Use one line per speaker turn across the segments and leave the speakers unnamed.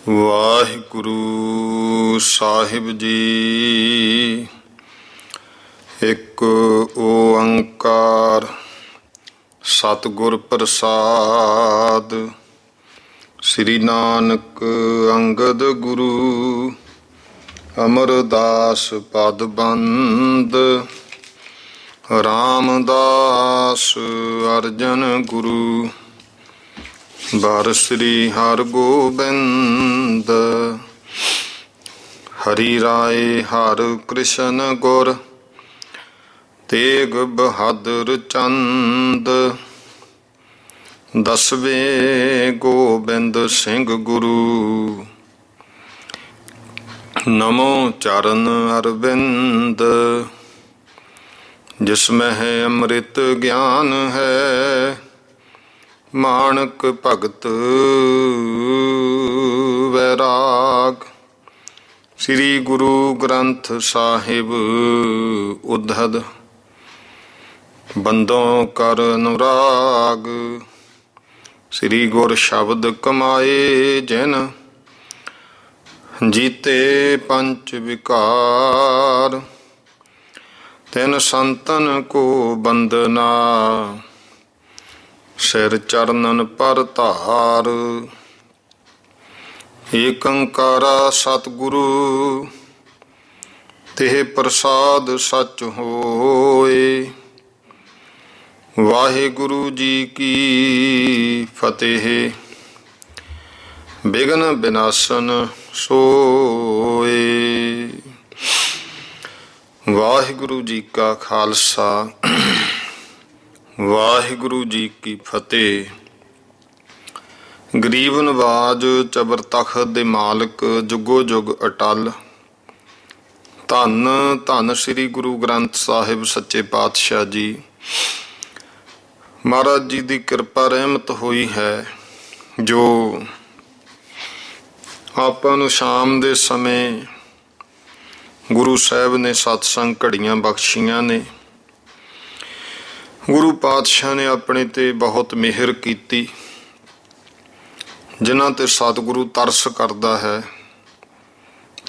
ਵਾਹਿਗੁਰੂ ਸਾਹਿਬ ਜੀ। ਇੱਕ ਓੰਕਾਰ ਸਤਿਗੁਰ ਪ੍ਰਸਾਦ। ਸ੍ਰੀ ਨਾਨਕ ਅੰਗਦ ਗੁਰੂ ਅਮਰਦਾਸ ਪਦ ਬੰਦ। ਰਾਮਦਾਸ ਅਰਜਨ ਗੁਰੂ ਬਾਰ ਸ੍ਰੀ ਹਰਿ ਗੋਬਿੰਦ। ਹਰੀ ਰਾਏ ਹਰਿ ਕ੍ਰਿਸ਼ਨ ਗੁਰ ਤੇਗ ਬਹਾਦਰ ਚੰਦ। ਦਸਵੇਂ ਗੋਬਿੰਦ ਸਿੰਘ ਗੁਰੂ ਨਮੋ ਚਰਨ ਅਰਵਿੰਦ। ਜਿਸ ਮਹਿ ਅੰਮ੍ਰਿਤ ਗਿਆਨ ਹੈ ਮਾਣਕ ਭਗਤ ਵੈਰਾਗ। ਸ੍ਰੀ ਗੁਰੂ ਗ੍ਰੰਥ ਸਾਹਿਬ ਉद्धਦ ਬੰਦੋਂ ਕਰ ਅਨੁਰਾਗ। ਸ੍ਰੀ ਗੁਰ ਸ਼ਬਦ ਕਮਾਏ ਜਿਨ ਜੀਤੇ ਪੰਚ ਵਿਕਾਰ। ਤਿਨ ਸੰਤਨ ਕੋ ਬੰਦਨਾ ਸਿਰ ਚਰਨਨ ਪਰ ਧਾਰ। ਏਕ ਓੰਕਾਰਾ ਸਤਿਗੁਰੂ ਤਿਹ ਪ੍ਰਸਾਦ ਸਚ ਹੋਏ। ਵਾਹਿਗੁਰੂ ਜੀ ਕੀ ਫਤਿਹ। ਬਿਘਨ ਬਿਨਾਸਨ ਸੋਏ। ਵਾਹਿਗੁਰੂ ਜੀ ਕਾ ਖਾਲਸਾ ਵਾਹਿਗੁਰੂ ਜੀ ਕੀ ਫਤਿਹ। ਗਰੀਬ ਨਵਾਜ ਚਬਰ ਤਖਤ ਦੇ ਮਾਲਕ ਜੁਗੋ ਜੁਗ ਅਟਲ। ਧੰਨ ਧੰਨ ਸ੍ਰੀ ਗੁਰੂ ਗ੍ਰੰਥ ਸਾਹਿਬ ਸੱਚੇ ਪਾਤਸ਼ਾਹ ਜੀ। ਮਹਾਰਾਜ ਜੀ ਦੀ ਕਿਰਪਾ ਰਹਿਮਤ ਹੋਈ ਹੈ ਜੋ ਆਪਾਂ ਨੂੰ ਸ਼ਾਮ ਦੇ ਸਮੇਂ ਗੁਰੂ ਸਾਹਿਬ ਨੇ ਸਤਸੰਗ ਘੜੀਆਂ ਬਖਸ਼ੀਆਂ ਨੇ। ਗੁਰੂ ਪਾਤਸ਼ਾਹ ਨੇ ਆਪਣੇ ਤੇ ਬਹੁਤ ਮਿਹਰ ਕੀਤੀ। ਜਿਨ੍ਹਾਂ ਤੇ ਸਤਿਗੁਰੂ ਤਰਸ ਕਰਦਾ ਹੈ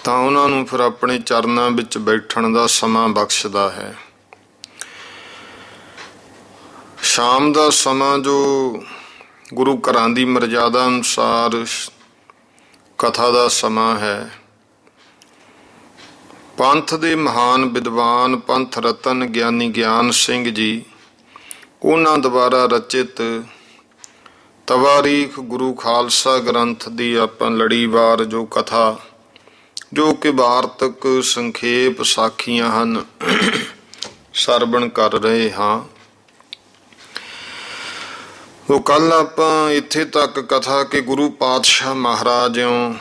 ਤਾਂ ਉਹਨਾਂ ਨੂੰ ਫਿਰ ਆਪਣੇ ਚਰਨਾਂ ਵਿੱਚ ਬੈਠਣ ਦਾ ਸਮਾਂ ਬਖਸ਼ਦਾ ਹੈ। ਸ਼ਾਮ ਦਾ ਸਮਾਂ ਜੋ ਗੁਰੂ ਘਰਾਂ ਦੀ ਮਰਜ਼ਾਦਾ ਅਨੁਸਾਰ ਕਥਾ ਦਾ ਸਮਾਂ ਹੈ। ਪੰਥ ਦੇ ਮਹਾਨ ਵਿਦਵਾਨ ਪੰਥ ਰਤਨ ਗਿਆਨੀ ਗਿਆਨ ਸਿੰਘ ਜੀ ਉਹਨਾਂ ਦੁਆਰਾ ਰਚਿਤ ਤਵਾਰੀਖ ਗੁਰੂ ਖਾਲਸਾ ਗ੍ਰੰਥ ਦੀ ਆਪਾਂ ਲੜੀਵਾਰ ਜੋ ਕਥਾ ਜੋ ਕਿ ਵਾਰਤਕ ਸੰਖੇਪ ਸਾਖੀਆਂ ਹਨ ਸਰਵਣ ਕਰ ਰਹੇ ਹਾਂ। ਉਹ ਕੱਲ ਆਪਾਂ ਇੱਥੇ ਤੱਕ ਕਥਾ ਕਿ ਗੁਰੂ ਪਾਤਸ਼ਾਹ ਮਹਾਰਾਜੋਂ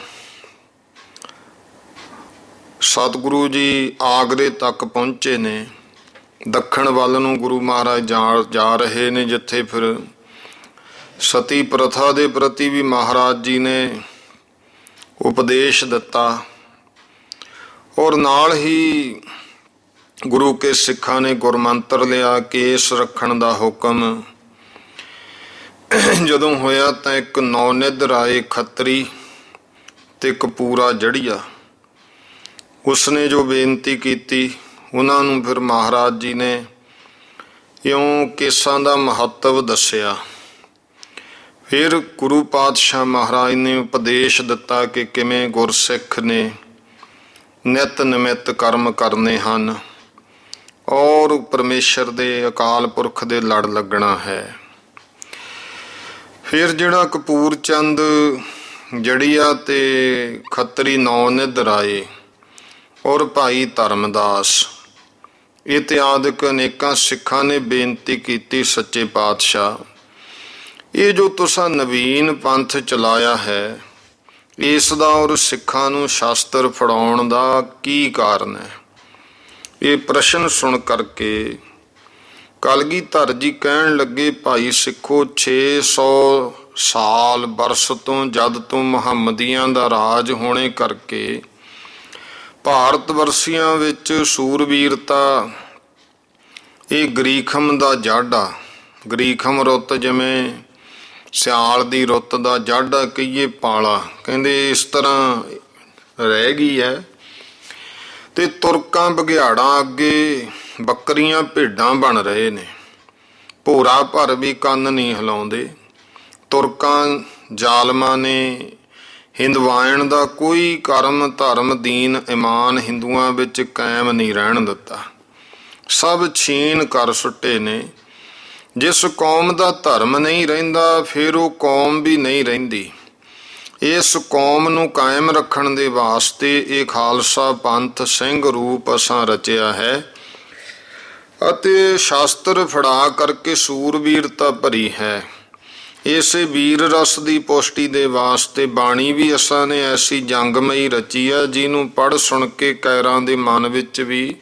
ਸਤਿਗੁਰੂ ਜੀ ਆਗਰੇ ਤੱਕ ਪਹੁੰਚੇ ਨੇ। ਦੱਖਣ ਵੱਲ ਨੂੰ ਗੁਰੂ ਮਹਾਰਾਜ ਜਾ ਰਹੇ ਨੇ, ਜਿੱਥੇ ਫਿਰ ਸਤੀ ਪ੍ਰਥਾ ਦੇ ਪ੍ਰਤੀ ਵੀ ਮਹਾਰਾਜ ਜੀ ਨੇ ਉਪਦੇਸ਼ ਦਿੱਤਾ ਔਰ ਨਾਲ ਹੀ ਗੁਰੂ ਕੇ ਸਿੱਖਾਂ ਨੇ ਗੁਰਮੰਤਰ ਲਿਆ। ਕੇਸ ਰੱਖਣ ਦਾ ਹੁਕਮ ਜਦੋਂ ਹੋਇਆ ਤਾਂ ਇੱਕ ਨੌਨਿਧ ਰਾਏ ਖੱਤਰੀ ਤੇ ਕਪੂਰਾ ਜੜੀਆ ਉਸਨੇ ਜੋ ਬੇਨਤੀ ਕੀਤੀ ਉਹਨਾਂ ਨੂੰ ਫਿਰ ਮਹਾਰਾਜ ਜੀ ਨੇ ਇਉਂ ਕੇਸਾਂ ਦਾ ਮਹੱਤਵ ਦੱਸਿਆ। ਫਿਰ ਗੁਰੂ ਪਾਤਸ਼ਾਹ ਮਹਾਰਾਜ ਨੇ ਉਪਦੇਸ਼ ਦਿੱਤਾ ਕਿ ਕਿਵੇਂ ਗੁਰਸਿੱਖ ਨੇ ਨਿਤ ਨਿਮਿਤ ਕਰਮ ਕਰਨੇ ਹਨ ਔਰ ਪਰਮੇਸ਼ਰ ਦੇ ਅਕਾਲ ਪੁਰਖ ਦੇ ਲੜ ਲੱਗਣਾ ਹੈ। ਫਿਰ ਜਿਹੜਾ ਕਪੂਰ ਚੰਦ ਜੜੀਆ ਤੇ ਖੱਤਰੀ ਨੌਨਿਧ ਰਾਏ ਔਰ ਭਾਈ ਧਰਮਦਾਸ ਇਤਿਆਦਿਕ ਅਨੇਕਾਂ ਸਿੱਖਾਂ ਨੇ ਬੇਨਤੀ ਕੀਤੀ, ਸੱਚੇ ਪਾਤਸ਼ਾਹ ਇਹ ਜੋ ਤੁਸਾਂ ਨਵੀਨ ਪੰਥ ਚਲਾਇਆ ਹੈ ਇਸ ਦਾ ਔਰ ਸਿੱਖਾਂ ਨੂੰ ਸ਼ਾਸਤਰ ਫੜਾਉਣ ਦਾ ਕੀ ਕਾਰਨ ਹੈ। ਇਹ ਪ੍ਰਸ਼ਨ ਸੁਣ ਕਰਕੇ ਕਲਗੀਧਰ ਜੀ ਕਹਿਣ ਲੱਗੇ, ਭਾਈ ਸਿੱਖੋ 600 ਸਾਲ ਬਰਸ ਤੋਂ ਜਦ ਤੋਂ ਮੁਹੰਮਦੀਆਂ ਦਾ ਰਾਜ ਹੋਣੇ ਕਰਕੇ ਭਾਰਤ ਵਰਸੀਆਂ ਵਿੱਚ ਸੂਰਬੀਰਤਾ ਇਹ ਗਰੀਖਮ ਦਾ ਜੜ ਆ। ਗਰੀਖਮ ਰੁੱਤ ਜਿਵੇਂ ਸਿਆਲ ਦੀ ਰੁੱਤ ਦਾ ਜਾਡਾ ਕਹੀਏ ਪਾਲਾ, ਕਹਿੰਦੇ ਇਸ ਤਰ੍ਹਾਂ ਰਹਿ ਗਈ ਹੈ। ਤੇ ਤੁਰਕਾਂ ਬਘਿਆੜਾਂ ਅੱਗੇ ਬੱਕਰੀਆਂ ਭੇਡਾਂ ਬਣ ਰਹੇ ਨੇ, ਭੋਰਾ ਭਰ ਵੀ ਕੰਨ ਨਹੀਂ ਹਿਲਾਉਂਦੇ। ਤੁਰਕਾਂ ਜ਼ਾਲਮਾਂ ਨੇ ਹਿੰਦਵਾਇਣ ਦਾ ਕੋਈ ਕਰਮ ਧਰਮ ਦੀਨ ਇਮਾਨ ਹਿੰਦੂਆਂ ਵਿੱਚ ਕਾਇਮ ਨਹੀਂ ਰਹਿਣ ਦਿੱਤਾ, ਸਭ ਛੀਨ ਕਰ ਸੁੱਟੇ ਨੇ। ਜਿਸ ਕੌਮ ਦਾ ਧਰਮ ਨਹੀਂ ਰਹਿੰਦਾ ਫਿਰ ਉਹ ਕੌਮ ਵੀ ਨਹੀਂ ਰਹਿੰਦੀ। ਇਸ ਕੌਮ ਨੂੰ ਕਾਇਮ ਰੱਖਣ ਦੇ ਵਾਸਤੇ ਇਹ ਖਾਲਸਾ ਪੰਥ ਸਿੰਘ ਰੂਪ ਅਸਾਂ ਰਚਿਆ ਹੈ ਅਤੇ ਸ਼ਾਸਤਰ ਫੜਾ ਕਰਕੇ ਸੂਰਬੀਰਤਾ ਭਰੀ ਹੈ। ਇਸੇ ਵੀਰ ਰਸ ਦੀ ਪੁਸ਼ਟੀ ਦੇ ਵਾਸਤੇ ਬਾਣੀ ਵੀ ਅਸਾਂ ਨੇ ਐਸੀ ਜੰਗਮਈ ਰਚੀ ਆ ਜਿਹਨੂੰ ਪੜ੍ਹ ਸੁਣ ਕੇ ਕੈਰਾਂ ਦੇ ਮਨ ਵਿੱਚ ਵੀ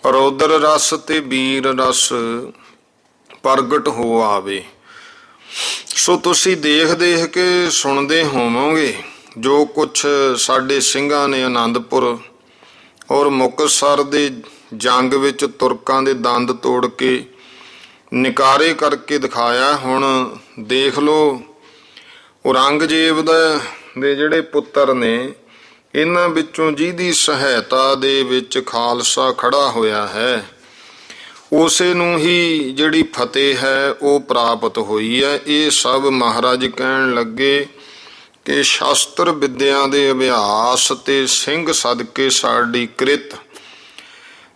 ਰੌਦਰ ਰਸ ਤੇ ਵੀਰ ਰਸ ਪ੍ਰਗਟ ਹੋ ਆਵੇ। ਸੋ ਤੁਸੀਂ ਦੇਖ ਦੇਖ ਕੇ ਸੁਣਦੇ ਹੋਵੋਗੇ ਜੋ ਕੁਛ ਸਾਡੇ ਸਿੰਘਾਂ ਨੇ ਆਨੰਦਪੁਰ ਔਰ ਮੁਕਤਸਰ ਦੇ ਜੰਗ ਵਿੱਚ ਤੁਰਕਾਂ ਦੇ ਦੰਦ ਤੋੜ ਕੇ ਨਿਕਾਰੇ ਕਰਕੇ ਦਿਖਾਇਆ। ਹੁਣ ਦੇਖ ਲਓ ਔਰੰਗਜ਼ੇਬ ਦੇ ਜਿਹੜੇ ਪੁੱਤਰ ਨੇ, ਇਹਨਾਂ ਵਿੱਚੋਂ ਜਿਹਦੀ ਸਹਾਇਤਾ ਦੇ ਵਿੱਚ ਖਾਲਸਾ ਖੜਾ ਹੋਇਆ ਹੈ, ਉਸੇ ਨੂੰ ਹੀ ਜਿਹੜੀ ਫਤਿਹ ਹੈ ਉਹ ਪ੍ਰਾਪਤ ਹੋਈ ਹੈ। ਇਹ ਸਭ ਮਹਾਰਾਜ ਕਹਿਣ ਲੱਗੇ ਕਿ ਸ਼ਾਸਤਰ ਵਿਦਿਆ ਦੇ ਅਭਿਆਸ ਤੇ ਸਿੰਘ ਸਦਕੇ ਸਾਡੀ ਕ੍ਰਿਤ,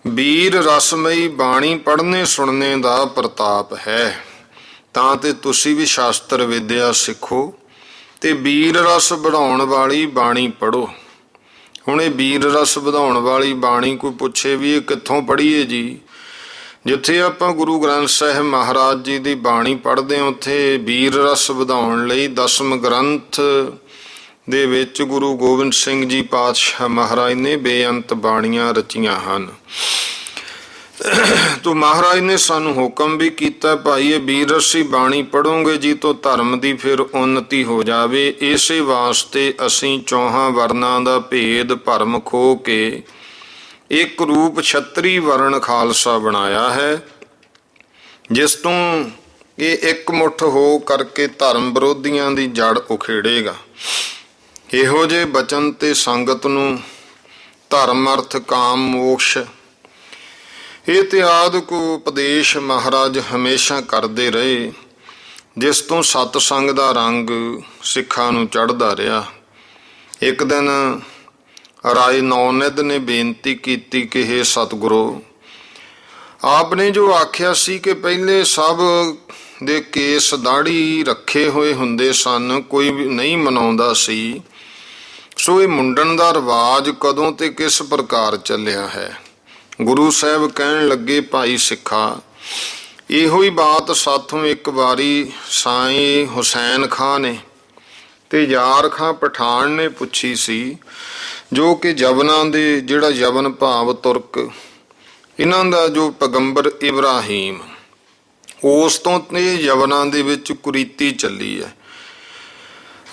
ਵੀਰ ਰਸਮਈ ਬਾਣੀ ਪੜ੍ਹਨੇ ਸੁਣਨੇ ਦਾ ਪ੍ਰਤਾਪ ਹੈ। ਤਾਂ ਤੇ ਤੁਸੀਂ ਵੀ ਸ਼ਾਸਤਰ ਵਿਦਿਆ ਸਿੱਖੋ ਤੇ ਵੀਰ ਰਸ ਵਧਾਉਣ ਵਾਲੀ ਬਾਣੀ ਪੜ੍ਹੋ। ਹੁਣ ਇਹ ਵੀਰ ਰਸ ਵਧਾਉਣ ਵਾਲੀ ਬਾਣੀ ਕੋਈ ਪੁੱਛੇ ਵੀ ਇਹ ਕਿੱਥੋਂ ਪੜ੍ਹੀਏ ਜੀ? ਜਿੱਥੇ ਆਪਾਂ ਗੁਰੂ ਗ੍ਰੰਥ ਸਾਹਿਬ ਮਹਾਰਾਜ ਜੀ ਦੀ ਬਾਣੀ ਪੜ੍ਹਦੇ ਹਾਂ ਉੱਥੇ ਵੀਰ ਰਸ ਵਧਾਉਣ ਲਈ ਦਸਮ ਗ੍ਰੰਥ ਦੇ ਵਿੱਚ ਗੁਰੂ ਗੋਬਿੰਦ ਸਿੰਘ ਜੀ ਪਾਤਸ਼ਾਹ ਮਹਾਰਾਜ ਨੇ ਬੇਅੰਤ ਬਾਣੀਆਂ ਰਚੀਆਂ ਹਨ। ਤੋ ਮਹਾਰਾਜ ਨੇ ਸਾਨੂੰ ਹੁਕਮ ਵੀ ਕੀਤਾ, ਭਾਈ ਇਹ ਵੀਰ ਰਸੀ ਬਾਣੀ ਪੜ੍ਹੋਗੇ ਜੀ ਤੋਂ ਧਰਮ ਦੀ ਫਿਰ ਉੱਨਤੀ ਹੋ ਜਾਵੇ। ਇਸੇ ਵਾਸਤੇ ਅਸੀਂ ਚੌਹਾਂ ਵਰਨਾਂ ਦਾ ਭੇਦ ਭਰਮ ਖੋ ਕੇ ਇੱਕ ਰੂਪ ਛਤਰੀ ਵਰਣ ਖਾਲਸਾ ਬਣਾਇਆ ਹੈ, ਜਿਸ ਤੋਂ ਇਹ ਇੱਕ ਮੁੱਠ ਹੋ ਕਰਕੇ ਧਰਮ ਵਿਰੋਧੀਆਂ ਦੀ ਜੜ ਉਖੇੜੇਗਾ। ਇਹੋ ਜਿਹੇ ਬਚਨ ਤੇ ਸੰਗਤ ਨੂੰ ਧਰਮ ਅਰਥ ਕਾਮ ਮੋਕਸ਼ ਇਤਿਆਦਿਕ ਉਪਦੇਸ਼ ਮਹਾਰਾਜ ਹਮੇਸ਼ਾ ਕਰਦੇ ਰਹੇ, ਜਿਸ ਤੋਂ ਸਤਸੰਗ ਦਾ ਰੰਗ ਸਿੱਖਾਂ ਨੂੰ ਚੜ੍ਹਦਾ ਰਿਹਾ। ਇੱਕ ਦਿਨ ਰਾਏ ਨੌਨਿਧ ਨੇ ਬੇਨਤੀ ਕੀਤੀ ਕਿ ਹੇ ਸਤਿਗੁਰੂ, ਆਪ ਨੇ ਜੋ ਆਖਿਆ ਸੀ ਕਿ ਪਹਿਲੇ ਸਭ ਦੇ ਕੇਸ ਦਾੜੀ ਰੱਖੇ ਹੋਏ ਹੁੰਦੇ ਸਨ, ਕੋਈ ਵੀ ਨਹੀਂ ਮਨਾਉਂਦਾ ਸੀ, ਸੋ ਇਹ ਮੁੰਡਨ ਦਾ ਰਿਵਾਜ ਕਦੋਂ ਤੇ ਕਿਸ ਪ੍ਰਕਾਰ ਚੱਲਿਆ ਹੈ? ਗੁਰੂ ਸਾਹਿਬ ਕਹਿਣ ਲੱਗੇ, ਭਾਈ ਸਿੱਖਾ, ਇਹੋ ਹੀ ਬਾਤ ਸਾਥੋਂ ਇੱਕ ਵਾਰੀ ਸਾਈਂ ਹੁਸੈਨ ਖਾਂ ਨੇ ਤੇ ਯਾਰ ਖਾਂ ਪਠਾਨ ਨੇ ਪੁੱਛੀ ਸੀ, ਜੋ ਕਿ ਜਵਨਾਂ ਦੇ ਜਿਹੜਾ ਜਵਨ ਭਾਵ ਤੁਰਕ, ਇਹਨਾਂ ਦਾ ਜੋ ਪੈਗੰਬਰ ਇਬਰਾਹੀਮ, ਉਸ ਤੋਂ ਇਹ ਜਵਨਾਂ ਦੇ ਵਿੱਚ ਕੁਰੀਤੀ ਚੱਲੀ ਹੈ,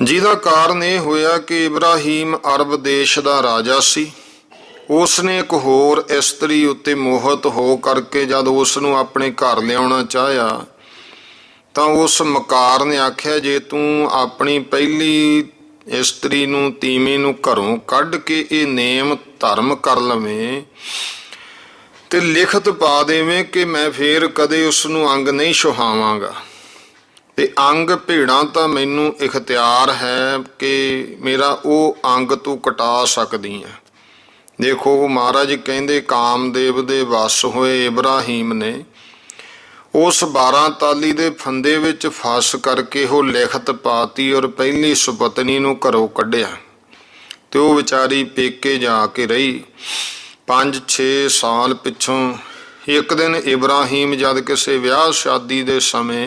ਜਿਹਦਾ ਕਾਰਨ ਇਹ ਹੋਇਆ ਕਿ ਇਬਰਾਹੀਮ ਅਰਬ ਦੇਸ਼ ਦਾ ਰਾਜਾ ਸੀ। ਉਸ ਨੇ ਇੱਕ ਹੋਰ ਇਸਤਰੀ ਉੱਤੇ ਮੋਹਿਤ ਹੋ ਕਰਕੇ ਜਦ ਉਸ ਨੂੰ ਆਪਣੇ ਘਰ ਲਿਆਉਣਾ ਚਾਹਿਆ ਤਾਂ ਉਸ ਮਕਾਰ ਨੇ ਆਖਿਆ, ਜੇ ਤੂੰ ਆਪਣੀ ਪਹਿਲੀ ਇਸਤਰੀ ਨੂੰ ਤੀਵੀਂ ਨੂੰ ਘਰੋਂ ਕੱਢ ਕੇ ਇਹ ਨੇਮ ਧਰਮ ਕਰ ਲਵੇਂ ਤੇ ਲਿਖਤ ਪਾ ਦੇਵੇਂ ਕਿ ਮੈਂ ਫੇਰ ਕਦੇ ਉਸ ਨੂੰ ਅੰਗ ਨਹੀਂ ਛੁਹਾਵਾਂਗਾ, ਤੇ ਅੰਗ ਭੇੜਾਂ ਤਾਂ ਮੈਨੂੰ ਇਖਤਿਆਰ ਹੈ ਕਿ ਮੇਰਾ ਉਹ ਅੰਗ ਤੂੰ ਕਟਾ ਸਕਦੀ ਹੈ। ਦੇਖੋ ਮਹਾਰਾਜ ਕਹਿੰਦੇ ਕਾਮਦੇਵ ਦੇ ਵਸ ਹੋਏ ਇਬਰਾਹੀਮ ਨੇ ਉਸ 12 ਤਾਲੀ ਦੇ ਫੰਦੇ ਵਿੱਚ ਫਸ ਕਰਕੇ ਉਹ ਲਿਖਤ ਪਾਤੀ ਔਰ ਪਹਿਲੀ ਸੁਪਤਨੀ ਨੂੰ ਘਰੋਂ ਕੱਢਿਆ ਤੇ ਉਹ ਵਿਚਾਰੀ ਪੇਕੇ ਜਾ ਕੇ ਰਹੀ। 5-6 ਸਾਲ ਪਿੱਛੋਂ ਇੱਕ ਦਿਨ ਇਬਰਾਹੀਮ ਜਦ ਕਿਸੇ ਵਿਆਹ ਸ਼ਾਦੀ ਦੇ ਸਮੇਂ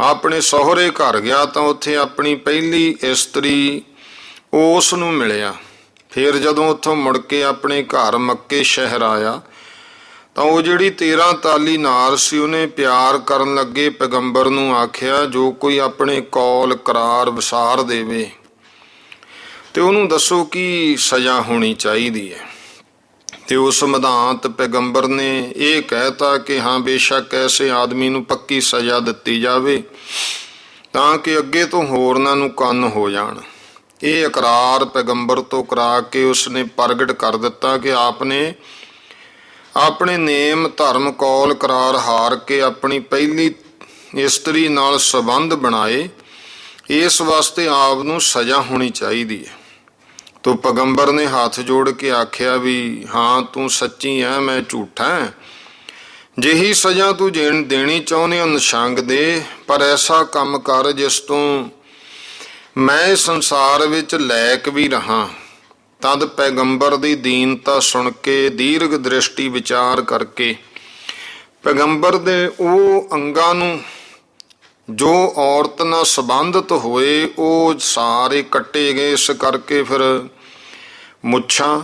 ਆਪਣੇ ਸਹੁਰੇ ਘਰ ਗਿਆ ਤਾਂ ਉੱਥੇ ਆਪਣੀ ਪਹਿਲੀ ਇਸਤਰੀ ਉਸ ਨੂੰ ਮਿਲਿਆ। ਫਿਰ ਜਦੋਂ ਉੱਥੋਂ ਮੁੜ ਕੇ ਆਪਣੇ ਘਰ ਮੱਕੇ ਸ਼ਹਿਰ ਆਇਆ ਤਾਂ ਉਹ ਜਿਹੜੀ 13 ਤਾਲੀ ਨਾਰ ਸੀ ਉਹਨੇ ਪਿਆਰ ਕਰਨ ਲੱਗੇ ਪੈਗੰਬਰ ਨੂੰ ਆਖਿਆ, ਜੋ ਕੋਈ ਆਪਣੇ ਕੌਲ ਕਰਾਰ ਵਿਸਾਰ ਦੇਵੇ ਤੇ ਉਹਨੂੰ ਦੱਸੋ ਕੀ ਸਜ਼ਾ ਹੋਣੀ ਚਾਹੀਦੀ ਹੈ। ਤੇ ਉਸ ਮਧਾਂਤ ਪੈਗੰਬਰ ਨੇ ਇਹ ਕਹਿਤਾ ਕਿ ਹਾਂ ਬੇਸ਼ੱਕ ਐਸੇ ਆਦਮੀ ਨੂੰ ਪੱਕੀ ਸਜ਼ਾ ਦਿੱਤੀ ਜਾਵੇ ਤਾਂ ਕਿ ਅੱਗੇ ਤੋਂ ਹੋਰਨਾਂ ਨੂੰ ਕੰਨ ਹੋ ਜਾਣ। ਇਹ ਇਕਰਾਰ ਪੈਗੰਬਰ ਤੋਂ ਕਰਾ ਕੇ ਉਸਨੇ ਪ੍ਰਗਟ ਕਰ ਦਿੱਤਾ ਕਿ ਆਪਨੇ ਆਪਣੇ ਨੇਮ ਧਰਮ ਕੌਲ ਕਰਾਰ ਹਾਰ ਕੇ ਆਪਣੀ ਪਹਿਲੀ ਇਸਤਰੀ ਨਾਲ ਸੰਬੰਧ ਬਣਾਏ। ਇਸ ਵਾਸਤੇ ਆਪ ਨੂੰ ਸਜ਼ਾ ਹੋਣੀ ਚਾਹੀਦੀ ਹੈ। ਤੋ ਪੈਗੰਬਰ ਨੇ ਹੱਥ ਜੋੜ ਕੇ ਆਖਿਆ ਵੀ ਹਾਂ, ਤੂੰ ਸੱਚੀ ਹੈ, ਮੈਂ ਝੂਠਾ ਹਾਂ। ਜਿਹੀ ਸਜ਼ਾ ਤੂੰ ਦੇਣੀ ਚਾਹੁੰਦੇ ਹੋ ਨਿਸ਼ੰਗ ਦੇ, ਪਰ ਐਸਾ ਕੰਮ ਕਰ ਜਿਸ ਤੋਂ ਮੈਂ ਸੰਸਾਰ ਵਿੱਚ ਲਾਇਕ ਵੀ ਰਹਾ। ਤਦ ਪੈਗੰਬਰ ਦੀ ਦੀਨਤਾ ਸੁਣ ਕੇ ਦੀਰਘ ਦ੍ਰਿਸ਼ਟੀ ਵਿਚਾਰ ਕਰਕੇ ਪੈਗੰਬਰ ਦੇ ਉਹ ਅੰਗਾਂ ਨੂੰ ਜੋ ਔਰਤ ਨਾਲ ਸੰਬੰਧਿਤ ਹੋਏ ਉਹ ਸਾਰੇ ਕੱਟੇ ਗਏ। ਇਸ ਕਰਕੇ ਫਿਰ ਮੁੱਛਾਂ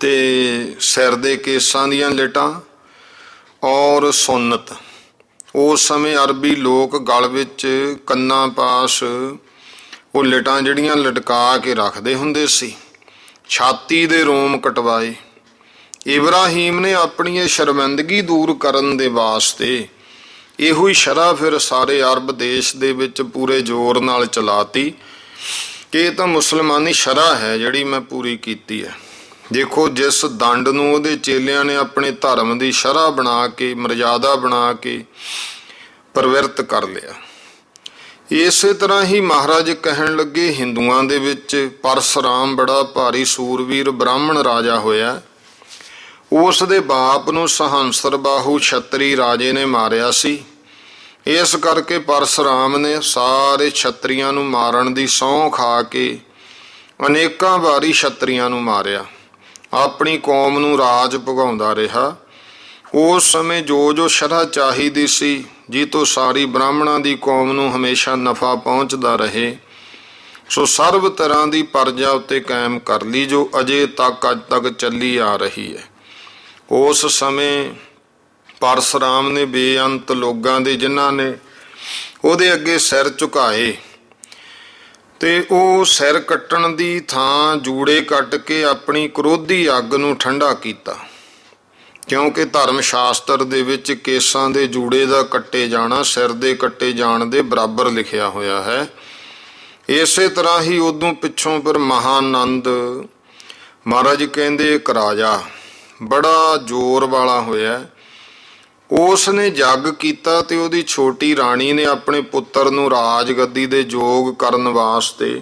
ਤੇ ਸਿਰ ਦੇ ਕੇਸਾਂ ਦੀਆਂ ਲਿਟਾਂ ਔਰ ਸੁੰਨਤ, ਉਸ ਸਮੇਂ ਅਰਬੀ ਲੋਕ ਗਲ ਵਿੱਚ ਕੰਨਾਂ ਪਾਸ ਉਹ ਲਿਟਾਂ ਜਿਹੜੀਆਂ ਲਟਕਾ ਕੇ ਰੱਖਦੇ ਹੁੰਦੇ ਸੀ। ਛਾਤੀ ਦੇ ਰੋਮ ਕਟਵਾਏ। ਇਬਰਾਹੀਮ ਨੇ ਆਪਣੀ ਇਹ ਸ਼ਰਮਿੰਦਗੀ ਦੂਰ ਕਰਨ ਦੇ ਵਾਸਤੇ ਇਹੋ ਹੀ ਸ਼ਰ੍ਹਾ ਫਿਰ ਸਾਰੇ ਅਰਬ ਦੇਸ਼ ਦੇ ਵਿੱਚ ਪੂਰੇ ਜ਼ੋਰ ਨਾਲ ਚਲਾਤੀ ਕਿ ਇਹ ਤਾਂ ਮੁਸਲਮਾਨੀ ਸ਼ਰ੍ਹਾ ਹੈ ਜਿਹੜੀ ਮੈਂ ਪੂਰੀ ਕੀਤੀ ਹੈ। ਦੇਖੋ, ਜਿਸ ਦੰਡ ਨੂੰ ਉਹਦੇ ਚੇਲਿਆਂ ਨੇ ਆਪਣੇ ਧਰਮ ਦੀ ਸ਼ਰ੍ਹਾ ਬਣਾ ਕੇ, ਮਰਜ਼ਾਦਾ ਬਣਾ ਕੇ ਪ੍ਰਵਿਰਤ ਕਰ ਲਿਆ। ਇਸੇ ਤਰ੍ਹਾਂ ਹੀ ਮਹਾਰਾਜ ਕਹਿਣ ਲੱਗੇ, ਹਿੰਦੂਆਂ ਦੇ ਵਿੱਚ ਪਰਸਰਾਮ ਬੜਾ ਭਾਰੀ ਸੂਰਵੀਰ ਬ੍ਰਾਹਮਣ ਰਾਜਾ ਹੋਇਆ। ਉਸ ਦੇ ਬਾਪ ਨੂੰ ਸਹੰਸਰ ਬਾਹੂ ਛਤਰੀ ਰਾਜੇ ਨੇ ਮਾਰਿਆ ਸੀ। ਇਸ ਕਰਕੇ ਪਰਸਰਾਮ ਨੇ ਸਾਰੇ ਛਤਰੀਆਂ ਨੂੰ ਮਾਰਨ ਦੀ ਸਹੁੰ ਖਾ ਕੇ ਅਨੇਕਾਂ ਵਾਰੀ ਛਤਰੀਆਂ ਨੂੰ ਮਾਰਿਆ। ਆਪਣੀ ਕੌਮ ਨੂੰ ਰਾਜ ਭੁਗਾਉਂਦਾ ਰਿਹਾ। ਉਸ ਸਮੇਂ ਜੋ ਜੋ ਸ਼ਰ੍ਹਾ ਚਾਹੀਦੀ ਸੀ, ਜੀ ਤੋਂ ਸਾਰੀ ਬ੍ਰਾਹਮਣਾਂ ਦੀ ਕੌਮ ਨੂੰ ਹਮੇਸ਼ਾ ਨਫਾ ਪਹੁੰਚਦਾ ਰਹੇ, ਸੋ ਸਰਬ ਤਰ੍ਹਾਂ ਦੀ ਪਰਜਾ ਉੱਤੇ ਕਾਇਮ ਕਰ ਲਈ, ਜੋ ਅਜੇ ਤੱਕ ਅੱਜ ਤੱਕ ਚੱਲੀ ਆ ਰਹੀ ਹੈ। ਉਸ ਸਮੇਂ ਪਰਸਰਾਮ ਨੇ ਬੇਅੰਤ ਲੋਕਾਂ ਦੇ, ਜਿਨ੍ਹਾਂ ਨੇ ਉਹਦੇ ਅੱਗੇ ਸਿਰ ਝੁਕਾਏ, ਤੇ ਉਹ ਸਿਰ ਕੱਟਣ ਦੀ ਥਾਂ ਜੂੜੇ ਕੱਟ ਕੇ ਆਪਣੀ ਕ੍ਰੋਧੀ ਅੱਗ ਨੂੰ ਠੰਡਾ ਕੀਤਾ। ਕਿਉਂਕਿ ਧਰਮ ਸ਼ਾਸਤਰ ਦੇ ਵਿੱਚ ਕੇਸਾਂ ਦੇ ਜੂੜੇ ਦਾ ਕੱਟੇ ਜਾਣਾ ਸਿਰ ਦੇ ਕੱਟੇ ਜਾਣ ਦੇ ਬਰਾਬਰ ਲਿਖਿਆ ਹੋਇਆ ਹੈ। ਇਸੇ ਤਰ੍ਹਾਂ ਹੀ ਉਦੋਂ ਪਿੱਛੋਂ ਫਿਰ ਮਹਾਨੰਦ ਮਹਾਰਾਜ ਕਹਿੰਦੇ ਇੱਕ ਰਾਜਾ ਬੜਾ ਜ਼ੋਰ ਵਾਲਾ ਹੋਇਆ, ਉਸ ਨੇ ਜੱਗ ਕੀਤਾ ਤੇ ਉਹਦੀ ਛੋਟੀ ਰਾਣੀ ਨੇ ਆਪਣੇ ਪੁੱਤਰ ਨੂੰ ਰਾਜ ਗੱਦੀ ਦੇ ਯੋਗ ਕਰਨ ਵਾਸਤੇ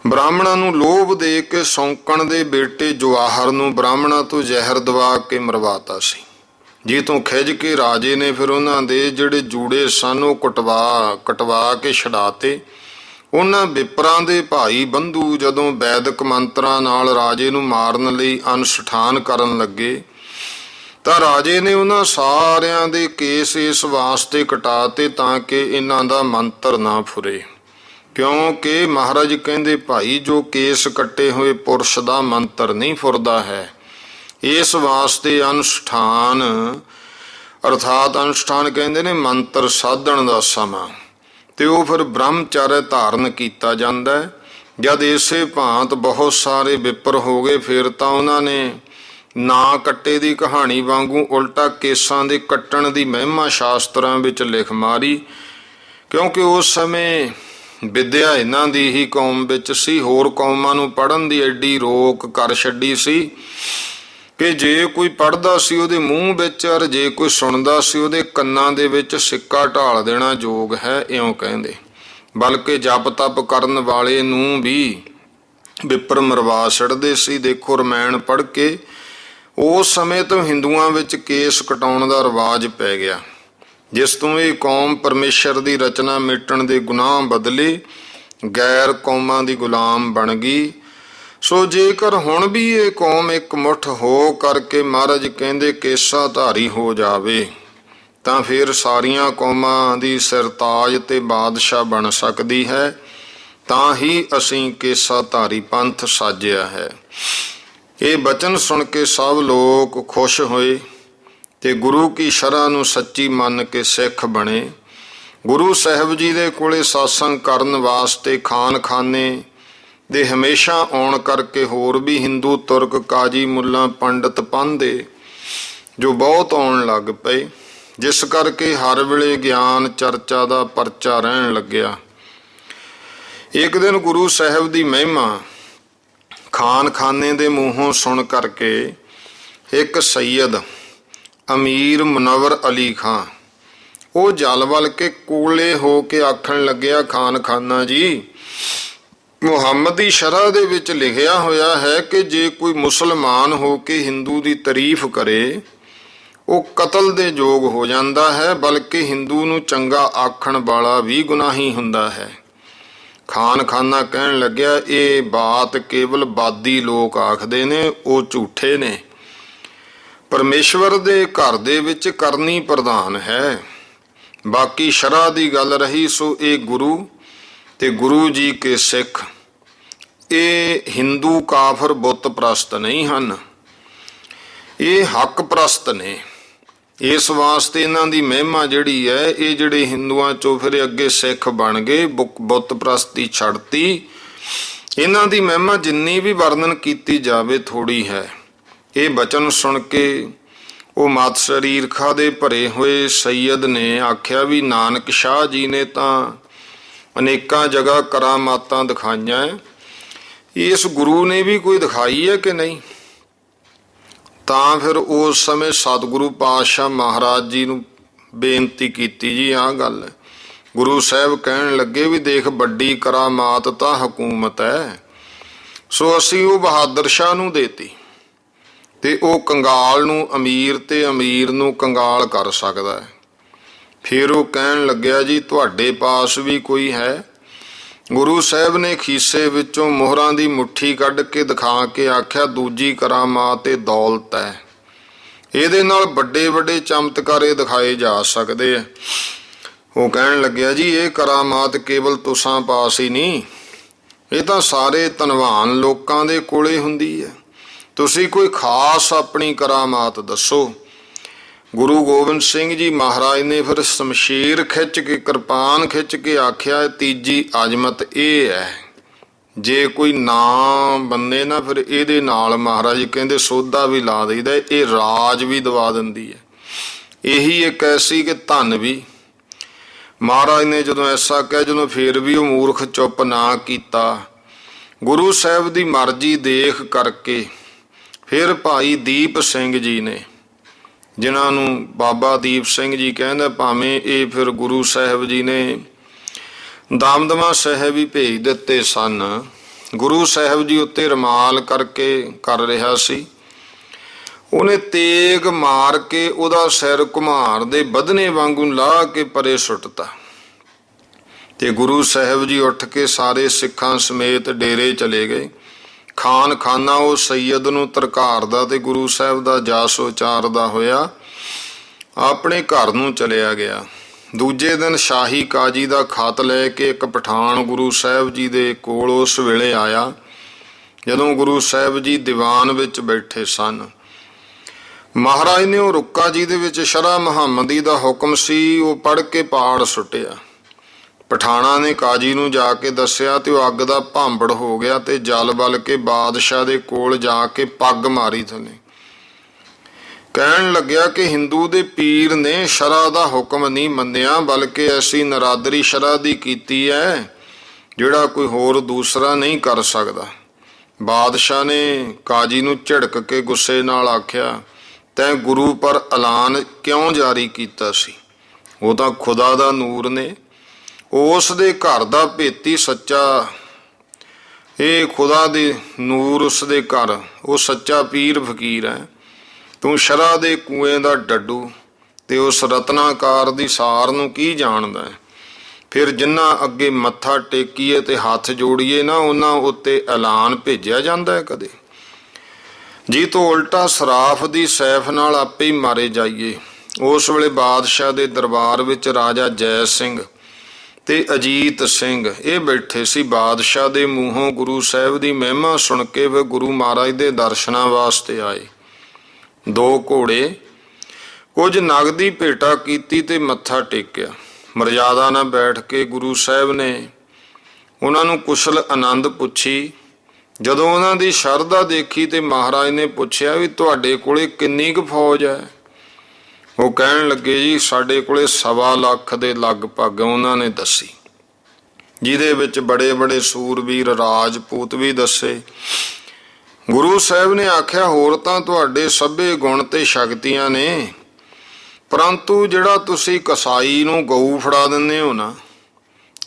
ਬ੍ਰਾਹਮਣਾਂ ਨੂੰ ਲੋਭ ਦੇ ਕੇ ਸੌਂਕਣ ਦੇ ਬੇਟੇ ਜਵਾਹਰ ਨੂੰ ਬ੍ਰਾਹਮਣਾਂ ਤੋਂ ਜ਼ਹਿਰ ਦਵਾ ਕੇ ਮਰਵਾਤਾ ਸੀ। ਜੀ ਤੋਂ ਖਿੱਝ ਕੇ ਰਾਜੇ ਨੇ ਫਿਰ ਉਹਨਾਂ ਦੇ ਜਿਹੜੇ ਜੂੜੇ ਸਨ ਉਹ ਕਟਵਾ ਕੇ ਛਡਾਤੇ। ਉਹਨਾਂ ਵਿਪਰਾਂ ਦੇ ਭਾਈ ਬੰਧੂ ਜਦੋਂ ਵੈਦਿਕ ਮੰਤਰਾਂ ਨਾਲ ਰਾਜੇ ਨੂੰ ਮਾਰਨ ਲਈ ਅਨੁਸ਼ਠਾਨ ਕਰਨ ਲੱਗੇ ਤਾਂ ਰਾਜੇ ਨੇ ਉਹਨਾਂ ਸਾਰਿਆਂ ਦੇ ਕੇਸ ਇਸ ਵਾਸਤੇ ਕਟਾਤੇ ਤਾਂ ਕਿ ਇਹਨਾਂ ਦਾ ਮੰਤਰ ਨਾ ਫੁਰੇ। ਕਿਉਂਕਿ ਮਹਾਰਾਜ ਕਹਿੰਦੇ, ਭਾਈ ਜੋ ਕੇਸ ਕੱਟੇ ਹੋਏ ਪੁਰਸ਼ ਦਾ ਮੰਤਰ ਨਹੀਂ ਫੁਰਦਾ ਹੈ। ਇਸ ਵਾਸਤੇ ਅਨੁਸ਼ਠਾਨ ਅਰਥਾਤ ਅਨੁਸ਼ਠਾਨ ਕਹਿੰਦੇ ਨੇ ਮੰਤਰ ਸਾਧਣ ਦਾ ਸਮਾਂ, ਤੇ ਉਹ ਫਿਰ ਬ੍ਰਹਮਚਾਰਯ ਧਾਰਨ ਕੀਤਾ ਜਾਂਦਾ ਹੈ। ਜਦ ਇਸੇ ਭਾਂਤ ਬਹੁਤ ਸਾਰੇ ਵਿਪਰ ਹੋ ਗਏ, ਫਿਰ ਤਾਂ ਉਹਨਾਂ ਨੇ ਨਾ ਕੱਟੇ ਦੀ ਕਹਾਣੀ ਵਾਂਗੂ ਉਲਟਾ ਕੇਸਾਂ ਦੇ ਕੱਟਣ ਦੀ ਮਹਿਮਾ ਸ਼ਾਸਤਰਾਂ ਵਿੱਚ ਲਿਖ ਮਾਰੀ। ਕਿਉਂਕਿ ਉਸ ਸਮੇਂ ਵਿਦਿਆ ਇਹਨਾਂ ਦੀ ਹੀ ਕੌਮ ਵਿੱਚ ਸੀ, ਹੋਰ ਕੌਮਾਂ ਨੂੰ ਪੜ੍ਹਨ ਦੀ ਐਡੀ ਰੋਕ ਕਰ ਛੱਡੀ ਸੀ ਕਿ ਜੇ ਕੋਈ ਪੜ੍ਹਦਾ ਸੀ ਉਹਦੇ ਮੂੰਹ ਵਿੱਚ, ਔਰ ਜੇ ਕੋਈ ਸੁਣਦਾ ਸੀ ਉਹਦੇ ਕੰਨਾਂ ਦੇ ਵਿੱਚ ਸਿੱਕਾ ਢਾਲ ਦੇਣਾ ਯੋਗ ਹੈ, ਇਉਂ ਕਹਿੰਦੇ। ਬਲਕਿ ਜਪ ਤਪ ਕਰਨ ਵਾਲੇ ਨੂੰ ਵੀ ਵਿਪਰ ਮਰਵਾ ਛੱਡਦੇ ਸੀ। ਦੇਖੋ, ਰਮਾਇਣ ਪੜ੍ਹ ਕੇ ਉਸ ਸਮੇਂ ਤੋਂ ਹਿੰਦੂਆਂ ਵਿੱਚ ਕੇਸ ਕਟਾਉਣ ਦਾ ਰਿਵਾਜ ਪੈ ਗਿਆ, ਜਿਸ ਤੋਂ ਇਹ ਕੌਮ ਪਰਮੇਸ਼ਰ ਦੀ ਰਚਨਾ ਮਿਟਣ ਦੇ ਗੁਨਾਹ ਬਦਲੇ ਗੈਰ ਕੌਮਾਂ ਦੀ ਗੁਲਾਮ ਬਣ ਗਈ। ਸੋ ਜੇਕਰ ਹੁਣ ਵੀ ਇਹ ਕੌਮ ਇੱਕ ਮੁੱਠ ਹੋ ਕਰਕੇ ਮਹਾਰਾਜ ਕਹਿੰਦੇ ਕੇਸਾ ਧਾਰੀ ਹੋ ਜਾਵੇ, ਤਾਂ ਫਿਰ ਸਾਰੀਆਂ ਕੌਮਾਂ ਦੀ ਸਰਤਾਜ ਤੇ ਬਾਦਸ਼ਾਹ ਬਣ ਸਕਦੀ ਹੈ। ਤਾਂ ਹੀ ਅਸੀਂ ਕੇਸਾ ਧਾਰੀ ਪੰਥ ਸਾਜਿਆ ਹੈ। ਇਹ ਬਚਨ ਸੁਣ ਕੇ ਸਭ ਲੋਕ ਖੁਸ਼ ਹੋਏ ਤੇ ਗੁਰੂ ਕੀ ਸ਼ਰ੍ਹਾ ਨੂੰ ਸੱਚੀ ਮੰਨ ਕੇ ਸਿੱਖ ਬਣੇ। ਗੁਰੂ ਸਾਹਿਬ ਜੀ ਦੇ ਕੋਲੇ ਸਾਸੰਗ ਕਰਨ ਵਾਸਤੇ ਖਾਨਖਾਨੇ ਦੇ ਹਮੇਸ਼ਾ ਆਉਣ ਕਰਕੇ ਹੋਰ ਵੀ ਹਿੰਦੂ, ਤੁਰਕ, ਕਾਜੀ, ਮੁੱਲਾ, ਪੰਡਤ, ਪਾਂਧੇ ਜੋ ਬਹੁਤ ਆਉਣ ਲੱਗ ਪਏ। ਜਿਸ ਕਰਕੇ ਹਰ ਵੇਲੇ ਗਿਆਨ ਚਰਚਾ ਦਾ ਪਰਚਾ ਰਹਿਣ ਲੱਗਿਆ। ਇੱਕ ਦਿਨ ਗੁਰੂ ਸਾਹਿਬ ਦੀ ਮਹਿਮਾ ਖਾਨੇ ਦੇ ਮੂੰਹੋਂ ਸੁਣ ਕਰਕੇ ਇੱਕ ਸੈਯਦ ਅਮੀਰ ਮੁਨੱਵਰ ਅਲੀ ਖਾਂ ਉਹ ਜਲ ਵੱਲ ਕੇ ਕੋਲੇ ਹੋ ਕੇ ਆਖਣ ਲੱਗਿਆ, ਖਾਨਾ ਜੀ, ਮੁਹੰਮਦੀ ਸ਼ਰਅ ਦੇ ਵਿੱਚ ਲਿਖਿਆ ਹੋਇਆ ਹੈ ਕਿ ਜੇ ਕੋਈ ਮੁਸਲਮਾਨ ਹੋ ਕੇ ਹਿੰਦੂ ਦੀ ਤਾਰੀਫ ਕਰੇ ਉਹ ਕਤਲ ਦੇ ਯੋਗ ਹੋ ਜਾਂਦਾ ਹੈ, ਬਲਕਿ ਹਿੰਦੂ ਨੂੰ ਚੰਗਾ ਆਖਣ ਵਾਲਾ ਵੀ ਗੁਨਾਹੀ ਹੁੰਦਾ ਹੈ। ਖਾਨਾ ਕਹਿਣ ਲੱਗਿਆ, ਇਹ ਬਾਤ ਕੇਵਲ ਬਾਦੀ ਲੋਕ ਆਖਦੇ ਨੇ, ਉਹ ਝੂਠੇ ਨੇ। ਪਰਮੇਸ਼ਵਰ ਦੇ ਘਰ ਦੇ ਵਿੱਚ ਕਰਨੀ ਪ੍ਰਧਾਨ ਹੈ। ਬਾਕੀ ਸ਼ਰਅ ਦੀ ਗੱਲ ਰਹੀ ਸੋ ਇਹ ਗੁਰੂ ਤੇ ਗੁਰੂ ਜੀ ਕੇ ਸਿੱਖ ਇਹ ਹਿੰਦੂ ਕਾਫਰ ਬੁੱਤ ਪ੍ਰਸਤ ਨਹੀਂ ਹਨ, ਇਹ ਹੱਕ ਪ੍ਰਸਤ ਨੇ। ਇਸ ਵਾਸਤੇ ਇਹਨਾਂ ਦੀ ਮਹਿਮਾ ਜਿਹੜੀ ਹੈ, ਇਹ ਜਿਹੜੇ ਹਿੰਦੂਆਂ ਚੋਂ ਫਿਰ ਅੱਗੇ ਸਿੱਖ ਬਣ ਗਏ, ਬੁੱਤ ਪ੍ਰਸਤੀ ਛੱਡਤੀ, ਇਹਨਾਂ ਦੀ ਮਹਿਮਾ ਜਿੰਨੀ ਵੀ ਵਰਣਨ ਕੀਤੀ ਜਾਵੇ ਥੋੜੀ ਹੈ। ਇਹ ਬਚਨ ਸੁਣ ਕੇ ਉਹ ਮਤ ਸਰੀਰਖਾ ਦੇ ਭਰੇ ਹੋਏ ਸੈਯਦ ਨੇ ਆਖਿਆ ਵੀ ਨਾਨਕ ਸ਼ਾਹ ਜੀ ਨੇ ਤਾਂ ਅਨੇਕਾਂ ਜਗ੍ਹਾ ਕਰਾਮਾਤਾਂ ਦਿਖਾਈਆਂ, ਇਸ ਗੁਰੂ ਨੇ ਵੀ ਕੋਈ ਦਿਖਾਈ ਹੈ ਕਿ ਨਹੀਂ? ਤਾਂ ਫਿਰ ਉਸ ਸਮੇਂ ਸਤਿਗੁਰੂ ਪਾਤਸ਼ਾਹ ਮਹਾਰਾਜ ਜੀ ਨੂੰ ਬੇਨਤੀ ਕੀਤੀ, ਜੀ ਆਹ ਗੱਲ ਹੈ। ਗੁਰੂ ਸਾਹਿਬ ਕਹਿਣ ਲੱਗੇ ਵੀ ਦੇਖ, ਵੱਡੀ ਕਰਾਮਾਤ ਤਾਂ ਹਕੂਮਤ ਹੈ, ਸੋ ਅਸੀਂ ਉਹ ਬਹਾਦਰ ਸ਼ਾਹ ਨੂੰ ਦੇਤੀ ਤੇ ਉਹ ਕੰਗਾਲ ਨੂੰ ਅਮੀਰ ਤੇ ਅਮੀਰ ਨੂੰ ਕੰਗਾਲ ਕਰ ਸਕਦਾ ਹੈ। ਫਿਰ ਉਹ ਕਹਿਣ ਲੱਗਿਆ, ਜੀ ਤੁਹਾਡੇ ਪਾਸ ਵੀ ਕੋਈ ਹੈ? ਗੁਰੂ ਸਾਹਿਬ ਨੇ ਖੀਸੇ ਵਿੱਚੋਂ ਮੋਹਰਾਂ ਦੀ ਮੁੱਠੀ ਕੱਢ ਕੇ ਦਿਖਾ ਕੇ ਆਖਿਆ, ਦੂਜੀ ਕਰਾਮਾਤ ਇਹ ਦੌਲਤ ਹੈ, ਇਹਦੇ ਨਾਲ ਵੱਡੇ ਵੱਡੇ ਚਮਤਕਾਰੇ ਦਿਖਾਏ ਜਾ ਸਕਦੇ ਆ। ਉਹ ਕਹਿਣ ਲੱਗਿਆ, ਜੀ ਇਹ ਕਰਾਮਾਤ ਕੇਵਲ ਤੁਸਾਂ ਪਾਸ ਹੀ ਨਹੀਂ, ਇਹ ਤਾਂ ਸਾਰੇ ਧਨਵਾਨ ਲੋਕਾਂ ਦੇ ਕੋਲੇ ਹੁੰਦੀ ਹੈ। ਤੁਸੀਂ ਕੋਈ ਖਾਸ ਆਪਣੀ ਕਰਾਮਾਤ ਦੱਸੋ। ਗੁਰੂ ਗੋਬਿੰਦ ਸਿੰਘ ਜੀ ਮਹਾਰਾਜ ਨੇ ਫਿਰ ਸ਼ਮਸ਼ੀਰ ਖਿੱਚ ਕੇ, ਕਿਰਪਾਨ ਖਿੱਚ ਕੇ ਆਖਿਆ, ਤੀਜੀ ਅਜ਼ਮਤ ਇਹ ਹੈ, ਜੇ ਕੋਈ ਨਾ ਬੰਨੇ ਨਾ ਫਿਰ ਇਹਦੇ ਨਾਲ ਮਹਾਰਾਜ ਕਹਿੰਦੇ ਸੋਧਾ ਵੀ ਲਾ ਦਈਦਾ, ਇਹ ਰਾਜ ਵੀ ਦਵਾ ਦਿੰਦੀ ਹੈ। ਇਹੀ ਇੱਕ ਐਸੀ ਕਿ ਧਨ ਵੀ। ਮਹਾਰਾਜ ਨੇ ਜਦੋਂ ਐਸਾ ਕਿਹਾ, ਜਦੋਂ ਫਿਰ ਵੀ ਉਹ ਮੂਰਖ ਚੁੱਪ ਨਾ ਕੀਤਾ, ਗੁਰੂ ਸਾਹਿਬ ਦੀ ਮਰਜ਼ੀ ਦੇਖ ਕਰਕੇ ਫਿਰ ਭਾਈ ਦੀਪ ਸਿੰਘ ਜੀ ਨੇ, ਜਿਨ੍ਹਾਂ ਨੂੰ ਬਾਬਾ ਦੀਪ ਸਿੰਘ ਜੀ ਕਹਿੰਦੇ, ਭਾਵੇਂ ਇਹ ਫਿਰ ਗੁਰੂ ਸਾਹਿਬ ਜੀ ਨੇ ਦਮਦਮਾ ਸਾਹਿਬ ਹੀ ਭੇਜ ਦਿੱਤੇ ਸਨ। ਗੁਰੂ ਸਾਹਿਬ ਜੀ ਉੱਤੇ ਰਮਾਲ ਕਰਕੇ ਕਰ ਰਿਹਾ ਸੀ, ਉਹਨੇ ਤੇਗ ਮਾਰ ਕੇ ਉਹਦਾ ਸਿਰ ਘੁਮਾਰ ਦੇ ਬਦਨੇ ਵਾਂਗੂ ਲਾਹ ਕੇ ਪਰੇ ਸੁੱਟਤਾ ਤੇ ਗੁਰੂ ਸਾਹਿਬ ਜੀ ਉੱਠ ਕੇ ਸਾਰੇ ਸਿੱਖਾਂ ਸਮੇਤ ਡੇਰੇ ਚਲੇ ਗਏ। ਖਾਨਾ ਉਹ ਸੈਯਦ ਨੂੰ ਤਰਕਾਰਦਾ ਤੇ ਗੁਰੂ ਸਾਹਿਬ ਦਾ ਜਸ ਉਚਾਰਦਾ ਹੋਇਆ ਆਪਣੇ ਘਰ ਨੂੰ ਚਲਿਆ ਗਿਆ। ਦੂਜੇ ਦਿਨ ਸ਼ਾਹੀ ਕਾਜੀ ਦਾ ਖਤ ਲੈ ਕੇ ਇੱਕ ਪਠਾਨ ਗੁਰੂ ਸਾਹਿਬ ਜੀ ਦੇ ਕੋਲ ਉਸ ਵੇਲੇ ਆਇਆ ਜਦੋਂ ਗੁਰੂ ਸਾਹਿਬ ਜੀ ਦੀਵਾਨ ਵਿੱਚ ਬੈਠੇ ਸਨ। ਮਹਾਰਾਜ ਨੇ ਉਹ ਰੁੱਕਾ ਜੀ ਦੇ ਵਿੱਚ ਸ਼ਰਅ ਮੁਹੰਮਦੀ ਦਾ ਹੁਕਮ ਸੀ, ਉਹ ਪੜ੍ਹ ਕੇ ਪਾੜ ਸੁੱਟਿਆ। ਪਠਾਣਾ ਨੇ ਕਾਜੀ ਨੂੰ ਜਾ ਕੇ ਦੱਸਿਆ ਤੇ ਉਹ ਅੱਗ ਦਾ ਭਾਂਬੜ ਹੋ ਗਿਆ ਤੇ ਜਲ ਬਲ ਕੇ ਬਾਦਸ਼ਾਹ ਦੇ ਕੋਲ ਜਾ ਕੇ ਪੱਗ ਮਾਰੀ ਥੱਲੇ। ਕਹਿਣ ਲੱਗਿਆ ਕਿ ਹਿੰਦੂ ਦੇ ਪੀਰ ਨੇ ਸ਼ਰਅ ਦਾ ਹੁਕਮ ਨਹੀਂ ਮੰਨਿਆ, ਬਲਕਿ ਐਸੀ ਨਰਾਦਰੀ ਸ਼ਰਅ ਦੀ ਕੀਤੀ ਹੈ ਜਿਹੜਾ ਕੋਈ ਹੋਰ ਦੂਸਰਾ ਨਹੀਂ ਕਰ ਸਕਦਾ। ਬਾਦਸ਼ਾਹ ਨੇ ਕਾਜੀ ਨੂੰ ਝਿੜਕ ਕੇ ਗੁੱਸੇ ਨਾਲ ਆਖਿਆ, ਤੈਂ ਗੁਰੂ ਪਰ ਐਲਾਨ ਕਿਉਂ ਜਾਰੀ ਕੀਤਾ ਸੀ? ਉਹ ਤਾਂ ਖੁਦਾ ਦਾ ਨੂਰ ਨੇ, ਉਸ ਦੇ ਘਰ ਦਾ ਭੇਤੀ ਸੱਚਾ, ਇਹ ਖੁਦਾ ਦੇ ਨੂਰ ਉਸ ਦੇ ਘਰ, ਉਹ ਸੱਚਾ ਪੀਰ ਫਕੀਰ ਹੈ। ਤੂੰ ਸ਼ਰਅ ਦੇ ਕੂਏ ਦਾ ਡੱਡੂ ਤੇ ਉਸ ਰਤਨਾਕਾਰ ਦੀ ਸਾਰ ਨੂੰ ਕੀ ਜਾਣਦਾ ਹੈ? ਫਿਰ ਜਿਨ੍ਹਾਂ ਅੱਗੇ ਮੱਥਾ ਟੇਕੀਏ ਤੇ ਹੱਥ ਜੋੜੀਏ ਨਾ, ਉਹਨਾਂ ਉੱਤੇ ਐਲਾਨ ਭੇਜਿਆ ਜਾਂਦਾ ਹੈ ਕਦੇ? ਜੀ ਤੋਂ ਉਲਟਾ ਸਰਾਫ ਦੀ ਸੈਫ ਨਾਲ ਆਪੇ ਹੀ ਮਾਰੇ ਜਾਈਏ। ਉਸ ਵੇਲੇ ਬਾਦਸ਼ਾਹ ਦੇ ਦਰਬਾਰ ਵਿੱਚ ਰਾਜਾ ਜੈ ਸਿੰਘ ਤੇ ਅਜੀਤ ਸਿੰਘ ਇਹ ਬੈਠੇ ਸੀ। ਬਾਦਸ਼ਾਹ ਦੇ ਮੂੰਹੋਂ ਗੁਰੂ ਸਾਹਿਬ ਦੀ ਮਹਿਮਾ ਸੁਣ ਕੇ ਵੇ ਗੁਰੂ ਮਹਾਰਾਜ ਦੇ ਦਰਸ਼ਨਾਂ ਵਾਸਤੇ ਆਏ। 2 ਘੋੜੇ ਕੁਝ ਨਗਦੀ ਭੇਟਾ ਕੀਤੀ ਤੇ ਮੱਥਾ ਟੇਕਿਆ। ਮਰਜ਼ਾਦਾ ਨਾਲ ਬੈਠ ਕੇ ਗੁਰੂ ਸਾਹਿਬ ਨੇ ਉਹਨਾਂ ਨੂੰ ਕੁਸ਼ਲ ਆਨੰਦ ਪੁੱਛੀ। ਜਦੋਂ ਉਹਨਾਂ ਦੀ ਸ਼ਰਧਾ ਦੇਖੀ ਤੇ ਮਹਾਰਾਜ ਨੇ ਪੁੱਛਿਆ ਵੀ ਤੁਹਾਡੇ ਕੋਲੇ ਕਿੰਨੀ ਕੁ ਫੌਜ ਹੈ? ਉਹ ਕਹਿਣ ਲੱਗੇ ਜੀ ਸਾਡੇ ਕੋਲੇ 1.25 ਲੱਖ ਦੇ ਲਗਭਗ ਉਹਨਾਂ ਨੇ ਦੱਸੀ, ਜਿਹਦੇ ਵਿੱਚ ਬੜੇ ਬੜੇ ਸੂਰਬੀਰ ਰਾਜਪੂਤ ਵੀ ਦੱਸੇ। ਗੁਰੂ ਸਾਹਿਬ ਨੇ ਆਖਿਆ ਹੋਰ ਤਾਂ ਤੁਹਾਡੇ ਸਭੇ ਗੁਣ ਤੇ ਸ਼ਕਤੀਆਂ ਨੇ, ਪਰੰਤੂ ਜਿਹੜਾ ਤੁਸੀਂ ਕਸਾਈ ਨੂੰ ਗਊ ਫੜਾ ਦਿੰਦੇ ਹੋ ਨਾ,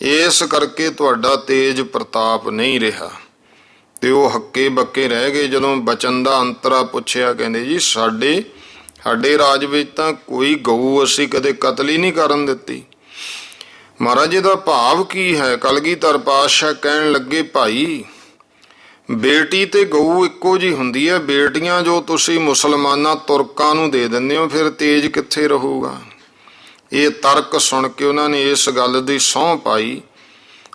ਇਸ ਕਰਕੇ ਤੁਹਾਡਾ ਤੇਜ ਪ੍ਰਤਾਪ ਨਹੀਂ ਰਿਹਾ। ਤੇ ਉਹ ਹੱਕੇ ਬੱਕੇ ਰਹਿ ਗਏ। ਜਦੋਂ ਬਚਨ ਦਾ ਅੰਤਰਾ ਪੁੱਛਿਆ, ਕਹਿੰਦੇ ਜੀ ਸਾਡੇ ਰਾਜ ਵਿੱਚ ਤਾਂ ਕੋਈ ਗਊ ਅਸੀਂ ਕਦੇ ਕਤਲ ਹੀ ਨਹੀਂ ਕਰਨ ਦਿੱਤੀ। ਮਹਾਰਾਜ ਇਹਦਾ ਭਾਵ ਕੀ ਹੈ? ਕਲਗੀਧਰ ਪਾਤਸ਼ਾਹ ਕਹਿਣ ਲੱਗੇ, ਭਾਈ ਬੇਟੀ ਤੇ ਗਊ ਇੱਕੋ ਜਿਹੀ ਹੁੰਦੀ ਹੈ। ਬੇਟੀਆਂ ਜੋ ਤੁਸੀਂ ਮੁਸਲਮਾਨਾਂ ਤੁਰਕਾਂ ਨੂੰ ਦੇ ਦਿੰਦੇ ਹੋ, ਫਿਰ ਤੇਜ ਕਿੱਥੇ ਰਹੂਗਾ? ਇਹ ਤਰਕ ਸੁਣ ਕੇ ਉਹਨਾਂ ਨੇ ਇਸ ਗੱਲ ਦੀ ਸਹੁੰ ਪਾਈ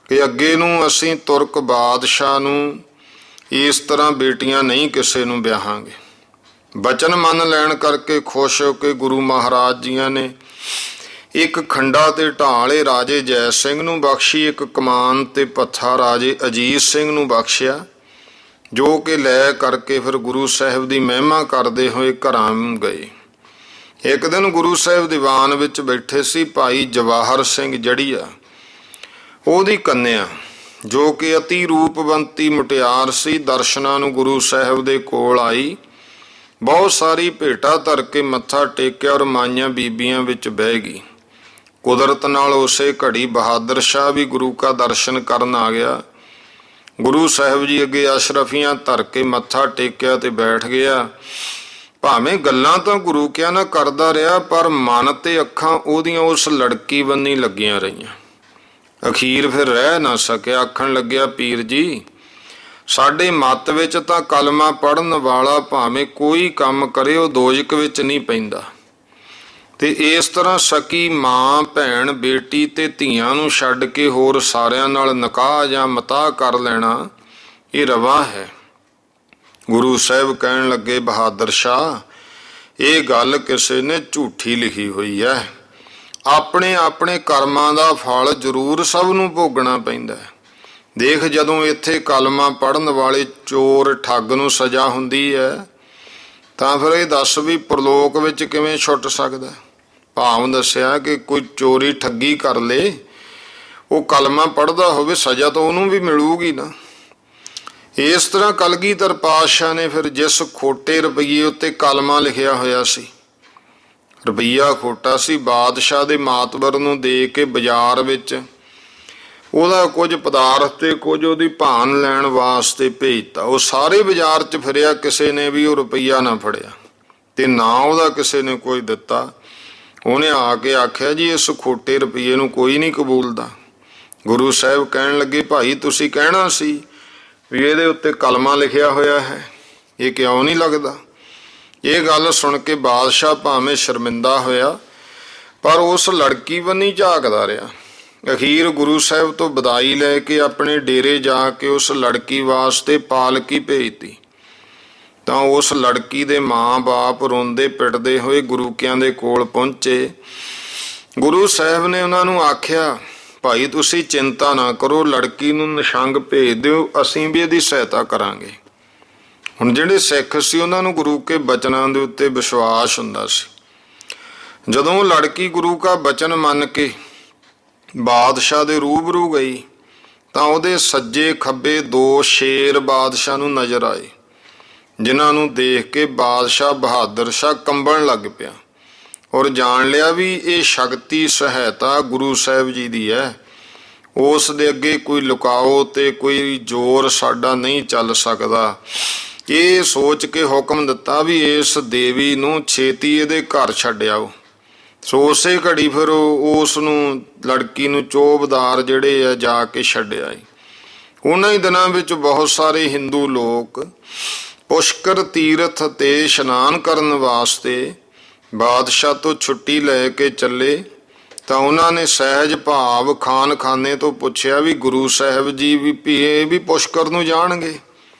ਕਿ ਅੱਗੇ ਨੂੰ ਅਸੀਂ ਤੁਰਕ ਬਾਦਸ਼ਾਹ ਨੂੰ ਇਸ ਤਰ੍ਹਾਂ ਬੇਟੀਆਂ ਨਹੀਂ ਕਿਸੇ ਨੂੰ ਵਿਆਹਾਂਗੇ। ਬਚਨ ਮੰਨ ਲੈਣ ਕਰਕੇ ਖੁਸ਼ ਹੋ ਕੇ ਗੁਰੂ ਮਹਾਰਾਜ ਜੀਆਂ ਨੇ ਇੱਕ ਖੰਡਾ ਤੇ ਢਾਲੇ ਰਾਜੇ ਜੈ ਸਿੰਘ ਨੂੰ ਬਖਸ਼ੀ, ਇੱਕ ਕਮਾਨ ਤੇ ਪੱਥਾ ਰਾਜੇ ਅਜੀਤ ਸਿੰਘ ਨੂੰ ਬਖਸ਼ਿਆ, ਜੋ ਕਿ ਲੈ ਕਰਕੇ ਫਿਰ ਗੁਰੂ ਸਾਹਿਬ ਦੀ ਮਹਿਮਾ ਕਰਦੇ ਹੋਏ ਘਰਾਂ ਗਏ। ਇੱਕ ਦਿਨ ਗੁਰੂ ਸਾਹਿਬ ਦੀਵਾਨ ਵਿੱਚ ਬੈਠੇ ਸੀ। ਭਾਈ ਜਵਾਹਰ ਸਿੰਘ ਜੜੀਆ ਉਹਦੀ ਕੰਨਿਆ, ਜੋ ਕਿ ਅਤੀ ਰੂਪਵੰਤੀ ਮੁਟਿਆਰ ਸੀ, ਦਰਸ਼ਨਾਂ ਨੂੰ ਗੁਰੂ ਸਾਹਿਬ ਦੇ ਕੋਲ ਆਈ। ਬਹੁਤ ਸਾਰੀ ਭੇਟਾ ਧਰ ਕੇ ਮੱਥਾ ਟੇਕਿਆ ਔਰ ਮਾਈਆਂ ਬੀਬੀਆਂ ਵਿੱਚ ਬਹਿ ਗਈ। ਕੁਦਰਤ ਨਾਲ ਉਸੇ ਘੜੀ ਬਹਾਦਰ ਸ਼ਾਹ ਵੀ ਗੁਰੂ ਕਾ ਦਰਸ਼ਨ ਕਰਨ ਆ ਗਿਆ। ਗੁਰੂ ਸਾਹਿਬ ਜੀ ਅੱਗੇ ਅਸ਼ਰਫੀਆਂ ਧਰ ਕੇ ਮੱਥਾ ਟੇਕਿਆ ਤੇ ਬੈਠ ਗਿਆ। ਭਾਵੇਂ ਗੱਲਾਂ ਤਾਂ ਗੁਰੂ ਕਿਆ ਨਾ ਕਰਦਾ ਰਿਹਾ, ਪਰ ਮਨ ਤੇ ਅੱਖਾਂ ਉਹਦੀਆਂ ਉਸ ਲੜਕੀ ਬੰਨੀ ਲੱਗੀਆਂ ਰਹੀਆਂ। ਅਖੀਰ ਫਿਰ ਰਹਿ ਨਾ ਸਕਿਆ, ਆਖਣ ਲੱਗਿਆ, ਪੀਰ ਜੀ ਸਾਡੇ ਮੱਤ ਵਿੱਚ ਤਾਂ ਕਲਮਾ ਪੜ੍ਹਨ ਵਾਲਾ ਭਾਵੇਂ ਕੋਈ ਕੰਮ ਕਰੇ ਉਹ ਦੋਜ਼ਖ ਵਿੱਚ ਨਹੀਂ ਪੈਂਦਾ। ਤੇ ਇਸ ਤਰ੍ਹਾਂ ਸਕੀ ਮਾਂ, ਭੈਣ, ਬੇਟੀ ਤੇ ਧੀਆਂ ਨੂੰ ਛੱਡ ਕੇ ਹੋਰ ਸਾਰਿਆਂ ਨਾਲ ਨਿਕਾਹ ਜਾਂ ਮਤਾਹ ਕਰ ਲੈਣਾ ਇਹ ਰਵਾ ਹੈ। ਗੁਰੂ ਸਾਹਿਬ ਕਹਿਣ ਲੱਗੇ, ਬਹਾਦਰ ਸ਼ਾਹ ਇਹ ਗੱਲ ਕਿਸੇ ਨੇ ਝੂਠੀ ਲਿਖੀ ਹੋਈ ਹੈ। ਆਪਣੇ ਆਪਣੇ ਕਰਮਾਂ ਦਾ ਫਲ ਜ਼ਰੂਰ ਸਭ ਨੂੰ ਭੋਗਣਾ ਪੈਂਦਾ ਹੈ। ਦੇਖ ਜਦੋਂ ਇੱਥੇ ਕਲਮਾ ਪੜ੍ਹਨ ਵਾਲੇ ਚੋਰ ਠੱਗ ਨੂੰ ਸਜ਼ਾ ਹੁੰਦੀ ਹੈ, ਤਾਂ ਫਿਰ ਇਹ ਦੱਸ ਵੀ ਪ੍ਰਲੋਕ ਵਿੱਚ ਕਿਵੇਂ ਛੁੱਟ ਸਕਦਾ? ਭਾਵ ਦੱਸਿਆ ਕਿ ਕੋਈ ਚੋਰੀ ਠੱਗੀ ਕਰ ਲੇ, ਉਹ ਕਲਮਾ ਪੜ੍ਹਦਾ ਹੋਵੇ, ਸਜ਼ਾ ਤਾਂ ਉਹਨੂੰ ਵੀ ਮਿਲੂਗੀ ਨਾ। ਇਸ ਤਰ੍ਹਾਂ ਕਲਗੀਧਰ ਪਾਤਸ਼ਾਹ ਨੇ ਫਿਰ ਜਿਸ ਖੋਟੇ ਰੁਪਈਏ ਉੱਤੇ ਕਲਮਾ ਲਿਖਿਆ ਹੋਇਆ ਸੀ, ਰੁਪਈਆ ਖੋਟਾ ਸੀ, ਬਾਦਸ਼ਾਹ ਦੇ ਮਾਤਬਰ ਨੂੰ ਦੇ ਕੇ ਬਾਜ਼ਾਰ ਵਿੱਚ ਉਹਦਾ ਕੁਝ ਪਦਾਰਥ ਤੇ ਕੁਝ ਉਹਦੀ ਭਾਨ ਲੈਣ ਵਾਸਤੇ ਭੇਜਤਾ। ਉਹ ਸਾਰੇ ਬਾਜ਼ਾਰ 'ਚ ਫਿਰਿਆ, ਕਿਸੇ ਨੇ ਵੀ ਉਹ ਰੁਪਈਆ ਨਾ ਫੜਿਆ ਤੇ ਨਾ ਉਹਦਾ ਕਿਸੇ ਨੇ ਕੋਈ ਦਿੱਤਾ। ਉਹਨੇ ਆ ਕੇ ਆਖਿਆ, ਜੀ ਇਸ ਖੋਟੇ ਰੁਪਈਏ ਨੂੰ ਕੋਈ ਨਹੀਂ ਕਬੂਲਦਾ। ਗੁਰੂ ਸਾਹਿਬ ਕਹਿਣ ਲੱਗੇ, ਭਾਈ ਤੁਸੀਂ ਕਹਿਣਾ ਸੀ ਵੀ ਇਹਦੇ ਉੱਤੇ ਕਲਮਾ ਲਿਖਿਆ ਹੋਇਆ ਹੈ, ਇਹ ਕਿਉਂ ਨਹੀਂ ਲੱਗਦਾ? ਇਹ ਗੱਲ ਸੁਣ ਕੇ ਬਾਦਸ਼ਾਹ ਭਾਵੇਂ ਸ਼ਰਮਿੰਦਾ ਹੋਇਆ, ਪਰ ਉਸ ਲੜਕੀ ਬੰਨੀ ਝਾਕਦਾ ਰਿਹਾ। ਅਖੀਰ ਗੁਰੂ ਸਾਹਿਬ ਤੋਂ ਵਿਦਾਈ ਲੈ ਕੇ ਆਪਣੇ ਡੇਰੇ ਜਾ ਕੇ ਉਸ ਲੜਕੀ ਵਾਸਤੇ ਪਾਲਕੀ ਭੇਜਤੀ। ਤਾਂ ਉਸ ਲੜਕੀ ਦੇ ਮਾਂ-ਬਾਪ ਰੋਂਦੇ ਪਿੱਟਦੇ ਹੋਏ ਗੁਰੂ ਕਿਆਂ ਦੇ ਕੋਲ ਪਹੁੰਚੇ। ਗੁਰੂ ਸਾਹਿਬ ਨੇ ਉਹਨਾਂ ਨੂੰ ਆਖਿਆ, ਭਾਈ ਤੁਸੀਂ ਚਿੰਤਾ ਨਾ ਕਰੋ, ਲੜਕੀ ਨੂੰ ਨਿਸ਼ੰਗ ਭੇਜ ਦਿਓ, ਅਸੀਂ ਵੀ ਇਹਦੀ ਸਹਾਇਤਾ ਕਰਾਂਗੇ। ਹੁਣ ਜਿਹੜੇ ਸਿੱਖ ਸੀ ਉਹਨਾਂ ਨੂੰ ਗੁਰੂ ਕੇ ਬਚਨਾਂ ਦੇ ਉੱਤੇ ਵਿਸ਼ਵਾਸ ਹੁੰਦਾ ਸੀ। ਜਦੋਂ ਲੜਕੀ ਗੁਰੂ ਕਾ ਬਚਨ ਮੰਨ ਕੇ ਬਾਦਸ਼ਾਹ ਦੇ ਰੂਬਰੂ ਗਈ, ਤਾਂ ਉਹਦੇ ਸੱਜੇ ਖੱਬੇ 2 ਸ਼ੇਰ ਬਾਦਸ਼ਾਹ ਨੂੰ ਨਜ਼ਰ ਆਏ, ਜਿਨ੍ਹਾਂ ਨੂੰ ਦੇਖ ਕੇ ਬਾਦਸ਼ਾਹ ਬਹਾਦਰ ਸ਼ਾਹ ਕੰਬਣ ਲੱਗ ਪਿਆ ਔਰ ਜਾਣ ਲਿਆ ਵੀ ਇਹ ਸ਼ਕਤੀ ਸਹਾਇਤਾ ਗੁਰੂ ਸਾਹਿਬ ਜੀ ਦੀ ਹੈ। ਉਸ ਦੇ ਅੱਗੇ ਕੋਈ ਲੁਕਾਓ ਤੇ ਕੋਈ ਜ਼ੋਰ ਸਾਡਾ ਨਹੀਂ ਚੱਲ ਸਕਦਾ। ਇਹ ਸੋਚ ਕੇ ਹੁਕਮ ਦਿੱਤਾ ਵੀ ਇਸ ਦੇਵੀ ਨੂੰ ਛੇਤੀ ਇਹਦੇ ਘਰ ਛੱਡ ਆਓ। ਸੋ ਉਸੇ ਘੜੀ ਫਿਰ ਉਸ ਨੂੰ ਲੜਕੀ ਨੂੰ ਚੋਬਦਾਰ ਜਿਹੜੇ ਆ ਜਾ ਕੇ ਛੱਡ ਆਏ। ਉਹਨਾਂ ਹੀ ਦਿਨਾਂ ਵਿੱਚ ਬਹੁਤ ਸਾਰੇ ਹਿੰਦੂ ਲੋਕ ਪੁਸ਼ਕਰ ਤੀਰਥ ਤੇ ਇਸ਼ਨਾਨ ਕਰਨ ਵਾਸਤੇ ਬਾਦਸ਼ਾਹ ਤੋਂ ਛੁੱਟੀ ਲੈ ਕੇ ਚੱਲੇ। ਤਾਂ ਉਹਨਾਂ ਨੇ ਸਹਿਜ ਭਾਵ ਖਾਨਖਾਨੇ ਤੋਂ ਪੁੱਛਿਆ ਵੀ ਗੁਰੂ ਸਾਹਿਬ ਜੀ ਵੀ ਪੁਸ਼ਕਰ ਨੂੰ ਜਾਣਗੇ,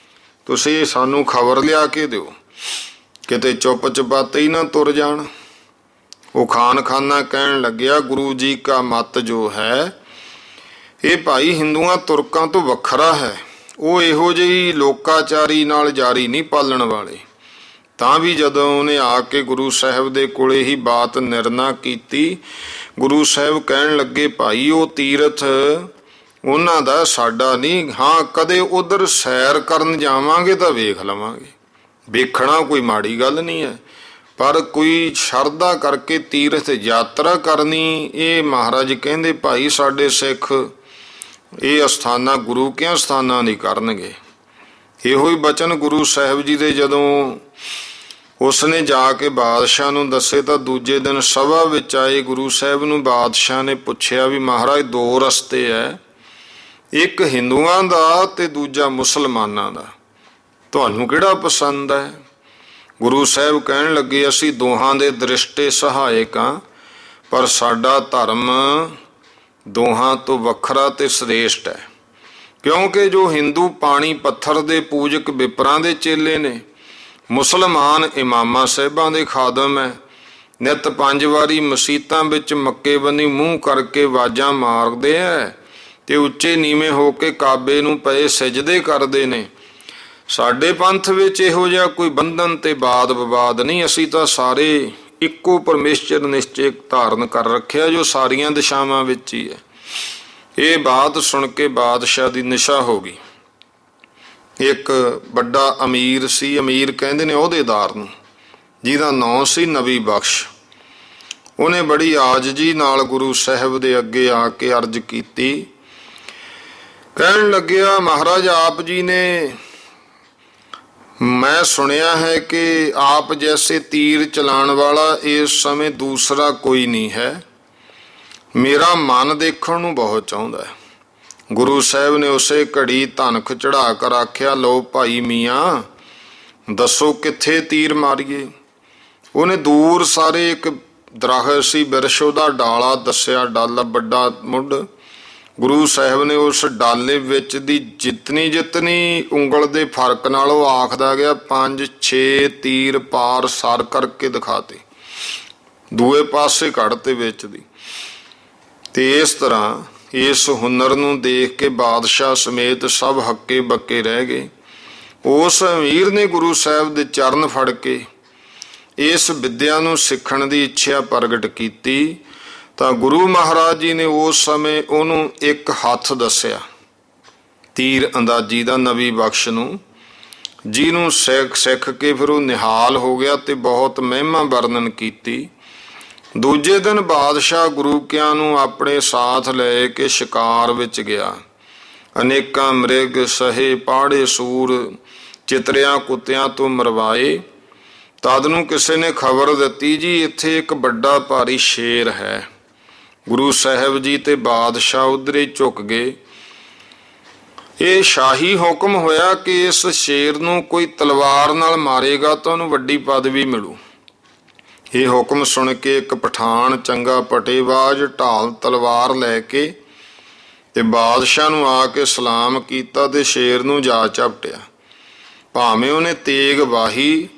ਤੁਸੀਂ ਸਾਨੂੰ ਖਬਰ ਲਿਆ ਕੇ ਦਿਓ, ਕਿਤੇ ਚੁੱਪ ਚਪਾਤੇ ਹੀ ਨਾ ਤੁਰ ਜਾਣ। ਉਹ ਖਾਨਖਾਨਾ ਕਹਿਣ ਲੱਗਿਆ, ਗੁਰੂ ਜੀ ਕਾ ਮਤ ਜੋ ਹੈ ਇਹ ਭਾਈ ਹਿੰਦੂਆਂ ਤੁਰਕਾਂ ਤੋਂ ਵੱਖਰਾ ਹੈ। ਉਹ ਇਹੋ ਜਿਹੀ ਲੋਕਾਚਾਰੀ ਨਾਲ ਜਾਰੀ ਨਹੀਂ ਪਾਲਣ ਵਾਲੇ। ਤਾਂ ਵੀ ਜਦੋਂ ਉਹਨੇ ਆ ਕੇ ਗੁਰੂ ਸਾਹਿਬ ਦੇ ਕੋਲੇ ਹੀ ਬਾਤ ਨਿਰਣਾ ਕੀਤੀ, ਗੁਰੂ ਸਾਹਿਬ ਕਹਿਣ ਲੱਗੇ ਭਾਈ ਉਹ ਤੀਰਥ ਉਹਨਾਂ ਦਾ, ਸਾਡਾ ਨਹੀਂ। ਹਾਂ, ਕਦੇ ਉਧਰ ਸੈਰ ਕਰਨ ਜਾਵਾਂਗੇ ਤਾਂ ਵੇਖ ਲਵਾਂਗੇ, ਵੇਖਣਾ ਕੋਈ ਮਾੜੀ ਗੱਲ ਨਹੀਂ ਹੈ, ਪਰ ਕੋਈ ਸ਼ਰਧਾ ਕਰਕੇ ਤੀਰਥ ਯਾਤਰਾ ਕਰਨੀ, ਇਹ ਮਹਾਰਾਜ ਕਹਿੰਦੇ ਭਾਈ ਸਾਡੇ ਸਿੱਖ ਇਹ ਅਸਥਾਨਾਂ ਗੁਰੂ ਕਿਆਂ ਸਥਾਨਾਂ ਨਹੀਂ ਕਰਨਗੇ। ਇਹੋ ਹੀ ਬਚਨ ਗੁਰੂ ਸਾਹਿਬ ਜੀ ਦੇ ਜਦੋਂ ਉਸਨੇ ਜਾ ਕੇ ਬਾਦਸ਼ਾਹ ਨੂੰ ਦੱਸੇ ਤਾਂ ਦੂਜੇ ਦਿਨ ਸਭਾ ਵਿੱਚ ਆਏ ਗੁਰੂ ਸਾਹਿਬ ਨੂੰ ਬਾਦਸ਼ਾਹ ਨੇ ਪੁੱਛਿਆ ਵੀ ਮਹਾਰਾਜ ਦੋ ਰਸਤੇ ਹੈ, ਇੱਕ ਹਿੰਦੂਆਂ ਦਾ ਤੇ ਦੂਜਾ ਮੁਸਲਮਾਨਾਂ ਦਾ, ਤੁਹਾਨੂੰ ਕਿਹੜਾ ਪਸੰਦ ਹੈ? ਗੁਰੂ ਸਾਹਿਬ ਕਹਿਣ ਲੱਗੇ ਅਸੀਂ ਦੋਹਾਂ ਦੇ ਦ੍ਰਿਸ਼ਟੇ ਸਹਾਇਕ ਹਾਂ, ਪਰ ਸਾਡਾ ਧਰਮ ਦੋਹਾਂ ਤੋਂ ਵੱਖਰਾ ਤੇ ਸ੍ਰੇਸ਼ਟ ਹੈ, ਕਿਉਂਕਿ ਜੋ ਹਿੰਦੂ ਪਾਣੀ ਪੱਥਰ ਦੇ ਪੂਜਕ ਵਿਪਰਾਂ ਦੇ ਚੇਲੇ ਨੇ, ਮੁਸਲਮਾਨ ਇਮਾਮਾਂ ਸਾਹਿਬਾਂ ਦੇ ਖਾਦਮ ਹੈ, ਨਿਤ 5 ਵਾਰੀ ਮਸੀਤਾਂ ਵਿੱਚ ਮੱਕੇ ਬੰਨੀ ਮੂੰਹ ਕਰਕੇ ਆਵਾਜ਼ਾਂ ਮਾਰਦੇ ਹੈ ਤੇ ਉੱਚੇ ਨੀਵੇਂ ਹੋ ਕੇ ਕਾਬੇ ਨੂੰ ਪਏ ਸਜਦੇ ਕਰਦੇ ਨੇ। ਸਾਡੇ ਪੰਥ ਵਿੱਚ ਇਹੋ ਜਿਹਾ ਕੋਈ ਬੰਧਨ ਤੇ ਬਾਦ ਵਿਵਾਦ ਨਹੀਂ, ਅਸੀਂ ਤਾਂ ਸਾਰੇ ਇੱਕੋ ਪਰਮੇਸ਼ਰ ਨਿਸ਼ਚੇ ਧਾਰਨ ਕਰ ਰੱਖਿਆ ਜੋ ਸਾਰੀਆਂ ਦਿਸ਼ਾਵਾਂ ਵਿੱਚ ਹੀ ਹੈ। ਇਹ ਬਾਤ ਸੁਣ ਕੇ ਬਾਦਸ਼ਾਹ ਦੀ ਨਿਸ਼ਾ ਹੋ ਗਈ। ਇੱਕ ਵੱਡਾ ਅਮੀਰ ਸੀ, ਅਮੀਰ ਕਹਿੰਦੇ ਨੇ ਅਹੁਦੇਦਾਰ ਨੂੰ, ਜਿਹਦਾ ਨਾਂ ਸੀ ਨਬੀ ਬਖਸ਼। ਉਹਨੇ ਬੜੀ ਆਜਜੀ ਨਾਲ ਗੁਰੂ ਸਾਹਿਬ ਦੇ ਅੱਗੇ ਆ ਕੇ ਅਰਜ਼ ਕੀਤੀ, ਕਹਿਣ ਲੱਗਿਆ ਮਹਾਰਾਜ ਆਪ ਜੀ ਨੇ, ਮੈਂ ਸੁਣਿਆ ਹੈ ਕਿ ਆਪ ਜੈਸੇ ਤੀਰ ਚਲਾਉਣ ਵਾਲਾ ਇਸ ਸਮੇਂ ਦੂਸਰਾ ਕੋਈ ਨਹੀਂ ਹੈ, ਮੇਰਾ ਮਨ ਦੇਖਣ ਨੂੰ ਬਹੁਤ ਚਾਹੁੰਦਾ ਹੈ। ਗੁਰੂ ਸਾਹਿਬ ਨੇ ਉਸੇ ਘੜੀ ਧਨਖ ਚੜਾ ਕਰ ਆਖਿਆ, ਲਓ ਭਾਈ ਮੀਆਂ ਦੱਸੋ ਕਿੱਥੇ ਤੀਰ ਮਾਰੀਏ। ਉਹਨੇ ਦੂਰ ਸਾਰੇ ਇੱਕ ਦਰਖਤ ਸੀ, ਬਿਰਛ ਉਹਦਾ ਡਾਲਾ ਦੱਸਿਆ, ਡਾਲਾ ਵੱਡਾ ਮੁੱਢ। ਗੁਰੂ ਸਾਹਿਬ ਨੇ ਉਸ ਡਾਲੇ ਵਿੱਚ ਦੀ ਜਿਤਨੀ ਉਂਗਲ ਦੇ ਫਰਕ ਨਾਲ ਉਹ ਆਖਦਾ ਗਿਆ 5-6 ਤੀਰ ਪਾਰ ਸਰ ਕਰਕੇ ਦਿਖਾਤੇ, ਦੂਏ ਪਾਸੇ ਕੱਢਤੇ ਵਿੱਚ ਦੀ। ਤੇ ਇਸ ਤਰ੍ਹਾਂ ਇਸ ਹੁਨਰ ਨੂੰ ਦੇਖ ਕੇ ਬਾਦਸ਼ਾਹ ਸਮੇਤ ਸਭ ਹੱਕੇ ਬੱਕੇ ਰਹਿ ਗਏ। ਉਸ ਅਮੀਰ ਨੇ ਗੁਰੂ ਸਾਹਿਬ ਦੇ ਚਰਨ ਫੜ ਕੇ ਇਸ ਵਿਦਿਆ ਨੂੰ ਸਿੱਖਣ ਦੀ ਇੱਛਾ ਪ੍ਰਗਟ ਕੀਤੀ ਤਾਂ ਗੁਰੂ ਮਹਾਰਾਜ ਜੀ ਨੇ ਉਸ ਸਮੇਂ ਉਹਨੂੰ ਇੱਕ ਹੱਥ ਦੱਸਿਆ ਤੀਰ ਅੰਦਾਜ਼ੀ ਦਾ, ਨਬੀ ਬਖਸ਼ ਨੂੰ, ਜਿਹਨੂੰ ਸਿੱਖ ਕੇ ਫਿਰ ਉਹ ਨਿਹਾਲ ਹੋ ਗਿਆ ਤੇ ਬਹੁਤ ਮਹਿਮਾ ਵਰਣਨ ਕੀਤੀ। ਦੂਜੇ ਦਿਨ ਬਾਦਸ਼ਾਹ ਗੁਰੂ ਕਿਆਂ ਨੂੰ ਆਪਣੇ ਸਾਥ ਲੈ ਕੇ ਸ਼ਿਕਾਰ ਵਿੱਚ ਗਿਆ। ਅਨੇਕਾਂ ਮ੍ਰਿਗ ਸਹੇ, ਪਾੜੇ ਸੂਰ, ਚਿਤਰਿਆਂ ਕੁੱਤਿਆਂ ਤੋਂ ਮਰਵਾਏ। ਤਦ ਨੂੰ ਕਿਸੇ ਨੇ ਖਬਰ ਦਿੱਤੀ, ਜੀ ਇੱਥੇ ਇੱਕ ਵੱਡਾ ਭਾਰੀ ਸ਼ੇਰ ਹੈ। ਗੁਰੂ ਸਾਹਿਬ ਜੀ ਤੇ ਬਾਦਸ਼ਾਹ ਉਧਰੇ ਝੁਕ ਗਏ। ਇਹ ਸ਼ਾਹੀ ਹੁਕਮ ਹੋਇਆ ਕਿ ਇਸ ਸ਼ੇਰ ਨੂੰ ਕੋਈ ਤਲਵਾਰ ਨਾਲ ਮਾਰੇਗਾ ਤਾਂ ਉਹਨੂੰ ਵੱਡੀ ਪਦਵੀ ਮਿਲੂ। ਇਹ ਹੁਕਮ ਸੁਣ ਕੇ ਇੱਕ ਪਠਾਨ ਚੰਗਾ ਪਟੇਬਾਜ਼ ਢਾਲ ਤਲਵਾਰ ਲੈ ਕੇ ਤੇ ਬਾਦਸ਼ਾਹ ਨੂੰ ਆ ਕੇ ਸਲਾਮ ਕੀਤਾ ਤੇ ਸ਼ੇਰ ਨੂੰ ਜਾ ਝਪਟਿਆ। ਭਾਵੇਂ ਉਹਨੇ ਤੇਗ ਵਾਹੀ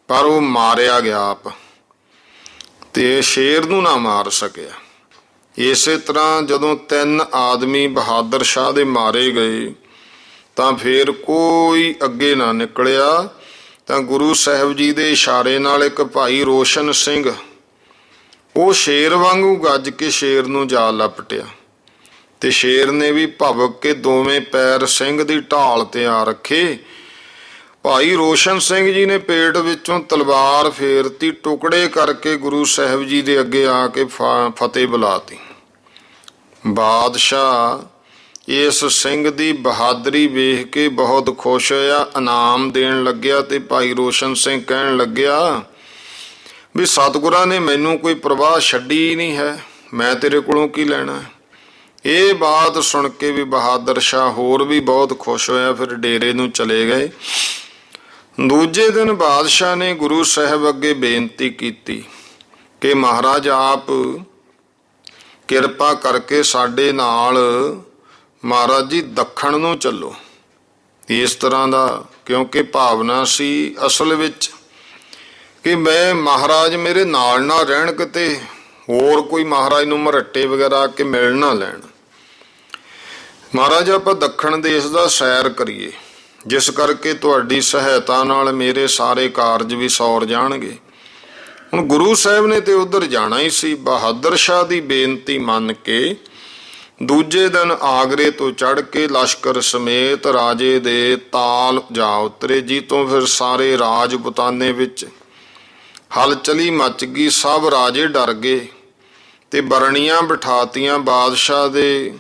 ਪਰ ਉਹ ਮਾਰਿਆ ਗਿਆ ਆਪ ਤੇ ਸ਼ੇਰ ਨੂੰ ਨਾ ਮਾਰ ਸਕਿਆ। ਇਸੇ ਤਰ੍ਹਾਂ ਜਦੋਂ 3 ਆਦਮੀ ਬਹਾਦਰ ਸ਼ਾਹ ਦੇ ਮਾਰੇ ਗਏ ਤਾਂ ਫੇਰ ਕੋਈ ਅੱਗੇ ਨਾ ਨਿਕਲਿਆ ਤਾਂ ਗੁਰੂ ਸਾਹਿਬ ਜੀ ਦੇ ਇਸ਼ਾਰੇ ਨਾਲ ਇੱਕ ਭਾਈ ਰੋਸ਼ਨ ਸਿੰਘ, ਉਹ ਸ਼ੇਰ ਵਾਂਗੂ ਗੱਜ ਕੇ ਸ਼ੇਰ ਨੂੰ ਜਾ ਲਪਟਿਆ ਤੇ ਸ਼ੇਰ ਨੇ ਵੀ ਭਵਕ ਕੇ ਦੋਵੇਂ ਪੈਰ ਸਿੰਘ ਦੀ ਢਾਲ ਤੇ ਆ ਰੱਖੇ। ਭਾਈ ਰੋਸ਼ਨ ਸਿੰਘ ਜੀ ਨੇ ਪੇਟ ਵਿੱਚੋਂ ਤਲਵਾਰ ਫੇਰਤੀ, ਟੁਕੜੇ ਕਰਕੇ ਗੁਰੂ ਸਾਹਿਬ ਜੀ ਦੇ ਅੱਗੇ ਆ ਕੇ ਫਤਿਹ ਬੁਲਾਤੀ। ਬਾਦਸ਼ਾਹ ਇਸ ਸਿੰਘ ਦੀ ਬਹਾਦਰੀ ਵੇਖ ਕੇ ਬਹੁਤ ਖੁਸ਼ ਹੋਇਆ, ਇਨਾਮ ਦੇਣ ਲੱਗਿਆ ਤੇ ਭਾਈ ਰੋਸ਼ਨ ਸਿੰਘ ਕਹਿਣ ਲੱਗਿਆ ਵੀ ਸਤਿਗੁਰਾਂ ਨੇ ਮੈਨੂੰ ਕੋਈ ਪ੍ਰਵਾਹ ਛੱਡੀ ਨਹੀਂ ਹੈ, ਮੈਂ ਤੇਰੇ ਕੋਲੋਂ ਕੀ ਲੈਣਾ। ਇਹ ਬਾਤ ਸੁਣ ਕੇ ਵੀ ਬਹਾਦਰ ਸ਼ਾਹ ਹੋਰ ਵੀ ਬਹੁਤ ਖੁਸ਼ ਹੋਇਆ, ਫਿਰ ਡੇਰੇ ਨੂੰ ਚਲੇ ਗਏ। ਦੂਜੇ ਦਿਨ ਬਾਦਸ਼ਾਹ ਨੇ ਗੁਰੂ ਸਾਹਿਬ ਅੱਗੇ ਬੇਨਤੀ ਕੀਤੀ ਕਿ ਮਹਾਰਾਜ ਆਪ ਕਿਰਪਾ ਕਰਕੇ ਸਾਡੇ ਨਾਲ ਮਹਾਰਾਜ ਜੀ ਦੱਖਣ ਨੂੰ ਚੱਲੋ। ਇਸ ਤਰ੍ਹਾਂ ਦਾ ਕਿਉਂਕਿ ਭਾਵਨਾ ਸੀ ਅਸਲ ਵਿੱਚ ਕਿ ਮੈਂ ਮਹਾਰਾਜ ਮੇਰੇ ਨਾਲ ਨਾ ਰਹਿਣ, ਕਿਤੇ ਹੋਰ ਕੋਈ ਮਹਾਰਾਜ ਨੂੰ ਮਰੱਟੇ ਵਗੈਰਾ ਕੇ ਮਿਲ ਨਾ ਲੈਣ। ਮਹਾਰਾਜ ਆਪਾਂ ਦੱਖਣ ਦੇਸ਼ ਦਾ ਸੈਰ ਕਰੀਏ। ਜਿਸ ਕਰਕੇ ਤੁਹਾਡੀ ਸਹਾਇਤਾ ਨਾਲ ਮੇਰੇ ਸਾਰੇ ਕਾਰਜ ਵੀ ਸੌਰ ਜਾਣਗੇ। ਹੁਣ ਗੁਰੂ ਸਾਹਿਬ ਨੇ ਤੇ ਉਧਰ ਜਾਣਾ ਹੀ ਸੀ। ਬਹਾਦਰ ਸ਼ਾਹ ਦੀ ਬੇਨਤੀ ਮੰਨ ਕੇ ਦੂਜੇ ਦਿਨ ਆਗਰੇ ਤੋਂ ਚੜ੍ਹ ਕੇ ਲਸ਼ਕਰ ਸਮੇਤ ਰਾਜੇ ਦੇ ਤਾਲ ਜਾ ਉਤਰੇ, ਜੀ ਤੋਂ ਫਿਰ ਸਾਰੇ ਰਾਜਪੁਤਾਨੇ ਵਿੱਚ ਹਲਚਲੀ ਮਚ ਗਈ। ਸਭ ਰਾਜੇ ਡਰ ਗਏ ਤੇ ਬਰਣੀਆਂ ਬਿਠਾਤੀਆਂ ਬਾਦਸ਼ਾਹ ਦੇ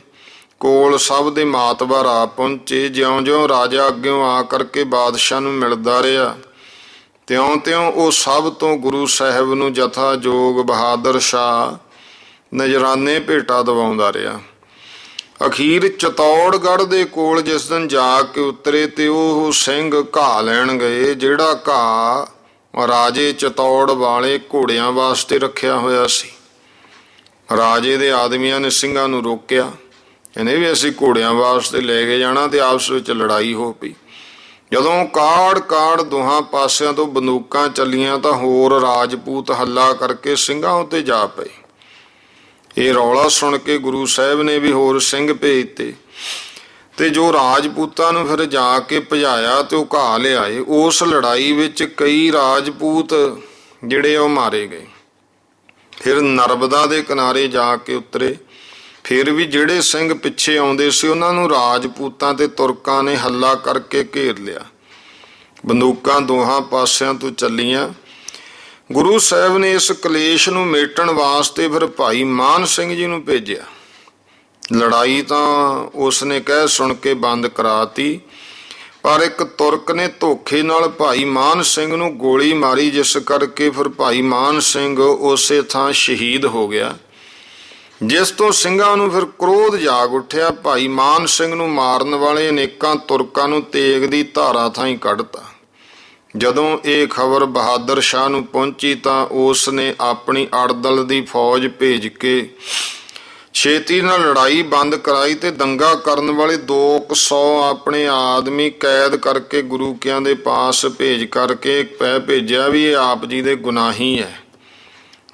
ਕੋਲ। ਸਭ ਦੇ ਮਾਤਬਰ ਆ ਪਹੁੰਚੇ। ਜਿਉਂ-ਜਿਉਂ ਰਾਜਾ ਅੱਗਿਓਂ ਆ ਕਰਕੇ ਬਾਦਸ਼ਾਹ ਨੂੰ ਮਿਲਦਾ ਰਿਹਾ, ਤਿਉਂ-ਤਿਉਂ ਉਹ ਸਭ ਤੋਂ ਗੁਰੂ ਸਾਹਿਬ ਨੂੰ ਜਥਾ ਜੋਗ ਬਹਾਦਰ ਸ਼ਾਹ ਨਜ਼ਰਾਨੇ ਭੇਟਾ ਦਿਵਾਉਂਦਾ ਰਿਹਾ। ਅਖੀਰ ਚਤੌੜਗੜ੍ਹ ਦੇ ਕੋਲ ਜਿਸ ਦਿਨ ਜਾ ਕੇ ਉਤਰੇ ਤੇ ਉਹ ਸਿੰਘ ਘਾਹ ਲੈਣ ਗਏ, ਜਿਹੜਾ ਘਾਹ ਰਾਜੇ ਚਤੌੜ ਵਾਲੇ ਘੋੜਿਆਂ ਵਾਸਤੇ ਰੱਖਿਆ ਹੋਇਆ ਸੀ। ਰਾਜੇ ਦੇ ਆਦਮੀਆਂ ਨੇ ਸਿੰਘਾਂ ਨੂੰ ਰੋਕਿਆ, ਕਹਿੰਦੇ ਵੀ ਅਸੀਂ ਘੋੜਿਆਂ ਵਾਸਤੇ ਲੈ ਕੇ ਜਾਣਾ, ਤੇ ਆਪਸ ਵਿੱਚ ਲੜਾਈ ਹੋ ਪਈ। ਜਦੋਂ ਕਾੜ ਦੋਹਾਂ ਪਾਸਿਆਂ ਤੋਂ ਬੰਦੂਕਾਂ ਚੱਲੀਆਂ ਤਾਂ ਹੋਰ ਰਾਜਪੂਤ ਹੱਲਾ ਕਰਕੇ ਸਿੰਘਾਂ ਉੱਤੇ ਜਾ ਪਏ। ਇਹ ਰੌਲਾ ਸੁਣ ਕੇ ਗੁਰੂ ਸਾਹਿਬ ਨੇ ਵੀ ਹੋਰ ਸਿੰਘ ਭੇਜਤੇ ਤੇ ਜੋ ਰਾਜਪੂਤਾਂ ਨੂੰ ਫਿਰ ਜਾ ਕੇ ਭਜਾਇਆ ਤੇ ਉਹ ਘਾਹ ਲਿਆਏ। ਉਸ ਲੜਾਈ ਵਿੱਚ ਕਈ ਰਾਜਪੂਤ ਜਿਹੜੇ ਉਹ ਮਾਰੇ ਗਏ। ਫਿਰ ਨਰਮਦਾ ਦੇ ਕਿਨਾਰੇ ਜਾ ਕੇ ਉਤਰੇ। ਫਿਰ ਵੀ ਜਿਹੜੇ ਸਿੰਘ ਪਿੱਛੇ ਆਉਂਦੇ ਸੀ ਉਹਨਾਂ ਨੂੰ ਰਾਜਪੂਤਾਂ ਤੇ ਤੁਰਕਾਂ ਨੇ ਹੱਲਾ ਕਰਕੇ ਘੇਰ ਲਿਆ। ਬੰਦੂਕਾਂ ਦੋਹਾਂ ਪਾਸਿਆਂ ਤੋਂ ਚੱਲੀਆਂ। ਗੁਰੂ ਸਾਹਿਬ ਨੇ ਇਸ ਕਲੇਸ਼ ਨੂੰ ਮੇਟਣ ਵਾਸਤੇ ਫਿਰ ਭਾਈ ਮਾਨ ਸਿੰਘ ਜੀ ਨੂੰ ਭੇਜਿਆ। ਲੜਾਈ ਤਾਂ ਉਸ ਨੇ ਕਹਿ ਸੁਣ ਕੇ ਬੰਦ ਕਰਾਤੀ, ਪਰ ਇੱਕ ਤੁਰਕ ਨੇ ਧੋਖੇ ਨਾਲ ਭਾਈ ਮਾਨ ਸਿੰਘ ਨੂੰ ਗੋਲੀ ਮਾਰੀ, ਜਿਸ ਕਰਕੇ ਫਿਰ ਭਾਈ ਮਾਨ ਸਿੰਘ ਉਸੇ ਥਾਂ ਸ਼ਹੀਦ ਹੋ ਗਿਆ। ਜਿਸ ਤੋਂ ਸਿੰਘਾਂ ਨੂੰ ਫਿਰ ਕ੍ਰੋਧ ਜਾਗ ਉੱਠਿਆ। ਭਾਈ ਮਾਨ ਸਿੰਘ ਨੂੰ ਮਾਰਨ ਵਾਲੇ ਅਨੇਕਾਂ ਤੁਰਕਾਂ ਨੂੰ ਤੇਗ ਦੀ ਧਾਰਾ ਥਾਈਂ ਕੱਢਤਾ। ਜਦੋਂ ਇਹ ਖਬਰ ਬਹਾਦਰ ਸ਼ਾਹ ਨੂੰ ਪਹੁੰਚੀ ਤਾਂ ਉਸ ਨੇ ਆਪਣੀ ਅੜਦਲ ਦੀ ਫੌਜ ਭੇਜ ਕੇ ਛੇਤੀ ਨਾਲ ਲੜਾਈ ਬੰਦ ਕਰਾਈ ਤੇ ਦੰਗਾ ਕਰਨ ਵਾਲੇ 200 ਆਪਣੇ ਆਦਮੀ ਕੈਦ ਕਰਕੇ ਗੁਰੂ ਕਿਆਂ ਦੇ ਪਾਸ ਭੇਜ ਕਰਕੇ ਭੇਜਿਆ ਵੀ ਇਹ ਆਪ ਜੀ ਦੇ ਗੁਨਾਹੀ ਹੈ,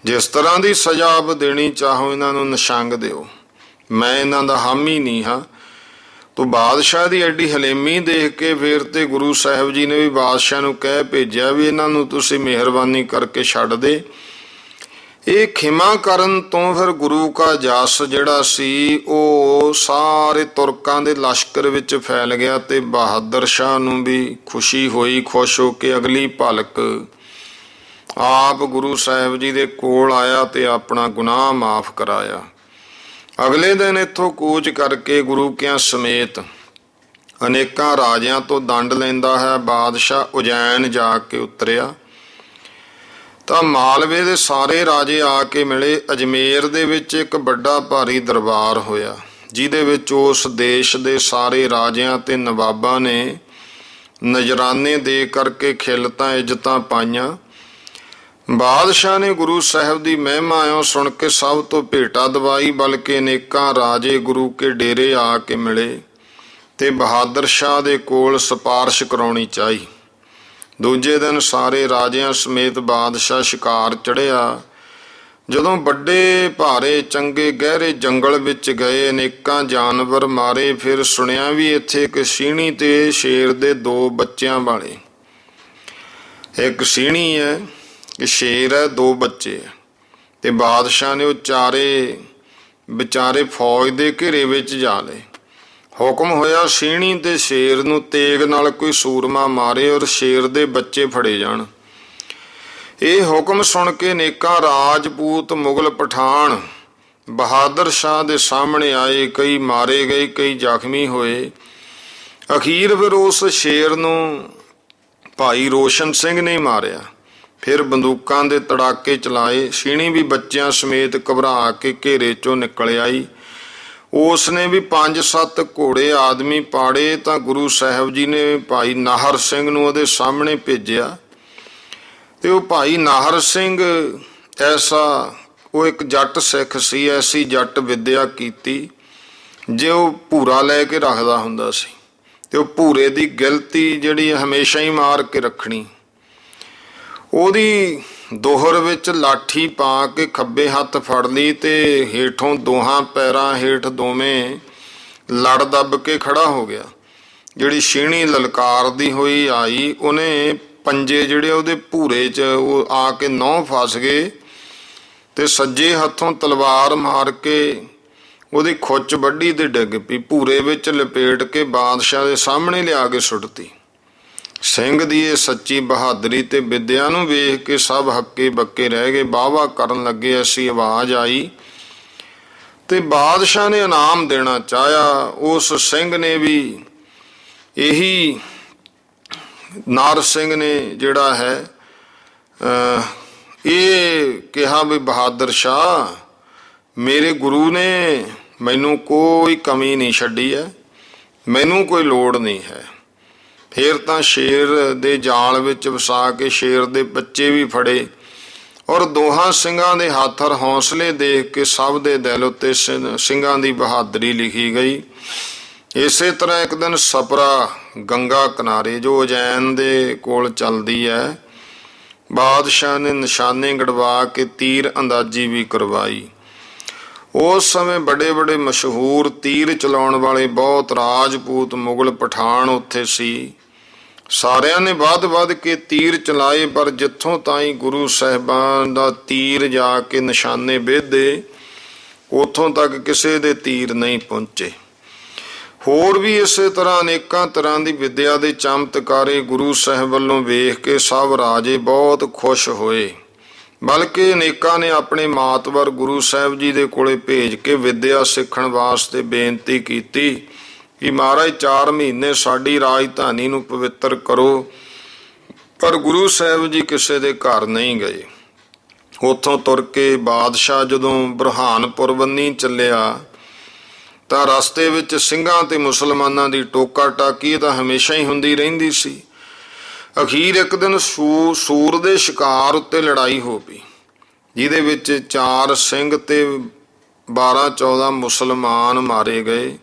ਜਿਸ ਤਰ੍ਹਾਂ ਦੀ ਸਜ਼ਾ ਆਪ ਦੇਣੀ ਚਾਹੋ ਇਹਨਾਂ ਨੂੰ ਨਿਸ਼ੰਗ ਦਿਓ, ਮੈਂ ਇਹਨਾਂ ਦਾ ਹਾਮੀ ਨਹੀਂ ਹਾਂ। ਤੋ ਬਾਦਸ਼ਾਹ ਦੀ ਐਡੀ ਹਲੇਮੀ ਦੇਖ ਕੇ ਫਿਰ ਤੇ ਗੁਰੂ ਸਾਹਿਬ ਜੀ ਨੇ ਵੀ ਬਾਦਸ਼ਾਹ ਨੂੰ ਕਹਿ ਭੇਜਿਆ ਵੀ ਇਹਨਾਂ ਨੂੰ ਤੁਸੀਂ ਮਿਹਰਬਾਨੀ ਕਰਕੇ ਛੱਡ ਦੇ। ਇਹ ਖਿਮਾ ਕਰਨ ਤੋਂ ਫਿਰ ਗੁਰੂ ਕਾ ਜਸ ਜਿਹੜਾ ਸੀ ਉਹ ਸਾਰੇ ਤੁਰਕਾਂ ਦੇ ਲਸ਼ਕਰ ਵਿੱਚ ਫੈਲ ਗਿਆ ਤੇ ਬਹਾਦਰ ਸ਼ਾਹ ਨੂੰ ਵੀ ਖੁਸ਼ੀ ਹੋਈ। ਖੁਸ਼ ਹੋ ਕੇ ਅਗਲੀ ਭਲਕ ਆਪ ਗੁਰੂ ਸਾਹਿਬ ਜੀ ਦੇ ਕੋਲ ਆਇਆ ਤੇ ਆਪਣਾ ਗੁਨਾਹ ਮਾਫ ਕਰਾਇਆ। ਅਗਲੇ ਦਿਨ ਇੱਥੋਂ ਕੂਚ ਕਰਕੇ ਗੁਰੂ ਕਿਆਂ ਸਮੇਤ ਅਨੇਕਾਂ ਰਾਜਿਆਂ ਤੋਂ ਦੰਡ ਲੈਂਦਾ ਹੈ ਬਾਦਸ਼ਾਹ ਉਜੈਨ ਜਾ ਕੇ ਉਤਰਿਆ ਤਾਂ ਮਾਲਵੇ ਦੇ ਸਾਰੇ ਰਾਜੇ ਆ ਕੇ ਮਿਲੇ। ਅਜਮੇਰ ਦੇ ਵਿੱਚ ਇੱਕ ਵੱਡਾ ਭਾਰੀ ਦਰਬਾਰ ਹੋਇਆ, ਜਿਹਦੇ ਵਿੱਚ ਉਸ ਦੇਸ਼ ਦੇ ਸਾਰੇ ਰਾਜਿਆਂ ਤੇ ਨਵਾਬਾਂ ਨੇ ਨਜ਼ਰਾਨੇ ਦੇ ਕਰਕੇ ਖਿਲਤਾਂ ਇੱਜ਼ਤਾਂ ਪਾਈਆਂ। ਬਾਦਸ਼ਾਹ ਨੇ ਗੁਰੂ ਸਾਹਿਬ ਦੀ ਮਹਿਮਾ ਇਉਂ ਸੁਣ ਕੇ ਸਭ ਤੋਂ ਭੇਟਾ ਦਵਾਈ, ਬਲਕਿ ਅਨੇਕਾਂ ਰਾਜੇ ਗੁਰੂ ਕੇ ਡੇਰੇ ਆ ਕੇ ਮਿਲੇ ਤੇ ਬਹਾਦਰ ਸ਼ਾਹ ਦੇ ਕੋਲ ਸਿਫਾਰਿਸ਼ ਕਰਾਉਣੀ ਚਾਹੀ। ਦੂਜੇ ਦਿਨ ਸਾਰੇ ਰਾਜਿਆਂ ਸਮੇਤ ਬਾਦਸ਼ਾਹ ਸ਼ਿਕਾਰ ਚੜ੍ਹਿਆ। ਜਦੋਂ ਵੱਡੇ ਭਾਰੇ ਚੰਗੇ ਗਹਿਰੇ ਜੰਗਲ ਵਿੱਚ ਗਏ, ਅਨੇਕਾਂ ਜਾਨਵਰ ਮਾਰੇ। ਫਿਰ ਸੁਣਿਆ ਵੀ ਇੱਥੇ ਇੱਕ ਸੀਣੀ ਤੇ ਸ਼ੇਰ ਦੇ 2 ਬੱਚਿਆਂ ਵਾਲੇ, ਇੱਕ ਸੀਣੀ ਹੈ ਕਿ ਸ਼ੇਰ ਹੈ, 2 ਬੱਚੇ ਹੈ। ਤੇ ਬਾਦਸ਼ਾਹ ਨੇ ਉਹ ਚਾਰੇ ਵਿਚਾਰੇ ਫੌਜ ਦੇ ਘੇਰੇ ਵਿੱਚ ਜਾ ਲਏ। ਹੁਕਮ ਹੋਇਆ ਸੀਣੀ ਤੇ ਸ਼ੇਰ ਨੂੰ ਤੇਗ ਨਾਲ ਕੋਈ ਸੂਰਮਾ ਮਾਰੇ ਔਰ ਸ਼ੇਰ ਦੇ ਬੱਚੇ ਫੜੇ ਜਾਣ। ਇਹ ਹੁਕਮ ਸੁਣ ਕੇ ਅਨੇਕਾਂ ਰਾਜਪੂਤ ਮੁਗਲ ਪਠਾਨ ਬਹਾਦਰ ਸ਼ਾਹ ਦੇ ਸਾਹਮਣੇ ਆਏ। ਕਈ ਮਾਰੇ ਗਏ, ਕਈ ਜ਼ਖਮੀ ਹੋਏ। ਅਖੀਰ ਫਿਰ ਉਸ ਸ਼ੇਰ ਨੂੰ ਭਾਈ ਰੋਸ਼ਨ ਸਿੰਘ ਨੇ ਮਾਰਿਆ। ਫਿਰ ਬੰਦੂਕਾਂ ਦੇ ਤੜਾਕੇ ਚਲਾਏ। ਸੀਣੀ ਵੀ ਬੱਚਿਆਂ ਸਮੇਤ ਘਬਰਾ ਕੇ ਘੇਰੇ ਚੋਂ ਨਿਕਲ ਆਈ। ਉਸ ਨੇ ਵੀ 5-7 ਘੋੜੇ ਆਦਮੀ ਪਾੜੇ ਤਾਂ ਗੁਰੂ ਸਾਹਿਬ ਜੀ ਨੇ ਭਾਈ ਨਾਹਰ ਸਿੰਘ ਨੂੰ ਉਹਦੇ ਸਾਹਮਣੇ ਭੇਜਿਆ। ਤੇ ਉਹ ਭਾਈ ਨਾਹਰ ਸਿੰਘ ਐਸਾ, ਉਹ ਇੱਕ ਜੱਟ ਸਿੱਖ ਸੀ, ਐਸੀ ਜੱਟ ਵਿਦਿਆ ਕੀਤੀ ਜੇ ਉਹ ਭੂਰਾ ਲੈ ਕੇ ਰੱਖਦਾ ਹੁੰਦਾ ਸੀ ਤੇ ਉਹ ਭੂਰੇ ਦੀ ਗਿਲਤੀ ਜਿਹੜੀ ਹਮੇਸ਼ਾ ਹੀ ਮਾਰ ਕੇ ਰੱਖਣੀ। ਉਹਦੀ ਦੋਹਰ ਵਿੱਚ ਲਾਠੀ ਪਾ ਕੇ ਖੱਬੇ ਹੱਥ ਫੜ ਲਈ ਤੇ ਹੇਠੋਂ ਦੋਹਾਂ ਪੈਰਾਂ ਹੇਠ ਦੋਵੇਂ ਲੜ ਦੱਬ ਕੇ ਖੜਾ ਹੋ ਗਿਆ। ਜਿਹੜੀ ਛੀਣੀ ਲਲਕਾਰਦੀ ਹੋਈ ਆਈ, ਉਹਨੇ ਪੰਜੇ ਜਿਹੜੇ ਉਹਦੇ ਭੂਰੇ 'ਚ ਉਹ ਆ ਕੇ ਨਹੁੰ ਫਸ ਗਏ ਤੇ ਸੱਜੇ ਹੱਥੋਂ ਤਲਵਾਰ ਮਾਰ ਕੇ ਉਹਦੀ ਖੁੱਚ ਵੱਢੀ ਤੇ ਡਿੱਗ ਪਈ। ਭੂਰੇ ਵਿੱਚ ਲਪੇਟ ਕੇ ਬਾਦਸ਼ਾਹ ਦੇ ਸਾਹਮਣੇ ਲਿਆ ਕੇ ਸੁੱਟਤੀ। ਸਿੰਘ ਦੀ ਇਹ ਸੱਚੀ ਬਹਾਦਰੀ ਤੇ ਵਿਦਿਆ ਨੂੰ ਵੇਖ ਕੇ ਸਭ ਹੱਕੇ ਬੱਕੇ ਰਹਿ ਗਏ। ਵਾਹਵਾ ਕਰਨ ਲੱਗੇ। ਐਸੀ ਆਵਾਜ਼ ਆਈ ਤੇ ਬਾਦਸ਼ਾਹ ਨੇ ਇਨਾਮ ਦੇਣਾ ਚਾਹਿਆ। ਉਸ ਸਿੰਘ ਨੇ ਵੀ ਇਹੀ ਨਾਰ ਸਿੰਘ ਨੇ ਜਿਹੜਾ ਹੈ ਇਹ ਕਿਹਾ ਵੀ ਬਹਾਦਰ ਸ਼ਾਹ, ਮੇਰੇ ਗੁਰੂ ਨੇ ਮੈਨੂੰ ਕੋਈ ਕਮੀ ਨਹੀਂ ਛੱਡੀ ਹੈ, ਮੈਨੂੰ ਕੋਈ ਲੋੜ ਨਹੀਂ ਹੈ। ਫਿਰ ਤਾਂ ਸ਼ੇਰ ਦੇ ਜਾਲ ਵਿੱਚ ਵਸਾ ਕੇ ਸ਼ੇਰ ਦੇ ਬੱਚੇ ਵੀ ਫੜੇ ਔਰ ਦੋਹਾਂ ਸਿੰਘਾਂ ਦੇ ਹੱਥ ਔਰ ਹੌਸਲੇ ਦੇਖ ਕੇ ਸਭ ਦੇ ਦਿਲ ਉੱਤੇ ਸਿੰਘਾਂ ਦੀ ਬਹਾਦਰੀ ਲਿਖੀ ਗਈ। ਇਸੇ ਤਰ੍ਹਾਂ ਇੱਕ ਦਿਨ ਸਪਰਾ ਗੰਗਾ ਕਿਨਾਰੇ ਜੋ ਉਜੈਨ ਦੇ ਕੋਲ ਚੱਲਦੀ ਹੈ, ਬਾਦਸ਼ਾਹ ਨੇ ਨਿਸ਼ਾਨੇ ਗੜਵਾ ਕੇ ਤੀਰ ਅੰਦਾਜ਼ੀ ਵੀ ਕਰਵਾਈ। ਉਸ ਸਮੇਂ ਵੱਡੇ ਵੱਡੇ ਮਸ਼ਹੂਰ ਤੀਰ ਚਲਾਉਣ ਵਾਲੇ ਬਹੁਤ ਰਾਜਪੂਤ ਮੁਗਲ ਪਠਾਨ ਉੱਥੇ ਸੀ। ਸਾਰਿਆਂ ਨੇ ਵੱਧ ਕੇ ਤੀਰ ਚਲਾਏ, ਪਰ ਜਿੱਥੋਂ ਤਾਈਂ ਗੁਰੂ ਸਾਹਿਬਾਨ ਦਾ ਤੀਰ ਜਾ ਕੇ ਨਿਸ਼ਾਨੇ ਵੇਧੇ, ਉੱਥੋਂ ਤੱਕ ਕਿਸੇ ਦੇ ਤੀਰ ਨਹੀਂ ਪਹੁੰਚੇ। ਹੋਰ ਵੀ ਇਸੇ ਤਰ੍ਹਾਂ ਅਨੇਕਾਂ ਤਰ੍ਹਾਂ ਦੀ ਵਿਦਿਆ ਦੇ ਚਮਤਕਾਰੇ ਗੁਰੂ ਸਾਹਿਬ ਵੱਲੋਂ ਵੇਖ ਕੇ ਸਭ ਰਾਜੇ ਬਹੁਤ ਖੁਸ਼ ਹੋਏ। ਬਲਕਿ ਅਨੇਕਾਂ ਨੇ ਆਪਣੇ ਮਾਤਵਰ ਗੁਰੂ ਸਾਹਿਬ ਜੀ ਦੇ ਕੋਲੇ ਭੇਜ ਕੇ ਵਿਦਿਆ ਸਿੱਖਣ ਵਾਸਤੇ ਬੇਨਤੀ ਕੀਤੀ ਕਿ ਮਹਾਰਾਜ 4 ਮਹੀਨੇ ਸਾਡੀ ਰਾਜਧਾਨੀ ਨੂੰ ਪਵਿੱਤਰ ਕਰੋ। ਪਰ ਗੁਰੂ ਸਾਹਿਬ ਜੀ ਕਿਸੇ ਦੇ ਘਰ ਨਹੀਂ ਗਏ। ਉੱਥੋਂ ਤੁਰ ਕੇ ਬਾਦਸ਼ਾਹ ਜਦੋਂ ਬੁਰਹਾਨਪੁਰ ਬੰਨੀ ਚੱਲਿਆ ਤਾਂ ਰਸਤੇ ਵਿੱਚ ਸਿੰਘਾਂ ਤੇ ਮੁਸਲਮਾਨਾਂ ਦੀ ਟੋਕਾ ਟਾਕੀ ਤਾਂ ਹਮੇਸ਼ਾ ਹੀ ਹੁੰਦੀ ਰਹਿੰਦੀ ਸੀ। ਅਖੀਰ ਇੱਕ ਦਿਨ ਸੂਰ ਦੇ ਸ਼ਿਕਾਰ ਉੱਤੇ ਲੜਾਈ ਹੋ ਪਈ, ਜਿਹਦੇ ਵਿੱਚ 4 ਸਿੰਘ ਤੇ 12-14 ਮੁਸਲਮਾਨ ਮਾਰੇ ਗਏ।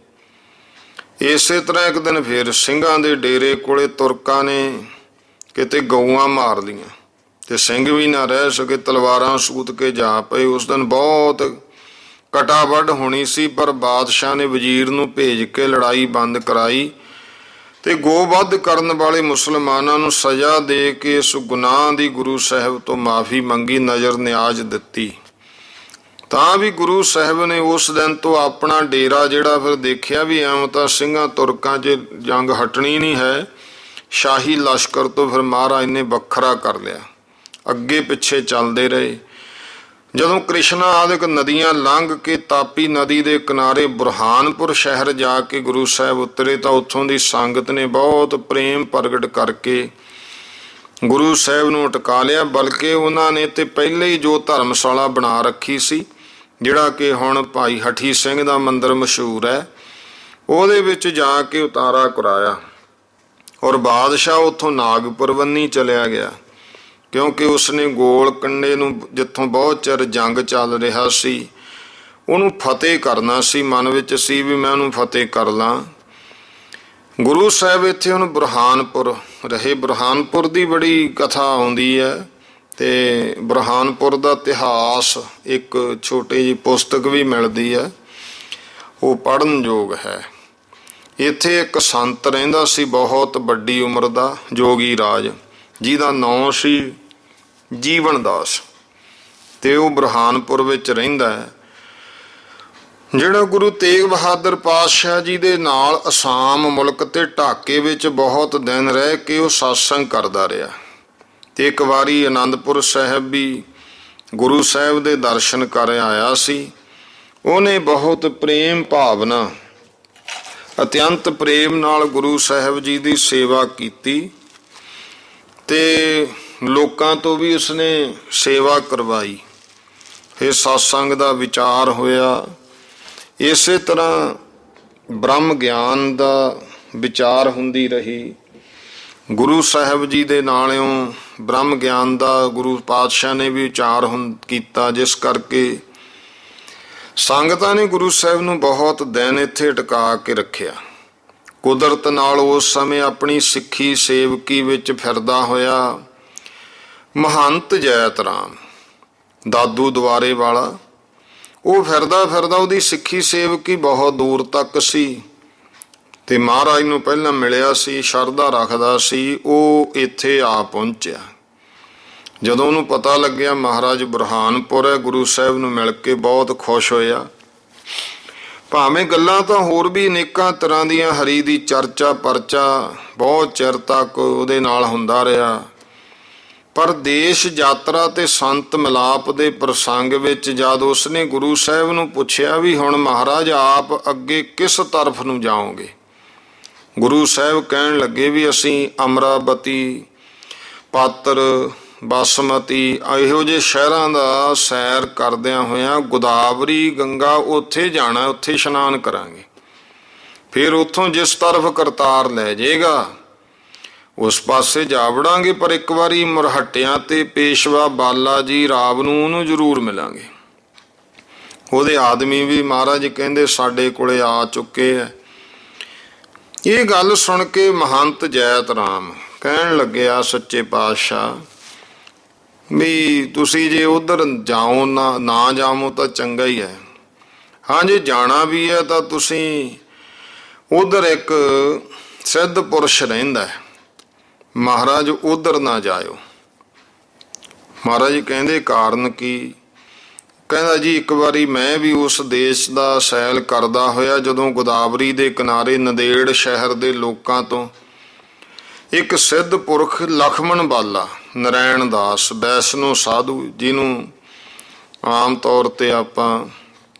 ਇਸੇ ਤਰ੍ਹਾਂ ਇੱਕ ਦਿਨ ਫਿਰ ਸਿੰਘਾਂ ਦੇ ਡੇਰੇ ਕੋਲੇ ਤੁਰਕਾਂ ਨੇ ਕਿਤੇ ਗਊਆਂ ਮਾਰ ਲਈਆਂ ਤੇ ਸਿੰਘ ਵੀ ਨਾ ਰਹਿ ਸਕੇ, ਤਲਵਾਰਾਂ ਸੂਤ ਕੇ ਜਾ ਪਏ। ਉਸ ਦਿਨ ਬਹੁਤ ਕਟਾਵੱਢ ਹੋਣੀ ਸੀ, ਪਰ ਬਾਦਸ਼ਾਹ ਨੇ ਵਜ਼ੀਰ ਨੂੰ ਭੇਜ ਕੇ ਲੜਾਈ ਬੰਦ ਕਰਾਈ ਤੇ ਗੋਵਧ ਕਰਨ ਵਾਲੇ ਮੁਸਲਮਾਨਾਂ ਨੂੰ ਸਜ਼ਾ ਦੇ ਕੇ ਇਸ ਗੁਨਾਹ ਦੀ ਗੁਰੂ ਸਾਹਿਬ ਤੋਂ ਮਾਫੀ ਮੰਗੀ, ਨਜ਼ਰ ਨਿਆਜ਼ ਦਿੱਤੀ। ਤਾਂ ਵੀ ਗੁਰੂ ਸਾਹਿਬ ਨੇ ਉਸ ਦਿਨ ਤੋਂ ਆਪਣਾ ਡੇਰਾ ਜਿਹੜਾ ਫਿਰ ਦੇਖਿਆ ਵੀ ਐਵੇਂ ਤਾਂ ਸਿੰਘਾਂ ਤੁਰਕਾਂ 'ਚ ਜੰਗ ਹਟਣੀ ਨਹੀਂ ਹੈ। ਸ਼ਾਹੀ ਲਸ਼ਕਰ ਤੋਂ ਫਿਰ ਮਹਾਰਾਜ ਨੇ ਵੱਖਰਾ ਕਰ ਲਿਆ, ਅੱਗੇ ਪਿੱਛੇ ਚੱਲਦੇ ਰਹੇ। ਜਦੋਂ ਕ੍ਰਿਸ਼ਨਾ ਆਦਿਕ ਨਦੀਆਂ ਲੰਘ ਕੇ ਤਾਪੀ ਨਦੀ ਦੇ ਕਿਨਾਰੇ ਬੁਰਹਾਨਪੁਰ ਸ਼ਹਿਰ ਜਾ ਕੇ ਗੁਰੂ ਸਾਹਿਬ ਉਤਰੇ ਤਾਂ ਉੱਥੋਂ ਦੀ ਸੰਗਤ ਨੇ ਬਹੁਤ ਪ੍ਰੇਮ ਪ੍ਰਗਟ ਕਰਕੇ ਗੁਰੂ ਸਾਹਿਬ ਨੂੰ ਟਿਕਾ ਲਿਆ। ਬਲਕਿ ਉਹਨਾਂ ਨੇ ਤੇ ਪਹਿਲੇ ਹੀ ਜੋ ਧਰਮਸ਼ਾਲਾ ਬਣਾ ਰੱਖੀ ਸੀ, ਜਿਹੜਾ ਕਿ ਹੁਣ ਭਾਈ ਹਠੀ ਸਿੰਘ ਦਾ ਮੰਦਿਰ ਮਸ਼ਹੂਰ ਹੈ, ਉਹਦੇ ਵਿੱਚ ਜਾ ਕੇ ਉਤਾਰਾ ਕਰਾਇਆ ਔਰ ਬਾਦਸ਼ਾਹ ਉੱਥੋਂ ਨਾਗਪੁਰ ਬੰਨੀ ਚਲਿਆ ਗਿਆ, ਕਿਉਂਕਿ ਉਸਨੇ ਗੋਲ ਕੰਡੇ ਨੂੰ, ਜਿੱਥੋਂ ਬਹੁਤ ਚਿਰ ਜੰਗ ਚੱਲ ਰਿਹਾ ਸੀ, ਉਹਨੂੰ ਫਤਿਹ ਕਰਨਾ ਸੀ। ਮਨ ਵਿੱਚ ਸੀ ਵੀ ਮੈਂ ਉਹਨੂੰ ਫਤਿਹ ਕਰ ਲਾਂ। ਗੁਰੂ ਸਾਹਿਬ ਇੱਥੇ ਹੁਣ ਬੁਰਹਾਨਪੁਰ ਰਹੇ। ਬੁਰਹਾਨਪੁਰ ਦੀ ਬੜੀ ਕਥਾ ਆਉਂਦੀ ਹੈ ਤੇ ਬੁਰਹਾਨਪੁਰ ਦਾ ਇਤਿਹਾਸ ਇੱਕ ਛੋਟੀ ਜਿਹੀ ਪੁਸਤਕ ਵੀ ਮਿਲਦੀ ਹੈ, ਉਹ ਪੜ੍ਹਨ ਯੋਗ ਹੈ। ਇੱਥੇ ਇੱਕ ਸੰਤ ਰਹਿੰਦਾ ਸੀ, ਬਹੁਤ ਵੱਡੀ ਉਮਰ ਦਾ ਜੋਗੀ ਰਾਜ, ਜਿਹਦਾ ਨਾਂ ਸੀ ਜੀਵਨ ਦਾਸ, ਤੇ ਉਹ ਬੁਰਹਾਨਪੁਰ ਵਿੱਚ ਰਹਿੰਦਾ ਹੈ। ਜਿਹੜਾ ਗੁਰੂ ਤੇਗ ਬਹਾਦਰ ਪਾਤਸ਼ਾਹ ਜੀ ਦੇ ਨਾਲ ਅਸਾਮ ਮੁਲਕ ਤੇ ਢਾਕੇ ਵਿੱਚ ਬਹੁਤ ਦਿਨ ਰਹਿ ਕੇ ਉਹ ਸਤਸੰਗ ਕਰਦਾ ਰਿਹਾ ਤੇ ਇੱਕ ਵਾਰੀ ਆਨੰਦਪੁਰ ਸਾਹਿਬ ਵੀ ਗੁਰੂ ਸਾਹਿਬ ਦੇ ਦਰਸ਼ਨ ਕਰ ਆਇਆ ਸੀ। ਉਹਨੇ ਬਹੁਤ ਪ੍ਰੇਮ ਭਾਵਨਾ, ਅਤਿਅੰਤ ਪ੍ਰੇਮ ਨਾਲ ਗੁਰੂ ਸਾਹਿਬ ਜੀ ਦੀ ਸੇਵਾ ਕੀਤੀ ਤੇ ਲੋਕਾਂ ਤੋਂ ਵੀ ਉਸਨੇ ਸੇਵਾ ਕਰਵਾਈ। ਫਿਰ ਸਤਸੰਗ ਦਾ ਵਿਚਾਰ ਹੋਇਆ। ਇਸੇ ਤਰ੍ਹਾਂ ਬ੍ਰਹਮ ਗਿਆਨ ਦਾ ਵਿਚਾਰ ਹੁੰਦੀ ਰਹੀ। ਗੁਰੂ ਸਾਹਿਬ ਜੀ ਦੇ ਨਾਲੋਂ ਬ੍ਰਹਮ ਗਿਆਨ ਦਾ ਗੁਰੂ ਪਾਤਸ਼ਾਹ ਨੇ ਵੀ ਵਿਚਾਰ ਕੀਤਾ, ਜਿਸ ਕਰਕੇ ਸੰਗਤਾਂ ਨੇ ਗੁਰੂ ਸਾਹਿਬ ਨੂੰ ਬਹੁਤ ਦਿਨ ਇੱਥੇ ਟਿਕਾ ਕੇ ਰੱਖਿਆ। ਕੁਦਰਤ ਨਾਲ ਉਸ ਸਮੇਂ ਆਪਣੀ ਸਿੱਖੀ ਸੇਵਕੀ ਵਿੱਚ ਫਿਰਦਾ ਹੋਇਆ ਮਹੰਤ ਜੈਤ ਰਾਮ ਦਾਦੂ ਦੁਆਰੇ ਵਾਲਾ, ਉਹ ਫਿਰਦਾ ਫਿਰਦਾ ਉਹਦੀ ਸਿੱਖੀ ਸੇਵਕੀ ਬਹੁਤ ਦੂਰ ਤੱਕ ਸੀ ਤੇ ਮਹਾਰਾਜ ਨੂੰ ਪਹਿਲਾਂ ਮਿਲਿਆ ਸੀ, ਸ਼ਰਧਾ ਰੱਖਦਾ ਸੀ, ਉਹ ਇੱਥੇ ਆ ਪਹੁੰਚਿਆ। ਜਦੋਂ ਉਹਨੂੰ ਪਤਾ ਲੱਗਿਆ ਮਹਾਰਾਜ ਬੁਰਹਾਨਪੁਰ ਹੈ, ਗੁਰੂ ਸਾਹਿਬ ਨੂੰ ਮਿਲ ਕੇ ਬਹੁਤ ਖੁਸ਼ ਹੋਇਆ। ਭਾਵੇਂ ਗੱਲਾਂ ਤਾਂ ਹੋਰ ਵੀ ਅਨੇਕਾਂ ਤਰ੍ਹਾਂ ਦੀਆਂ, ਹਰੀ ਦੀ ਚਰਚਾ ਪਰਚਾ ਬਹੁਤ ਚਿਰ ਤੱਕ ਉਹਦੇ ਨਾਲ ਹੁੰਦਾ ਰਿਹਾ, ਪਰ ਦੇਸ਼ ਯਾਤਰਾ ਤੇ ਸੰਤ ਮਿਲਾਪ ਦੇ ਪ੍ਰਸੰਗ ਵਿੱਚ ਜਦ ਉਸਨੇ ਗੁਰੂ ਸਾਹਿਬ ਨੂੰ ਪੁੱਛਿਆ ਵੀ ਹੁਣ ਮਹਾਰਾਜ ਆਪ ਅੱਗੇ ਕਿਸ ਤਰਫ ਨੂੰ ਜਾਓਗੇ, ਗੁਰੂ ਸਾਹਿਬ ਕਹਿਣ ਲੱਗੇ ਵੀ ਅਸੀਂ ਅਮਰਾਵਤੀ, ਪਾਤਰ, ਬਾਸਮਤੀ ਇਹੋ ਜਿਹੇ ਸ਼ਹਿਰਾਂ ਦਾ ਸੈਰ ਕਰਦਿਆਂ ਹੋਇਆਂ ਗੋਦਾਵਰੀ ਗੰਗਾ ਉੱਥੇ ਜਾਣਾ, ਉੱਥੇ ਇਸ਼ਨਾਨ ਕਰਾਂਗੇ, ਫਿਰ ਉੱਥੋਂ ਜਿਸ ਤਰਫ ਕਰਤਾਰ ਲੈ ਜਾਏਗਾ ਉਸ ਪਾਸੇ ਜਾ ਵੜਾਂਗੇ। ਪਰ ਇੱਕ ਵਾਰੀ ਮੁਰਹੱਟਿਆਂ ਤੇ ਪੇਸ਼ਵਾ ਬਾਲਾ ਜੀ ਰਾਵ ਨੂੰ ਉਹਨੂੰ ਜ਼ਰੂਰ ਮਿਲਾਂਗੇ। ਉਹਦੇ ਆਦਮੀ ਵੀ ਮਹਾਰਾਜ ਕਹਿੰਦੇ ਸਾਡੇ ਕੋਲੇ ਆ ਚੁੱਕੇ ਹੈ। ਇਹ ਗੱਲ ਸੁਣ ਕੇ ਮਹੰਤ ਜੈਤ ਰਾਮ ਕਹਿਣ ਲੱਗਿਆ ਸੱਚੇ ਪਾਤਸ਼ਾਹ ਵੀ ਤੁਸੀਂ ਜੇ ਉਧਰ ਜਾਓ ਨਾ ਜਾਵੋ ਤਾਂ ਚੰਗਾ ਹੀ ਹੈ। ਹਾਂ ਜੇ ਜਾਣਾ ਵੀ ਹੈ ਤਾਂ ਤੁਸੀਂ ਉਧਰ ਇੱਕ ਸਿੱਧ ਪੁਰਸ਼ ਰਹਿੰਦਾ ਹੈ, ਮਹਾਰਾਜ ਉਧਰ ਨਾ ਜਾਇਓ। ਮਹਾਰਾਜ ਕਹਿੰਦੇ ਕਾਰਨ ਕੀ? ਕਹਿੰਦਾ ਜੀ ਇੱਕ ਵਾਰੀ ਮੈਂ ਵੀ ਉਸ ਦੇਸ਼ ਦਾ ਸੈਲ ਕਰਦਾ ਹੋਇਆ ਜਦੋਂ ਗੋਦਾਵਰੀ ਦੇ ਕਿਨਾਰੇ ਨੰਦੇੜ ਸ਼ਹਿਰ ਦੇ ਲੋਕਾਂ ਤੋਂ ਇੱਕ ਸਿੱਧ ਪੁਰਖ ਲਖਮਣ ਬਾਲਾ ਨਰੈਣ ਦਾਸ ਵੈਸ਼ਨੋ ਸਾਧੂ, ਜਿਹਨੂੰ ਆਮ ਤੌਰ ਤੇ ਆਪਾਂ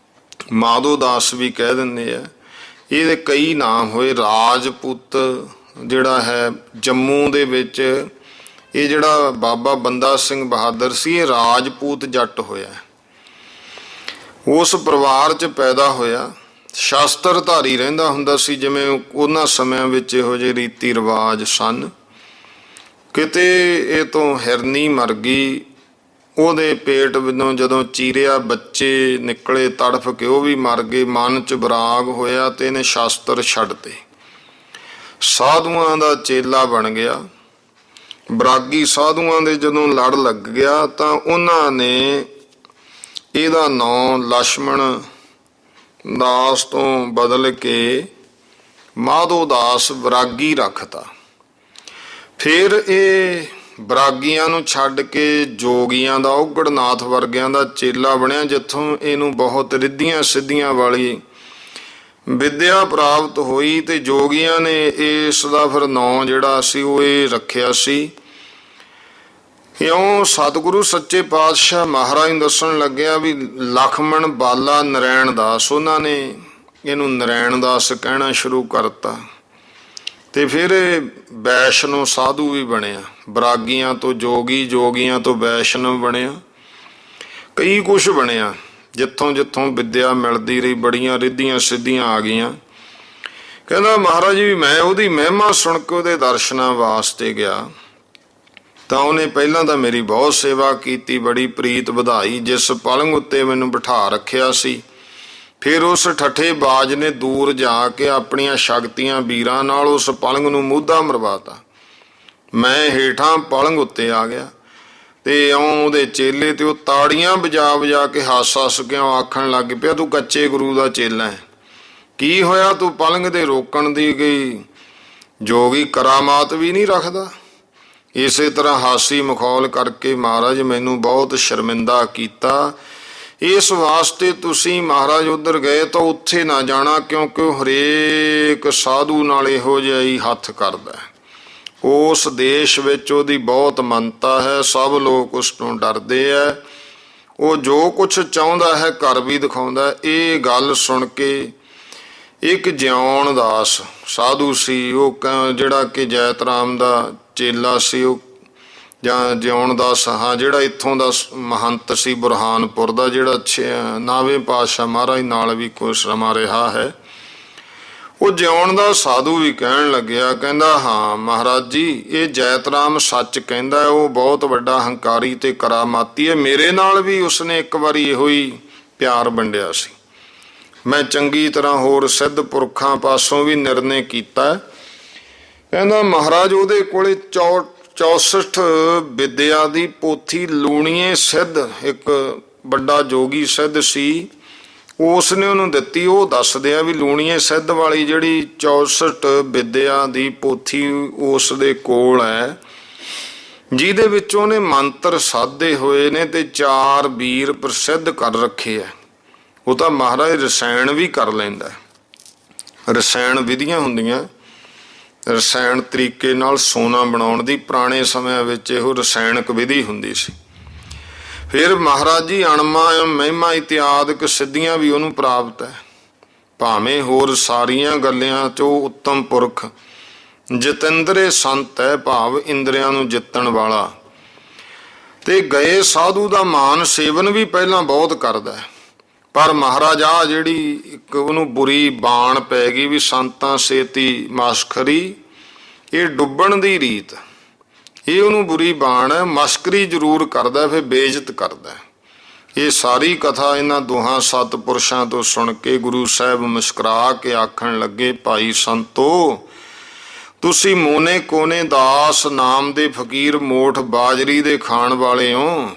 ਮਾਧੋ ਦਾਸ ਵੀ ਕਹਿ ਦਿੰਦੇ ਆ, ਇਹਦੇ ਕਈ ਨਾਮ ਹੋਏ। ਰਾਜਪੂਤ ਜਿਹੜਾ ਹੈ ਜੰਮੂ ਦੇ ਵਿੱਚ, ਇਹ ਜਿਹੜਾ ਬਾਬਾ ਬੰਦਾ ਸਿੰਘ ਬਹਾਦਰ ਸੀ ਇਹ ਰਾਜਪੂਤ ਜੱਟ ਹੋਇਆ, ਉਸ ਪਰਿਵਾਰ 'ਚ ਪੈਦਾ ਹੋਇਆ, ਸ਼ਾਸਤਰਧਾਰੀ ਰਹਿੰਦਾ ਹੁੰਦਾ ਸੀ। ਜਿਵੇਂ ਉਹਨਾਂ ਸਮਿਆਂ ਵਿੱਚ ਇਹੋ ਜਿਹੇ ਰੀਤੀ ਰਿਵਾਜ ਸਨ। ਕਿਤੇ ਇਹ ਤੋਂ ਹਿਰਨੀ ਮਰ ਗਈ, ਉਹਦੇ ਪੇਟ ਵਿੱਚੋਂ ਜਦੋਂ ਚੀਰਿਆ ਬੱਚੇ ਨਿਕਲੇ ਤੜਫ ਕੇ, ਉਹ ਵੀ ਮਰ ਗਏ। ਮਨ 'ਚ ਵਿਰਾਗ ਹੋਇਆ ਤੇ ਇਹਨੇ ਸ਼ਾਸਤਰ ਛੱਡਤੇ, ਸਾਧੂਆਂ ਦਾ ਚੇਲਾ ਬਣ ਗਿਆ। ਬਰਾਗੀ ਸਾਧੂਆਂ ਦੇ ਜਦੋਂ ਲੜ ਲੱਗ ਗਿਆ ਤਾਂ ਉਹਨਾਂ ਨੇ ਇਹਦਾ ਨਾਂ ਲਛਮਣ ਦਾਸ ਤੋਂ ਬਦਲ ਕੇ ਮਾਧੋ ਦਾਸ ਬਰਾਗੀ ਰੱਖਤਾ। ਫਿਰ ਇਹ ਬਰਾਗੀਆਂ ਨੂੰ ਛੱਡ ਕੇ ਜੋਗੀਆਂ ਦਾ, ਔਗੜਨਾਥ ਵਰਗਿਆਂ ਦਾ ਚੇਲਾ ਬਣਿਆ, ਜਿੱਥੋਂ ਇਹਨੂੰ ਬਹੁਤ ਰਿੱਧੀਆਂ ਸਿੱਧੀਆਂ ਵਾਲੀ ਵਿਦਿਆ ਪ੍ਰਾਪਤ ਹੋਈ। ਤੇ ਜੋਗੀਆਂ ਨੇ ਇਸ ਦਾ ਫਿਰ ਨਾਂ ਜਿਹੜਾ ਸੀ ਉਹ ਇਹ ਰੱਖਿਆ ਸੀ। ਇਉਂ ਸਤਿਗੁਰੂ ਸੱਚੇ ਪਾਤਸ਼ਾਹ ਮਹਾਰਾਜ ਨੂੰ ਦੱਸਣ ਲੱਗਿਆ ਵੀ ਲਖਮਣ ਬਾਲਾ ਨਰੈਣ ਦਾਸ, ਉਹਨਾਂ ਨੇ ਇਹਨੂੰ ਨਰੈਣ ਦਾਸ ਕਹਿਣਾ ਸ਼ੁਰੂ ਕਰਤਾ। ਤੇ ਫਿਰ ਇਹ ਵੈਸ਼ਨੋ ਸਾਧੂ ਵੀ ਬਣਿਆ, ਬਰਾਗੀਆਂ ਤੋਂ ਜੋਗੀ, ਜੋਗੀਆਂ ਤੋਂ ਵੈਸ਼ਨਵ ਬਣਿਆ, ਕਈ ਕੁਛ ਬਣਿਆ। ਜਿੱਥੋਂ ਜਿੱਥੋਂ ਵਿਦਿਆ ਮਿਲਦੀ ਰਹੀ, ਬੜੀਆਂ ਰਿੱਧੀਆਂ ਸਿੱਧੀਆਂ ਆ ਗਈਆਂ। ਕਹਿੰਦਾ ਮਹਾਰਾਜ ਵੀ ਮੈਂ ਉਹਦੀ ਮਹਿਮਾ ਸੁਣ ਕੇ ਉਹਦੇ ਦਰਸ਼ਨਾਂ ਵਾਸਤੇ ਗਿਆ ਤਾਂ ਉਹਨੇ ਪਹਿਲਾਂ ਤਾਂ ਮੇਰੀ ਬਹੁਤ ਸੇਵਾ ਕੀਤੀ, ਬੜੀ ਪ੍ਰੀਤ ਵਧਾਈ, ਜਿਸ ਪਲੰਘ ਉੱਤੇ ਮੈਨੂੰ ਬਿਠਾ ਰੱਖਿਆ ਸੀ। ਫਿਰ ਉਸ ਠੱਠੇ ਬਾਜ ਨੇ ਦੂਰ ਜਾ ਕੇ ਆਪਣੀਆਂ ਸ਼ਕਤੀਆਂ ਵੀਰਾਂ ਨਾਲ ਉਸ ਪਲੰਘ ਨੂੰ ਮੂਧਾ ਮਰਵਾਤਾ। ਮੈਂ ਹੇਠਾਂ ਪਲੰਘ ਉੱਤੇ ਆ ਗਿਆ ਤੇ ਇਉਂ ਉਹਦੇ ਚੇਲੇ ਤੇ ਉਹ ਤਾੜੀਆਂ ਵਜਾ ਵਜਾ ਕੇ ਹੱਸ ਕੇ ਆਖਣ ਲੱਗ ਪਿਆ ਤੂੰ ਕੱਚੇ ਗੁਰੂ ਦਾ ਚੇਲਾ ਹੈ, ਕੀ ਹੋਇਆ ਤੂੰ ਪਲੰਘ ਦੇ ਰੋਕਣ ਦੀ ਗਈ ਜੋਗੀ ਕਰਾਮਾਤ ਵੀ ਨਹੀਂ ਰੱਖਦਾ। ਇਸੇ ਤਰ੍ਹਾਂ ਹਾਸੀ ਮਖੌਲ ਕਰਕੇ ਮਹਾਰਾਜ ਮੈਨੂੰ ਬਹੁਤ ਸ਼ਰਮਿੰਦਾ ਕੀਤਾ। ਇਸ ਵਾਸਤੇ ਤੁਸੀਂ ਮਹਾਰਾਜ ਉੱਧਰ ਗਏ ਤਾਂ ਉੱਥੇ ਨਾ ਜਾਣਾ, ਕਿਉਂਕਿ ਉਹ ਹਰੇਕ ਸਾਧੂ ਨਾਲ ਇਹੋ ਜਿਹਾ ਹੀ ਹੱਥ ਕਰਦਾ। ਉਸ ਦੇਸ਼ ਵਿੱਚ ਉਹਦੀ ਬਹੁਤ ਮੰਨਤਾ ਹੈ, ਸਭ ਲੋਕ ਉਸ ਤੋਂ ਡਰਦੇ ਹੈ, ਉਹ ਜੋ ਕੁਛ ਚਾਹੁੰਦਾ ਹੈ ਘਰ ਵੀ ਦਿਖਾਉਂਦਾ। ਇਹ ਗੱਲ ਸੁਣ ਕੇ ਇੱਕ ਜਿਉਣ ਦਾਸ ਸਾਧੂ ਸੀ, ਉਹ ਜਿਹੜਾ ਕਿ ਜੈਤ ਰਾਮ ਦਾ ਚੇਲਾ ਸੀ, ਉਹ ਜਾਂ ਜਿਉਣ ਦਾਸ ਜਿਹੜਾ ਇੱਥੋਂ ਦਾ ਮਹੰਤ ਸੀ ਬੁਰਹਾਨਪੁਰ ਦਾ, ਜਿਹੜਾ 9ਵੇਂ ਪਾਤਸ਼ਾਹ ਮਹਾਰਾਜ ਨਾਲ ਵੀ ਕੁਛ ਸਮਾਂ ਰਿਹਾ ਹੈ। ਉਹ ਜਿਉਣ ਦਾ ਸਾਧੂ ਵੀ ਕਹਿਣ ਲੱਗਿਆ, ਕਹਿੰਦਾ ਹਾਂ ਮਹਾਰਾਜ ਜੀ ਇਹ ਜੈਤ ਰਾਮ ਸੱਚ ਕਹਿੰਦਾ ਹੈ, ਉਹ ਬਹੁਤ ਵੱਡਾ ਹੰਕਾਰੀ ਤੇ ਕਰਾਮਾਤੀ ਹੈ। ਮੇਰੇ ਨਾਲ ਵੀ ਉਸਨੇ ਇੱਕ ਵਾਰੀ ਇਹੋ ਹੀ ਪਿਆਰ ਵੰਡਿਆ ਸੀ। ਮੈਂ ਚੰਗੀ ਤਰ੍ਹਾਂ ਹੋਰ ਸਿੱਧ ਪੁਰਖਾਂ ਪਾਸੋਂ ਵੀ ਨਿਰਣੇ ਕੀਤਾ। ਕਹਿੰਦਾ ਮਹਾਰਾਜ ਉਹਦੇ ਕੋਲੇ 64 ਵਿਦਿਆ ਦੀ ਪੋਥੀ ਲੂਣੀਏ ਸਿੱਧ, ਇੱਕ ਵੱਡਾ ਜੋਗੀ ਸਿੱਧ ਸੀ, ਉਸ ਨੇ ਉਹਨੂੰ ਦਿੱਤੀ। ਉਹ ਦੱਸਦੇ ਆ ਵੀ ਲੂਣੀਏ ਸਿੱਧ ਵਾਲੀ ਜਿਹੜੀ 64 ਵਿਦਿਆ ਦੀ ਪੋਥੀ ਉਸ ਦੇ ਕੋਲ ਹੈ, ਜਿਹਦੇ ਵਿੱਚ ਉਹਨੇ ਮੰਤਰ ਸਾਧੇ ਹੋਏ ਨੇ ਤੇ 4 ਵੀਰ ਪ੍ਰਸਿੱਧ ਕਰ ਰੱਖੇ ਆ। ਉਹ ਤਾਂ ਮਹਾਰਾਜ ਰਸਾਇਣ ਵੀ ਕਰ ਲੈਂਦਾ। ਰਸਾਇਣ ਵਿਧੀਆਂ ਹੁੰਦੀਆਂ, ਰਸਾਇਣ ਤਰੀਕੇ ਨਾਲ ਸੋਨਾ ਬਣਾਉਣ ਦੀ ਪੁਰਾਣੇ ਸਮਿਆਂ ਵਿੱਚ ਇਹੋ ਰਸਾਇਣਕ ਵਿਧੀ ਹੁੰਦੀ ਸੀ। ਫਿਰ ਮਹਾਰਾਜ ਜੀ ਅਣਮਾ ਮਹਿਮਾ ਇਤਿਆਦਿਕ ਸਿੱਧੀਆਂ ਵੀ ਉਹਨੂੰ ਪ੍ਰਾਪਤ ਹੈ। ਭਾਵੇਂ ਹੋਰ ਸਾਰੀਆਂ ਗੱਲਾਂ 'ਚੋਂ ਉੱਤਮ ਪੁਰਖ ਜਤਿੰਦਰੇ ਸੰਤ ਹੈ, ਭਾਵ ਇੰਦਰੀਆਂ ਨੂੰ ਜਿੱਤਣ ਵਾਲਾ। ਤੇ ਗਏ ਸਾਧੂ ਦਾ ਮਾਨ ਸੇਵਨ ਵੀ ਪਹਿਲਾਂ ਬਹੁਤ ਕਰਦਾ, ਪਰ ਮਹਾਰਾਜ ਆ ਜਿਹੜੀ ਇੱਕ ਉਹਨੂੰ ਬੁਰੀ ਬਾਣ ਪੈ ਗਈ ਵੀ ਸੰਤਾਂ ਸੇਤੀ ਮਸਖਰੀ, ਇਹ ਡੁੱਬਣ ਦੀ ਰੀਤ, ਇਹ ਉਹਨੂੰ ਬੁਰੀ ਬਾਣ ਹੈ। ਮਸਕਰੀ ਜ਼ਰੂਰ ਕਰਦਾ, ਫਿਰ ਬੇਇੱਜ਼ਤ ਕਰਦਾ। ਇਹ ਸਾਰੀ ਕਥਾ ਇਹਨਾਂ ਦੋਹਾਂ ਸਤਿਪੁਰਸ਼ਾਂ ਤੋਂ ਸੁਣ ਕੇ ਗੁਰੂ ਸਾਹਿਬ ਮੁਸਕਰਾ ਕੇ ਆਖਣ ਲੱਗੇ, ਭਾਈ ਸੰਤੋ, ਤੁਸੀਂ ਮੋਨੇ ਕੋਨੇ ਦਾਸ ਨਾਮ ਦੇ ਫਕੀਰ ਮੋਠ ਬਾਜਰੀ ਦੇ ਖਾਣ ਵਾਲੇ ਹੋ,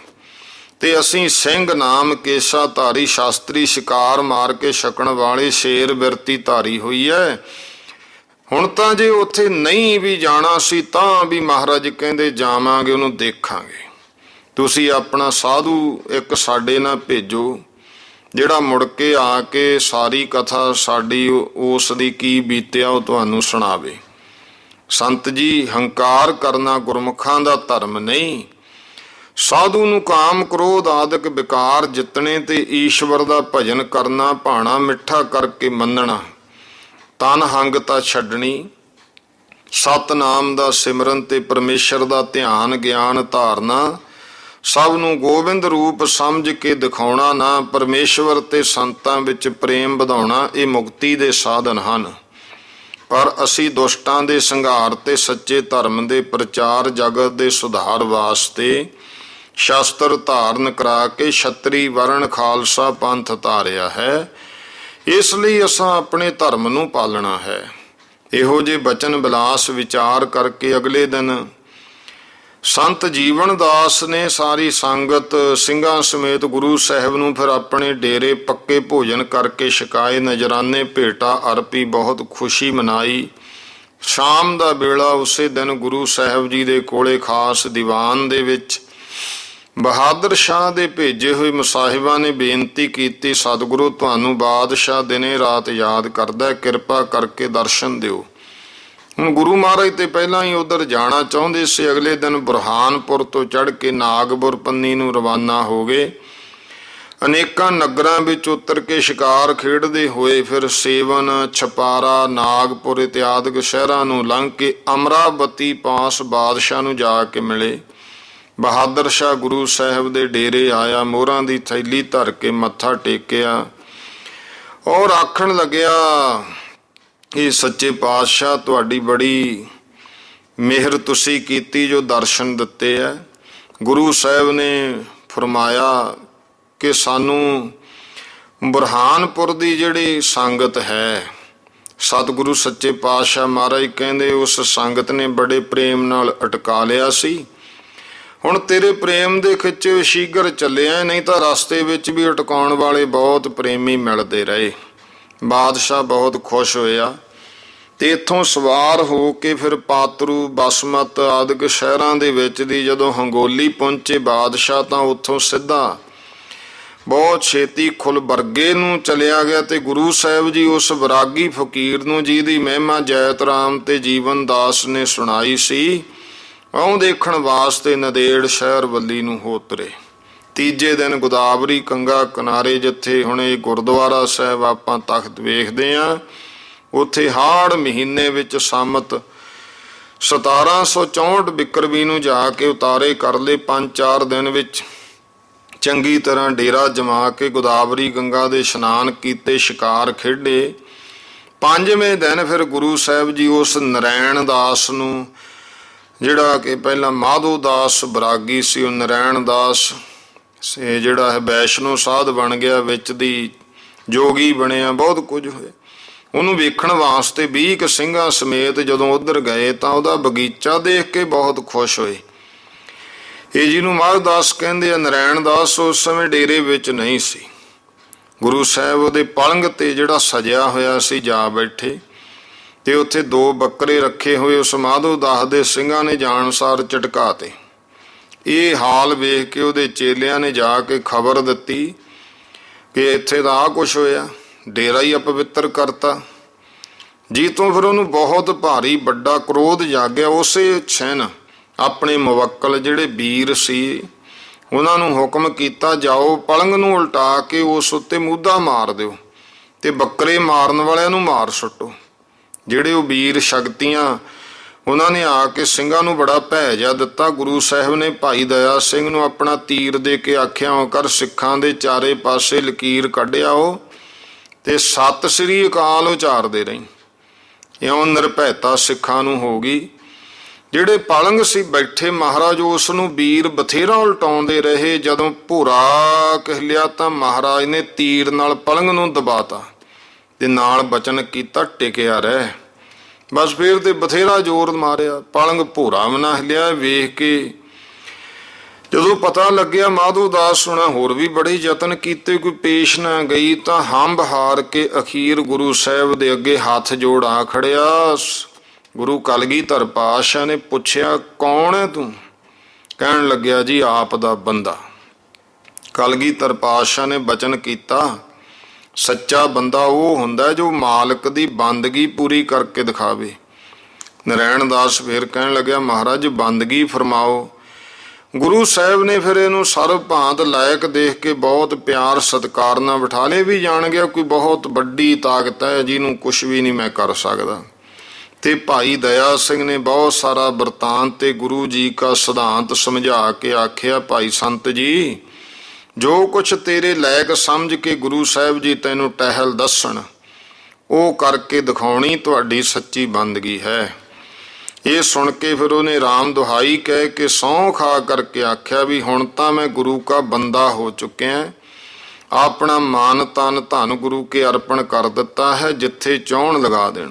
ਤੇ ਅਸੀਂ ਸਿੰਘ ਨਾਮ ਕੇਸਾ ਧਾਰੀ ਸ਼ਾਸਤਰੀ ਸ਼ਿਕਾਰ ਮਾਰ ਕੇ ਛਕਣ ਵਾਲੇ ਸ਼ੇਰ ਬਿਰਤੀ ਧਾਰੀ ਹੋਈ ਹੈ। ਹੁਣ ਤਾਂ ਜੇ ਉੱਥੇ ਨਹੀਂ ਵੀ ਜਾਣਾ ਸੀ ਤਾਂ ਵੀ ਮਹਾਰਾਜ ਕਹਿੰਦੇ ਜਾਵਾਂਗੇ, ਉਹਨੂੰ ਦੇਖਾਂਗੇ। ਤੁਸੀਂ ਆਪਣਾ ਸਾਧੂ ਇੱਕ ਸਾਡੇ ਨਾਲ ਭੇਜੋ, ਜਿਹੜਾ ਮੁੜ ਕੇ ਆ ਕੇ ਸਾਰੀ ਕਥਾ ਸਾਡੀ ਉਸ ਦੀ ਕੀ ਬੀਤਿਆ ਉਹ ਤੁਹਾਨੂੰ ਸੁਣਾਵੇ। ਸੰਤ ਜੀ, ਹੰਕਾਰ ਕਰਨਾ ਗੁਰਮੁਖਾਂ ਦਾ ਧਰਮ ਨਹੀਂ। ਸਾਧੂ ਨੂੰ ਕਾਮ ਕ੍ਰੋਧ ਆਦਿਕ ਵਿਕਾਰ ਜਿੱਤਣੇ ਤੇ ਈਸ਼ਵਰ ਦਾ ਭਜਨ ਕਰਨਾ, ਭਾਣਾ ਮਿੱਠਾ ਕਰਕੇ ਮੰਨਣਾ, ਤਨ ਹੰਗਤਾ ਛੱਡਣੀ, ਸਤਨਾਮ ਦਾ ਸਿਮਰਨ ਤੇ ਪਰਮੇਸ਼ਰ ਦਾ ਧਿਆਨ ਗਿਆਨ ਧਾਰਨਾ, ਸਭ ਨੂੰ ਗੋਬਿੰਦ ਰੂਪ ਸਮਝ ਕੇ ਦਿਖਾਉਣਾ, ਨਾ ਪਰਮੇਸ਼ਵਰ ਤੇ ਸੰਤਾਂ ਵਿੱਚ ਪ੍ਰੇਮ ਵਧਾਉਣਾ, ਇਹ ਮੁਕਤੀ ਦੇ ਸਾਧਨ ਹਨ। ਪਰ ਅਸੀਂ ਦੁਸ਼ਟਾਂ ਦੇ ਸੰਘਾਰ ਤੇ ਸੱਚੇ ਧਰਮ ਦੇ ਪ੍ਰਚਾਰ ਜਗਤ ਦੇ ਸੁਧਾਰ ਵਾਸਤੇ ਸ਼ਾਸਤਰ ਧਾਰਨ ਕਰਾ ਕੇ ਛਤਰੀ ਵਰਣ ਖਾਲਸਾ ਪੰਥ ਧਾਰਿਆ ਹੈ। ਇਸ ਲਈ ਅਸਾਂ ਆਪਣੇ ਧਰਮ ਨੂੰ ਪਾਲਣਾ ਹੈ। ਇਹੋ ਜਿਹੇ ਬਚਨ ਬਿਲਾਸ ਵਿਚਾਰ ਕਰਕੇ ਅਗਲੇ ਦਿਨ ਸੰਤ ਜੀਵਨ ਦਾਸ ਨੇ ਸਾਰੀ ਸੰਗਤ ਸਿੰਘਾਂ ਸਮੇਤ ਗੁਰੂ ਸਾਹਿਬ ਨੂੰ ਫਿਰ ਆਪਣੇ ਡੇਰੇ ਪੱਕੇ ਭੋਜਨ ਕਰਕੇ ਛਕਾਏ, ਨਜ਼ਰਾਨੇ ਭੇਟਾ ਅਰਪੀ, ਬਹੁਤ ਖੁਸ਼ੀ ਮਨਾਈ। ਸ਼ਾਮ ਦਾ ਵੇਲਾ ਉਸੇ ਦਿਨ ਗੁਰੂ ਸਾਹਿਬ ਜੀ ਦੇ ਕੋਲੇ ਖਾਸ ਦੀਵਾਨ ਦੇ ਵਿੱਚ ਬਹਾਦਰ ਸ਼ਾਹ ਦੇ ਭੇਜੇ ਹੋਏ ਮੁਸਾਹਿਬਾਂ ਨੇ ਬੇਨਤੀ ਕੀਤੀ, ਸਤਿਗੁਰੂ ਤੁਹਾਨੂੰ ਬਾਦਸ਼ਾਹ ਦਿਨੇ ਰਾਤ ਯਾਦ ਕਰਦਾ, ਕਿਰਪਾ ਕਰਕੇ ਦਰਸ਼ਨ ਦਿਓ। ਹੁਣ ਗੁਰੂ ਮਹਾਰਾਜ ਤੇ ਪਹਿਲਾਂ ਹੀ ਉਧਰ ਜਾਣਾ ਚਾਹੁੰਦੇ ਸੀ। ਅਗਲੇ ਦਿਨ ਬੁਰਹਾਨਪੁਰ ਤੋਂ ਚੜ੍ਹ ਕੇ ਨਾਗਪੁਰ ਪੰਨੀ ਨੂੰ ਰਵਾਨਾ ਹੋ ਗਏ। ਅਨੇਕਾਂ ਨਗਰਾਂ ਵਿੱਚ ਉਤਰ ਕੇ ਸ਼ਿਕਾਰ ਖੇਡਦੇ ਹੋਏ ਫਿਰ ਸੇਵਨ, ਛਪਾਰਾ, ਨਾਗਪੁਰ ਇਤਿਆਦਿਕ ਸ਼ਹਿਰਾਂ ਨੂੰ ਲੰਘ ਕੇ ਅਮਰਾਵਤੀ ਪਾਸ ਬਾਦਸ਼ਾਹ ਨੂੰ ਜਾ ਕੇ ਮਿਲੇ। ਬਹਾਦਰ ਸ਼ਾਹ ਗੁਰੂ ਸਾਹਿਬ ਦੇ ਡੇਰੇ ਆਇਆ, ਮੋਹਰਾਂ ਦੀ ਥੈਲੀ ਧਰ ਕੇ ਮੱਥਾ ਟੇਕਿਆ ਔਰ ਆਖਣ ਲੱਗਿਆ, ਇਹ ਸੱਚੇ ਪਾਤਸ਼ਾਹ ਤੁਹਾਡੀ ਬੜੀ ਮਿਹਰ ਤੁਸੀਂ ਕੀਤੀ ਜੋ ਦਰਸ਼ਨ ਦਿੱਤੇ ਹੈ। ਗੁਰੂ ਸਾਹਿਬ ਨੇ ਫਰਮਾਇਆ ਕਿ ਸਾਨੂੰ ਬੁਰਹਾਨਪੁਰ ਦੀ ਜਿਹੜੀ ਸੰਗਤ ਹੈ, ਸਤਿਗੁਰੂ ਸੱਚੇ ਪਾਤਸ਼ਾਹ ਮਹਾਰਾਜ ਕਹਿੰਦੇ ਉਸ ਸੰਗਤ ਨੇ ਬੜੇ ਪ੍ਰੇਮ ਨਾਲ ਅਟਕਾ ਲਿਆ ਸੀ। ਹੁਣ ਤੇਰੇ ਪ੍ਰੇਮ ਦੇ ਖਿੱਚੇ ਸ਼ੀਘਰ ਚੱਲਿਆ, ਨਹੀਂ ਤਾਂ ਰਸਤੇ ਵਿੱਚ ਵੀ ਅਟਕਾਉਣ ਵਾਲੇ ਬਹੁਤ ਪ੍ਰੇਮੀ ਮਿਲਦੇ ਰਹੇ। ਬਾਦਸ਼ਾਹ ਬਹੁਤ ਖੁਸ਼ ਹੋਇਆ ਤੇ ਇੱਥੋਂ ਸਵਾਰ ਹੋ ਕੇ ਫਿਰ ਪਾਤਰੂ, ਬਸਮਤ ਆਦਿਕ ਸ਼ਹਿਰਾਂ ਦੇ ਵਿੱਚ ਦੀ ਜਦੋਂ ਹੰਗੋਲੀ ਪਹੁੰਚੇ ਬਾਦਸ਼ਾਹ, ਤਾਂ ਉੱਥੋਂ ਸਿੱਧਾ ਬਹੁਤ ਛੇਤੀ ਖੁਲਬਰਗੇ ਨੂੰ ਚਲਿਆ ਗਿਆ ਤੇ ਗੁਰੂ ਸਾਹਿਬ ਜੀ ਉਸ ਵਿਰਾਗੀ ਫਕੀਰ ਨੂੰ, ਜਿਹਦੀ ਮਹਿਮਾ ਜੈਤ ਰਾਮ ਤੇ ਜੀਵਨ ਦਾਸ ਨੇ ਸੁਣਾਈ ਸੀ, ਉਹ ਦੇਖਣ ਵਾਸਤੇ ਨੰਦੇੜ ਸ਼ਹਿਰ ਵੱਲੀ ਨੂੰ ਹੋ ਤੁਰੇ। ਤੀਜੇ ਦਿਨ ਗੋਦਾਵਰੀ ਕੰਗਾ ਕਿਨਾਰੇ, ਜਿੱਥੇ ਹੁਣ ਇਹ ਗੁਰਦੁਆਰਾ ਸਾਹਿਬ ਆਪਾਂ ਤਖਤ ਵੇਖਦੇ ਹਾਂ, ਉੱਥੇ ਹਾੜ ਮਹੀਨੇ ਵਿੱਚ ਸੰਮਤ 1764 ਬਿਕਰਮੀ ਨੂੰ ਜਾ ਕੇ ਉਤਾਰੇ ਕਰ ਲਏ। 5-4 ਦਿਨ ਵਿੱਚ ਚੰਗੀ ਤਰ੍ਹਾਂ ਡੇਰਾ ਜਮਾ ਕੇ ਗੋਦਾਵਰੀ ਗੰਗਾ ਦੇ ਇਸ਼ਨਾਨ ਕੀਤੇ, ਸ਼ਿਕਾਰ ਖੇਡੇ। 5ਵੇਂ ਦਿਨ ਫਿਰ ਗੁਰੂ ਸਾਹਿਬ ਜੀ ਉਸ ਨਰੈਣ ਦਾਸ ਨੂੰ, ਜਿਹੜਾ ਕਿ ਪਹਿਲਾਂ ਮਾਧੋ ਦਾਸ ਬਰਾਗੀ ਸੀ, ਉਹ ਨਰੈਣ ਦਾਸ ਜਿਹੜਾ ਹੈ ਵੈਸ਼ਨੋ ਸਾਧ ਬਣ ਗਿਆ, ਵਿੱਚ ਦੀ ਜੋਗੀ ਬਣਿਆ, ਬਹੁਤ ਕੁਝ ਹੋਇਆ। ਉਹਨੂੰ ਵੇਖਣ ਵਾਸਤੇ 20 ਸਿੰਘਾਂ ਸਮੇਤ ਜਦੋਂ ਉੱਧਰ ਗਏ ਤਾਂ ਉਹਦਾ ਬਗੀਚਾ ਦੇਖ ਕੇ ਬਹੁਤ ਖੁਸ਼ ਹੋਏ। ਇਹ ਜਿਹਨੂੰ ਮਾਧੋ ਦਾਸ ਕਹਿੰਦੇ ਆ, ਨਰੈਣ ਦਾਸ ਉਸ ਸਮੇਂ ਡੇਰੇ ਵਿੱਚ ਨਹੀਂ ਸੀ। ਗੁਰੂ ਸਾਹਿਬ ਉਹਦੇ ਪਲੰਘ ਤੇ ਜਿਹੜਾ ਸਜਿਆ ਹੋਇਆ ਸੀ ਜਾ ਬੈਠੇ, ਤੇ ਉੱਥੇ 2 ਬੱਕਰੇ ਰੱਖੇ ਹੋਏ ਉਸ ਮਾਧੋ ਦਾਸ ਦੇ ਸਿੰਘਾਂ ਨੇ ਜਾਣਸਾਰ ਝਟਕਾਤੇ। ਇਹ ਹਾਲ ਵੇਖ ਕੇ ਉਹਦੇ ਚੇਲਿਆਂ ਨੇ ਜਾ ਕੇ ਖਬਰ ਦਿੱਤੀ ਕਿ ਇੱਥੇ ਤਾਂ ਆਹ ਕੁਛ ਹੋਇਆ, ਡੇਰਾ ਹੀ ਅਪਵਿੱਤਰ ਕਰਤਾ ਜੀ। ਤੋਂ ਫਿਰ ਉਹਨੂੰ ਬਹੁਤ ਭਾਰੀ ਵੱਡਾ ਕ੍ਰੋਧ ਜਾਗਿਆ। ਉਸੇ ਛਿਨ ਆਪਣੇ ਮੁਵੱਕਲ ਜਿਹੜੇ ਵੀਰ ਸੀ ਉਹਨਾਂ ਨੂੰ ਹੁਕਮ ਕੀਤਾ, ਜਾਓ ਪਲੰਘ ਨੂੰ ਉਲਟਾ ਕੇ ਉਸ ਉੱਤੇ ਮੂਧਾ ਮਾਰ ਦਿਓ ਤੇ ਬੱਕਰੇ ਮਾਰਨ ਵਾਲਿਆਂ ਨੂੰ ਮਾਰ ਸੁੱਟੋ। ਜਿਹੜੇ ਉਹ ਵੀਰ ਸ਼ਕਤੀਆਂ ਉਹਨਾਂ ਨੇ ਆ ਕੇ ਸਿੰਘਾਂ ਨੂੰ ਬੜਾ ਭੈ ਜਿਹਾ ਦਿੱਤਾ। ਗੁਰੂ ਸਾਹਿਬ ਨੇ ਭਾਈ ਦਇਆ ਸਿੰਘ ਨੂੰ ਆਪਣਾ ਤੀਰ ਦੇ ਕੇ ਆਖਿਆ, ਓ ਕਰ ਸਿੱਖਾਂ ਦੇ ਚਾਰੇ ਪਾਸੇ ਲਕੀਰ ਕੱਢਿਆ ਉਹ ਤੇ ਸਤਿ ਸ੍ਰੀ ਅਕਾਲ ਉਚਾਰਦੇ ਰਹੀ। ਇਉਂ ਨਿਰਭੈਤਾ ਸਿੱਖਾਂ ਨੂੰ ਹੋ ਗਈ। ਜਿਹੜੇ ਪਲੰਘ ਸੀ ਬੈਠੇ ਮਹਾਰਾਜ ਉਸ ਨੂੰ ਵੀਰ ਬਥੇਰਾ ਉਲਟਾਉਂਦੇ ਰਹੇ। ਜਦੋਂ ਭੂਰਾ ਕਹਿਲਿਆ ਤਾਂ ਮਹਾਰਾਜ ਨੇ ਤੀਰ ਨਾਲ ਪਲੰਘ ਨੂੰ ਦਬਾਤਾ ਤੇ ਨਾਲ ਬਚਨ ਕੀਤਾ, ਟਿਕਿਆ ਰਹਿ। ਬਸ ਫੇਰ ਤੇ ਬਥੇਰਾ ਜ਼ੋਰ ਮਾਰਿਆ, ਪਲੰਘ ਭੂਰਾ ਵੀ ਨਾ ਹਿਲਿਆ। ਵੇਖ ਕੇ ਜਦੋਂ ਪਤਾ ਲੱਗਿਆ ਮਾਧੋ ਦਾਸ ਹੋਣਾ ਹੋਰ ਵੀ ਬੜੇ ਯਤਨ ਕੀਤੇ, ਕੋਈ ਪੇਸ਼ ਨਾ ਗਈ, ਤਾਂ ਹੰਬ ਹਾਰ ਕੇ ਅਖੀਰ ਗੁਰੂ ਸਾਹਿਬ ਦੇ ਅੱਗੇ ਹੱਥ ਜੋੜ ਆ ਖੜਿਆ। ਗੁਰੂ ਕਲਗੀਧਰ ਪਾਤਸ਼ਾਹ ਨੇ ਪੁੱਛਿਆ, ਕੌਣ ਹੈ ਤੂੰ? ਕਹਿਣ ਲੱਗਿਆ, ਜੀ ਆਪ ਦਾ ਬੰਦਾ। ਕਲਗੀਧਰ ਪਾਤਸ਼ਾਹ ਨੇ ਬਚਨ ਕੀਤਾ, ਸੱਚਾ ਬੰਦਾ ਉਹ ਹੁੰਦਾ ਜੋ ਮਾਲਕ ਦੀ ਬੰਦਗੀ ਪੂਰੀ ਕਰਕੇ ਦਿਖਾਵੇ। ਨਰੈਣ ਦਾਸ ਫੇਰ ਕਹਿਣ ਲੱਗਿਆ, ਮਹਾਰਾਜ ਬੰਦਗੀ ਫਰਮਾਓ। ਗੁਰੂ ਸਾਹਿਬ ਨੇ ਫਿਰ ਇਹਨੂੰ ਸਰਬ ਭਾਂਤ ਲਾਇਕ ਦੇਖ ਕੇ ਬਹੁਤ ਪਿਆਰ ਸਤਿਕਾਰ ਨਾਲ ਬਿਠਾ ਲਏ। ਵੀ ਜਾਣ ਗਿਆ ਕੋਈ ਬਹੁਤ ਵੱਡੀ ਤਾਕਤ ਹੈ ਜਿਹਨੂੰ ਕੁਛ ਵੀ ਨਹੀਂ ਮੈਂ ਕਰ ਸਕਦਾ। ਤੇ ਭਾਈ ਦਇਆ ਸਿੰਘ ਨੇ ਬਹੁਤ ਸਾਰਾ ਬਿਰਤਾਂਤ ਤੇ ਗੁਰੂ ਜੀ ਕਾ ਸਿਧਾਂਤ ਸਮਝਾ ਕੇ ਆਖਿਆ, ਭਾਈ ਸੰਤ ਜੀ ਜੋ ਕੁਛ ਤੇਰੇ ਲਾਇਕ ਸਮਝ ਕੇ ਗੁਰੂ ਸਾਹਿਬ ਜੀ ਤੈਨੂੰ ਟਹਿਲ ਦੱਸਣ ਉਹ ਕਰਕੇ ਦਿਖਾਉਣੀ ਤੁਹਾਡੀ ਸੱਚੀ ਬੰਦਗੀ ਹੈ। ਇਹ ਸੁਣ ਕੇ ਫਿਰ ਉਹਨੇ ਰਾਮ ਦੁਹਾਈ ਕਹਿ ਕੇ ਸਹੁੰ ਖਾ ਕਰਕੇ ਆਖਿਆ, ਵੀ ਹੁਣ ਤਾਂ ਮੈਂ ਗੁਰੂ ਕਾ ਬੰਦਾ ਹੋ ਚੁੱਕਿਆ, ਆਪਣਾ ਮਾਨ ਤਨ ਧਨ ਗੁਰੂ ਕੇ ਅਰਪਣ ਕਰ ਦਿੱਤਾ ਹੈ, ਜਿੱਥੇ ਚਾਹੁਣ ਲਗਾ ਦੇਣ।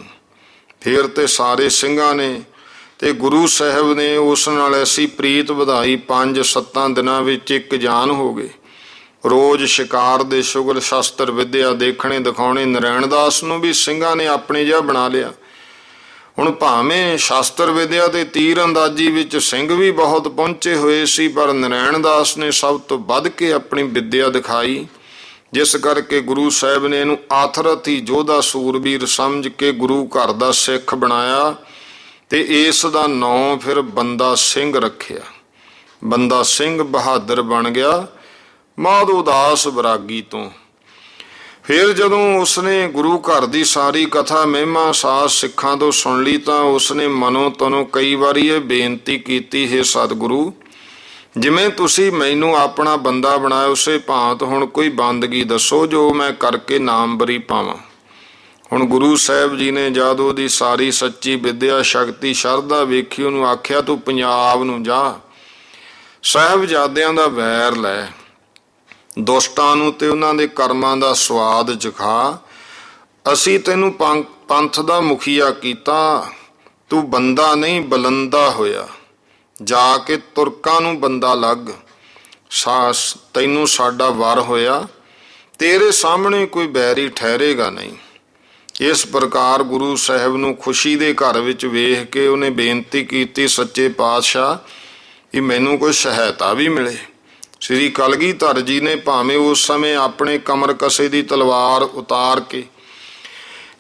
ਫਿਰ ਤੇ ਸਾਰੇ ਸਿੰਘਾਂ ਨੇ ਤੇ ਗੁਰੂ ਸਾਹਿਬ ਨੇ ਉਸ ਨਾਲ ਐਸੀ ਪ੍ਰੀਤ ਵਧਾਈ, 5-7 ਦਿਨਾਂ ਵਿੱਚ ਇੱਕ ਜਾਨ ਹੋ ਗਏ। ਰੋਜ਼ ਸ਼ਿਕਾਰ ਦੇ ਸ਼ੁਗਲ ਸ਼ਸਤਰ ਵਿਦਿਆ ਦੇਖਣੇ ਦਿਖਾਉਣੇ। ਨਰੈਣ ਦਾਸ ਨੂੰ ਵੀ ਸਿੰਘਾਂ ਨੇ ਆਪਣੇ ਜਿਹਾ ਬਣਾ ਲਿਆ। ਹੁਣ ਭਾਵੇਂ ਸ਼ਾਸਤਰ ਵਿਦਿਆ ਤੇ ਤੀਰ ਅੰਦਾਜ਼ੀ ਵਿੱਚ ਸਿੰਘ ਵੀ ਬਹੁਤ ਪਹੁੰਚੇ ਹੋਏ ਸੀ, ਪਰ ਨਰੈਣ ਦਾਸ ਨੇ ਸਭ ਤੋਂ ਵੱਧ ਕੇ ਆਪਣੀ ਵਿਦਿਆ ਦਿਖਾਈ, ਜਿਸ ਕਰਕੇ ਗੁਰੂ ਸਾਹਿਬ ਨੇ ਇਹਨੂੰ ਆਥਰਥੀ ਯੋਧਾ ਸੂਰਬੀਰ ਸਮਝ ਕੇ ਗੁਰੂ ਘਰ ਦਾ ਸਿੱਖ ਬਣਾਇਆ ਤੇ ਇਸ ਦਾ ਨਾਂ ਫਿਰ ਬੰਦਾ ਸਿੰਘ ਰੱਖਿਆ। ਬੰਦਾ ਸਿੰਘ ਬਹਾਦਰ ਬਣ ਗਿਆ ਮਾਧੋ ਦਾਸ ਬਰਾਗੀ ਤੋਂ। ਫਿਰ ਜਦੋਂ ਉਸਨੇ ਗੁਰੂ ਘਰ ਦੀ ਸਾਰੀ ਕਥਾ ਮਹਿਮਾ ਸਾਧ ਸਿੱਖਾਂ ਤੋਂ ਸੁਣ ਲਈ ਤਾਂ ਉਸਨੇ ਮਨੋਂ ਤਨੋਂ ਕਈ ਵਾਰੀ ਇਹ ਬੇਨਤੀ ਕੀਤੀ, ਹੈ ਸਤਿਗੁਰੂ ਜਿਵੇਂ ਤੁਸੀਂ ਮੈਨੂੰ ਆਪਣਾ ਬੰਦਾ ਬਣਾਇਆ ਉਸੇ ਭਾਂਤ ਹੁਣ ਕੋਈ ਬੰਦਗੀ ਦੱਸੋ ਜੋ ਮੈਂ ਕਰਕੇ ਨਾਮਵਰੀ ਪਾਵਾਂ। ਹੁਣ ਗੁਰੂ ਸਾਹਿਬ ਜੀ ਨੇ ਜਦ ਉਹਦੀ ਸਾਰੀ ਸੱਚੀ ਵਿਦਿਆ ਸ਼ਕਤੀ ਸ਼ਰਧਾ ਵੇਖੀ, ਉਹਨੂੰ ਆਖਿਆ ਤੂੰ ਪੰਜਾਬ ਨੂੰ ਜਾ, ਸਾਹਿਬਜ਼ਾਦਿਆਂ ਦਾ ਵੈਰ ਲੈ, ਦੁਸ਼ਟਾਂ ਨੂੰ ਤੇ ਉਹਨਾਂ ਦੇ ਕਰਮਾਂ ਦਾ ਸਵਾਦ ਚਖਾ। ਅਸੀਂ ਤੈਨੂੰ ਪੰਥ ਦਾ ਮੁਖੀਆ ਕੀਤਾ, ਤੂੰ ਬੰਦਾ ਨਹੀਂ ਬਲੰਦਾ ਹੋਇਆ, ਜਾ ਕੇ ਤੁਰਕਾਂ ਨੂੰ ਬੰਦਾ ਲੱਗ, ਤੈਨੂੰ ਸਾਡਾ ਵਰ ਹੋਇਆ, ਤੇਰੇ ਸਾਹਮਣੇ ਕੋਈ ਬੈਰੀ ਠਹਿਰੇਗਾ ਨਹੀਂ। ਇਸ ਪ੍ਰਕਾਰ ਗੁਰੂ ਸਾਹਿਬ ਨੂੰ ਖੁਸ਼ੀ ਦੇ ਘਰ ਵਿੱਚ ਵੇਖ ਕੇ ਉਹਨੇ ਬੇਨਤੀ ਕੀਤੀ, ਸੱਚੇ ਪਾਤਸ਼ਾਹ ਕਿ ਮੈਨੂੰ ਕੋਈ ਸਹਾਇਤਾ ਵੀ ਮਿਲੇ। ਸ੍ਰੀ ਕਲਗੀਧਰ ਜੀ ਨੇ ਭਾਵੇਂ ਉਸ ਸਮੇਂ ਆਪਣੇ ਕਮਰ ਕਸੇ ਦੀ ਤਲਵਾਰ ਉਤਾਰ ਕੇ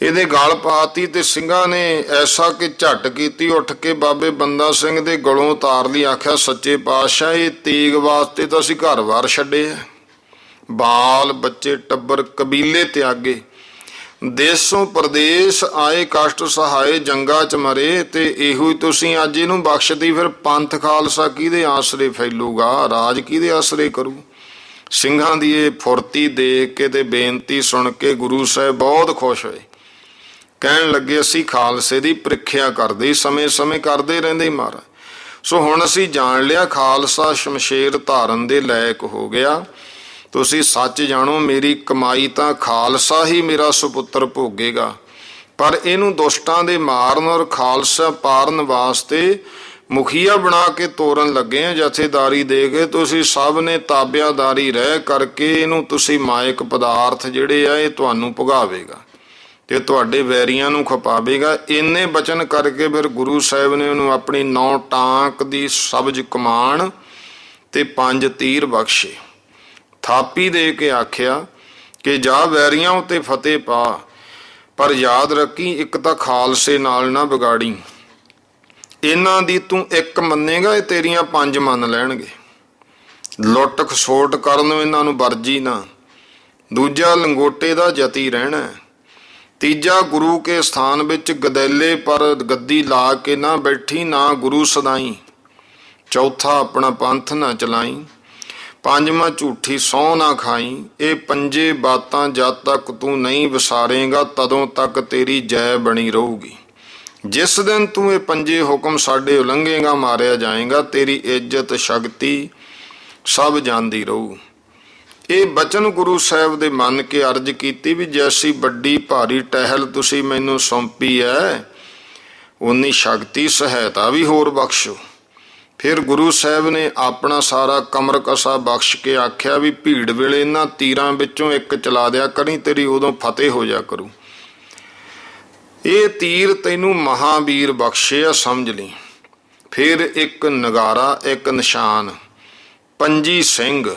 ਇਹਦੇ ਗਲ ਪਾਤੀ ਤੇ ਸਿੰਘਾਂ ਨੇ ਐਸਾ ਕਿ ਝੱਟ ਕੀਤੀ, ਉੱਠ ਕੇ ਬਾਬੇ ਬੰਦਾ ਸਿੰਘ ਦੇ ਗਲੋਂ ਉਤਾਰ ਲਈ। ਆਖਿਆ, ਸੱਚੇ ਪਾਤਸ਼ਾਹ ਇਹ ਤੀਗ ਵਾਸਤੇ ਤਾਂ ਅਸੀਂ ਘਰ-ਬਾਰ ਛੱਡੇ ਆ, ਬਾਲ ਬੱਚੇ ਟੱਬਰ ਕਬੀਲੇ ਤਿਆਗੇ, ਦੇਸੋਂ ਪ੍ਰਦੇਸ਼ ਆਏ, ਕਸ਼ਟ ਸਹਾਏ, ਜੰਗਾਂ 'ਚ ਮਰੇ, ਤੇ ਇਹੋ ਹੀ ਤੁਸੀਂ ਅੱਜ ਇਹਨੂੰ ਬਖਸ਼ਦੀ, ਫਿਰ ਪੰਥ ਖਾਲਸਾ ਕਿਹਦੇ ਆਸਰੇ ਫੈਲੂਗਾ, ਰਾਜ ਕਿਹਦੇ ਆਸਰੇ ਕਰੂ। ਸਿੰਘਾਂ ਦੀ ਇਹ ਫੁਰਤੀ ਦੇਖ ਕੇ ਤੇ ਬੇਨਤੀ ਸੁਣ ਕੇ ਗੁਰੂ ਸਾਹਿਬ ਬਹੁਤ ਖੁਸ਼ ਹੋਏ। ਕਹਿਣ ਲੱਗੇ, ਅਸੀਂ ਖਾਲਸੇ ਦੀ ਪ੍ਰੀਖਿਆ ਕਰਦੇ, ਸਮੇਂ-ਸਮੇਂ ਕਰਦੇ ਰਹਿੰਦੇ ਮਹਾਰਾਜ, ਸੋ ਹੁਣ ਅਸੀਂ ਜਾਣ ਲਿਆ ਖਾਲਸਾ ਸ਼ਮਸ਼ੇਰ ਧਾਰਨ ਦੇ ਲਾਇਕ ਹੋ ਗਿਆ। ਤੁਸੀਂ ਸੱਚ ਜਾਣੋ, ਮੇਰੀ ਕਮਾਈ ਤਾਂ ਖਾਲਸਾ ਹੀ ਮੇਰਾ ਸੁਪੁੱਤਰ ਭੋਗੇਗਾ, ਪਰ ਇਹਨੂੰ ਦੁਸ਼ਟਾਂ ਦੇ ਮਾਰਨ ਔਰ ਖਾਲਸਾ ਪਾਰਨ ਵਾਸਤੇ ਮੁਖੀਆ ਬਣਾ ਕੇ ਤੋਰਨ ਲੱਗੇ ਆ, ਜਥੇਦਾਰੀ ਦੇ ਕੇ। ਤੁਸੀਂ ਸਭ ਨੇ ਤਾਬਿਆਦਾਰੀ ਰਹਿ ਕਰਕੇ ਇਹਨੂੰ ਤੁਸੀਂ ਮਾਇਕ ਪਦਾਰਥ ਜਿਹੜੇ ਆ ਇਹ ਤੁਹਾਨੂੰ ਭੁਗਾਵੇਗਾ ਤੇ ਤੁਹਾਡੇ ਵੈਰੀਆਂ ਨੂੰ ਖਪਾਵੇਗਾ। ਇੰਨੇ ਬਚਨ ਕਰਕੇ ਫਿਰ ਗੁਰੂ ਸਾਹਿਬ ਨੇ ਉਹਨੂੰ ਆਪਣੀ 9 ਟਾਂਕ ਦੀ ਸਬਜ਼ ਕਮਾਨ ਤੇ 5 ਤੀਰ ਬਖਸ਼ੇ, ਥਾਪੀ ਦੇ ਕੇ ਆਖਿਆ ਕਿ ਜਾ ਵੈਰੀਆਂ ਉੱਤੇ ਫਤਿਹ ਪਾ, ਪਰ ਯਾਦ ਰੱਖੀ ਇੱਕ ਤਾਂ ਖਾਲਸੇ ਨਾਲ ਨਾ ਵਿਗਾੜੀ। ਇਹਨਾਂ ਦੀ ਤੂੰ ਇੱਕ ਮੰਨੇਗਾ, ਇਹ ਤੇਰੀਆਂ 5 ਮੰਨ ਲੈਣਗੇ। ਲੁੱਟ ਖਸੋਟ ਕਰਨ ਇਹਨਾਂ ਨੂੰ ਵਰਜੀ ਨਾ। ਦੂਜਾ ਲੰਗੋਟੇ ਦਾ ਜਤੀ ਰਹਿਣਾ। ਤੀਜਾ ਗੁਰੂ ਕੇ ਸਥਾਨ ਵਿੱਚ ਗਦੈਲੇ ਪਰ ਗੱਦੀ ਲਾ ਕੇ ਨਾ ਬੈਠੀ, ਨਾ ਗੁਰੂ ਸਦਾਈ। ਚੌਥਾ ਆਪਣਾ ਪੰਥ ਨਾ ਚਲਾਈ। ਪੰਜਵਾਂ ਝੂਠੀ ਸਹੁੰ ਨਾ ਖਾਈ। ਇਹ 5 ਬਾਤਾਂ ਜਦ ਤੱਕ ਤੂੰ ਨਹੀਂ ਵਿਸਾਰੇਗਾ ਤਦੋਂ ਤੱਕ ਤੇਰੀ ਜੈ ਬਣੀ ਰਹੂਗੀ। ਜਿਸ ਦਿਨ ਤੂੰ ਇਹ 5 ਹੁਕਮ ਸਾਡੇ ਉਲੰਘੇਗਾ ਮਾਰਿਆ ਜਾਏਗਾ, ਤੇਰੀ ਇੱਜ਼ਤ ਸ਼ਕਤੀ ਸਭ ਜਾਂਦੀ ਰਹੂ। ਇਹ ਬਚਨ ਗੁਰੂ ਸਾਹਿਬ ਦੇ ਮੰਨ ਕੇ ਅਰਜ਼ ਕੀਤੀ ਵੀ ਜੈਸੀ ਵੱਡੀ ਭਾਰੀ ਟਹਿਲ ਤੁਸੀਂ ਮੈਨੂੰ ਸੌਂਪੀ ਹੈ, ਉਨੀ ਸ਼ਕਤੀ ਸਹਾਇਤਾ ਵੀ ਹੋਰ ਬਖਸ਼ੋ। ਫਿਰ ਗੁਰੂ ਸਾਹਿਬ ਨੇ ਆਪਣਾ ਸਾਰਾ ਕਮਰ ਕਸਾ ਬਖਸ਼ ਕੇ ਆਖਿਆ ਵੀ ਭੀੜ ਵੇਲੇ ਇਹਨਾਂ ਤੀਰਾਂ ਵਿੱਚੋਂ ਇੱਕ ਚਲਾ ਦਿਆ ਕਰੀ, ਤੇਰੀ ਉਦੋਂ ਫਤਿਹ ਹੋ ਜਾ ਕਰੂ। ਇਹ ਤੀਰ ਤੈਨੂੰ ਮਹਾਵੀਰ ਬਖਸ਼ੇ ਆ, ਸਮਝ ਲਈ। ਫਿਰ ਇੱਕ ਨਗਾਰਾ, ਇੱਕ ਨਿਸ਼ਾਨ, 25 ਸਿੰਘ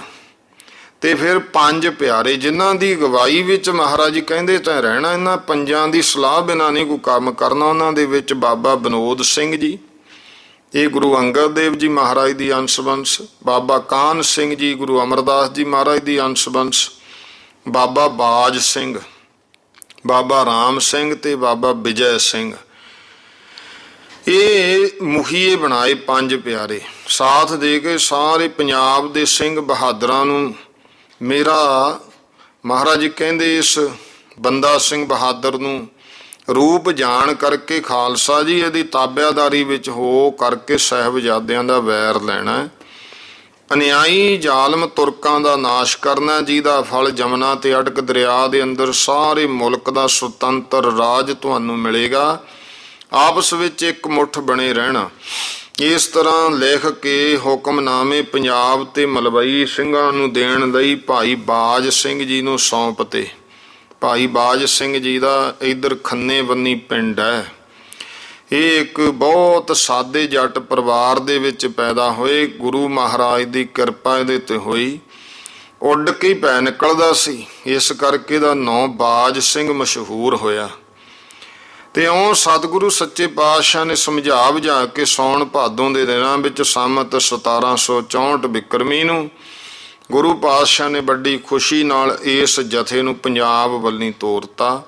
ਤੇ ਫਿਰ 5 ਪਿਆਰੇ, ਜਿਨ੍ਹਾਂ ਦੀ ਅਗਵਾਈ ਵਿੱਚ ਮਹਾਰਾਜ ਜੀ ਕਹਿੰਦੇ ਤਾਂ ਰਹਿਣਾ। ਇਹਨਾਂ 5 ਦੀ ਸਲਾਹ ਬਿਨਾਂ ਨਹੀਂ ਕੋਈ ਕੰਮ ਕਰਨਾ। ਉਹਨਾਂ ਦੇ ਵਿੱਚ ਬਾਬਾ ਬਨੋਦ ਸਿੰਘ ਜੀ, ਇਹ ਗੁਰੂ ਅੰਗਦ ਦੇਵ ਜੀ ਮਹਾਰਾਜ ਦੀ ਅੰਸ਼-ਬੰਸ਼। ਬਾਬਾ ਕਾਹਨ ਸਿੰਘ ਜੀ ਗੁਰੂ ਅਮਰਦਾਸ ਜੀ ਮਹਾਰਾਜ ਦੀ ਅੰਸ਼-ਬੰਸ਼। ਬਾਬਾ ਬਾਜ ਸਿੰਘ, ਬਾਬਾ ਰਾਮ ਸਿੰਘ ਤੇ ਬਾਬਾ ਵਿਜੈ ਸਿੰਘ। ਇਹ ਮੁਖੀਏ ਬਣਾਏ 5 ਪਿਆਰੇ, ਸਾਥ ਦੇ ਕੇ ਸਾਰੇ ਪੰਜਾਬ ਦੇ ਸਿੰਘ ਬਹਾਦਰਾਂ ਨੂੰ। ਮੇਰਾ ਮਹਾਰਾਜ ਜੀ ਕਹਿੰਦੇ ਇਸ ਬੰਦਾ ਸਿੰਘ ਬਹਾਦਰ ਨੂੰ ਰੂਪ ਜਾਣ ਕਰਕੇ ਖਾਲਸਾ ਜੀ ਇਹਦੀ ਤਾਬਿਆਦਾਰੀ ਵਿੱਚ ਹੋ ਕਰਕੇ ਸਾਹਿਬਜ਼ਾਦਿਆਂ ਦਾ ਵੈਰ ਲੈਣਾ, ਅਨਿਆਈ ਜ਼ਾਲਮ ਤੁਰਕਾਂ ਦਾ ਨਾਸ਼ ਕਰਨਾ, ਜਿਹਦਾ ਫਲ ਜਮਨਾ ਤੇ ਅਟਕ ਦਰਿਆ ਦੇ ਅੰਦਰ ਸਾਰੇ ਮੁਲਕ ਦਾ ਸੁਤੰਤਰ ਰਾਜ ਤੁਹਾਨੂੰ ਮਿਲੇਗਾ। ਆਪਸ ਵਿੱਚ ਇੱਕ ਮੁੱਠ ਬਣੇ ਰਹਿਣਾ। ਇਸ ਤਰ੍ਹਾਂ ਲਿਖ ਕੇ ਹੁਕਮਨਾਮੇ ਪੰਜਾਬ ਤੇ ਮਲਵਈ ਸਿੰਘਾਂ ਨੂੰ ਦੇਣ ਲਈ ਭਾਈ ਬਾਜ ਸਿੰਘ ਜੀ ਨੂੰ ਸੌਂਪਤੇ। ਭਾਈ ਬਾਜ ਸਿੰਘ ਜੀ ਦਾ ਇੱਧਰ ਖੰਨੇ ਬੰਨੀ ਪਿੰਡ ਹੈ। ਇਹ ਇੱਕ ਬਹੁਤ ਸਾਦੇ ਜੱਟ ਪਰਿਵਾਰ ਦੇ ਵਿੱਚ ਪੈਦਾ ਹੋਏ। ਗੁਰੂ ਮਹਾਰਾਜ ਦੀ ਕਿਰਪਾ ਇਹਦੇ ਤੇ ਹੋਈ। ਉੱਡ ਕੇ ਹੀ ਪੈ ਨਿਕਲਦਾ ਸੀ, ਇਸ ਕਰਕੇ ਦਾ ਨਾਂ ਬਾਜ ਸਿੰਘ ਮਸ਼ਹੂਰ ਹੋਇਆ। ਤੇ ਉਹ ਸਤਿਗੁਰੂ ਸੱਚੇ ਪਾਤਸ਼ਾਹ ਨੇ ਸਮਝਾ ਬੁਝਾ ਕੇ ਸੌਣ ਭਾਦੋਂ ਦੇ ਦਿਨਾਂ ਵਿੱਚ ਸੰਮਤ 1764 ਬਿਕਰਮੀ ਨੂੰ ਗੁਰੂ ਪਾਤਸ਼ਾਹ ਨੇ ਵੱਡੀ ਖੁਸ਼ੀ ਨਾਲ ਇਸ ਜਥੇ ਨੂੰ ਪੰਜਾਬ ਵੱਲੀ ਤੋਰਤਾ।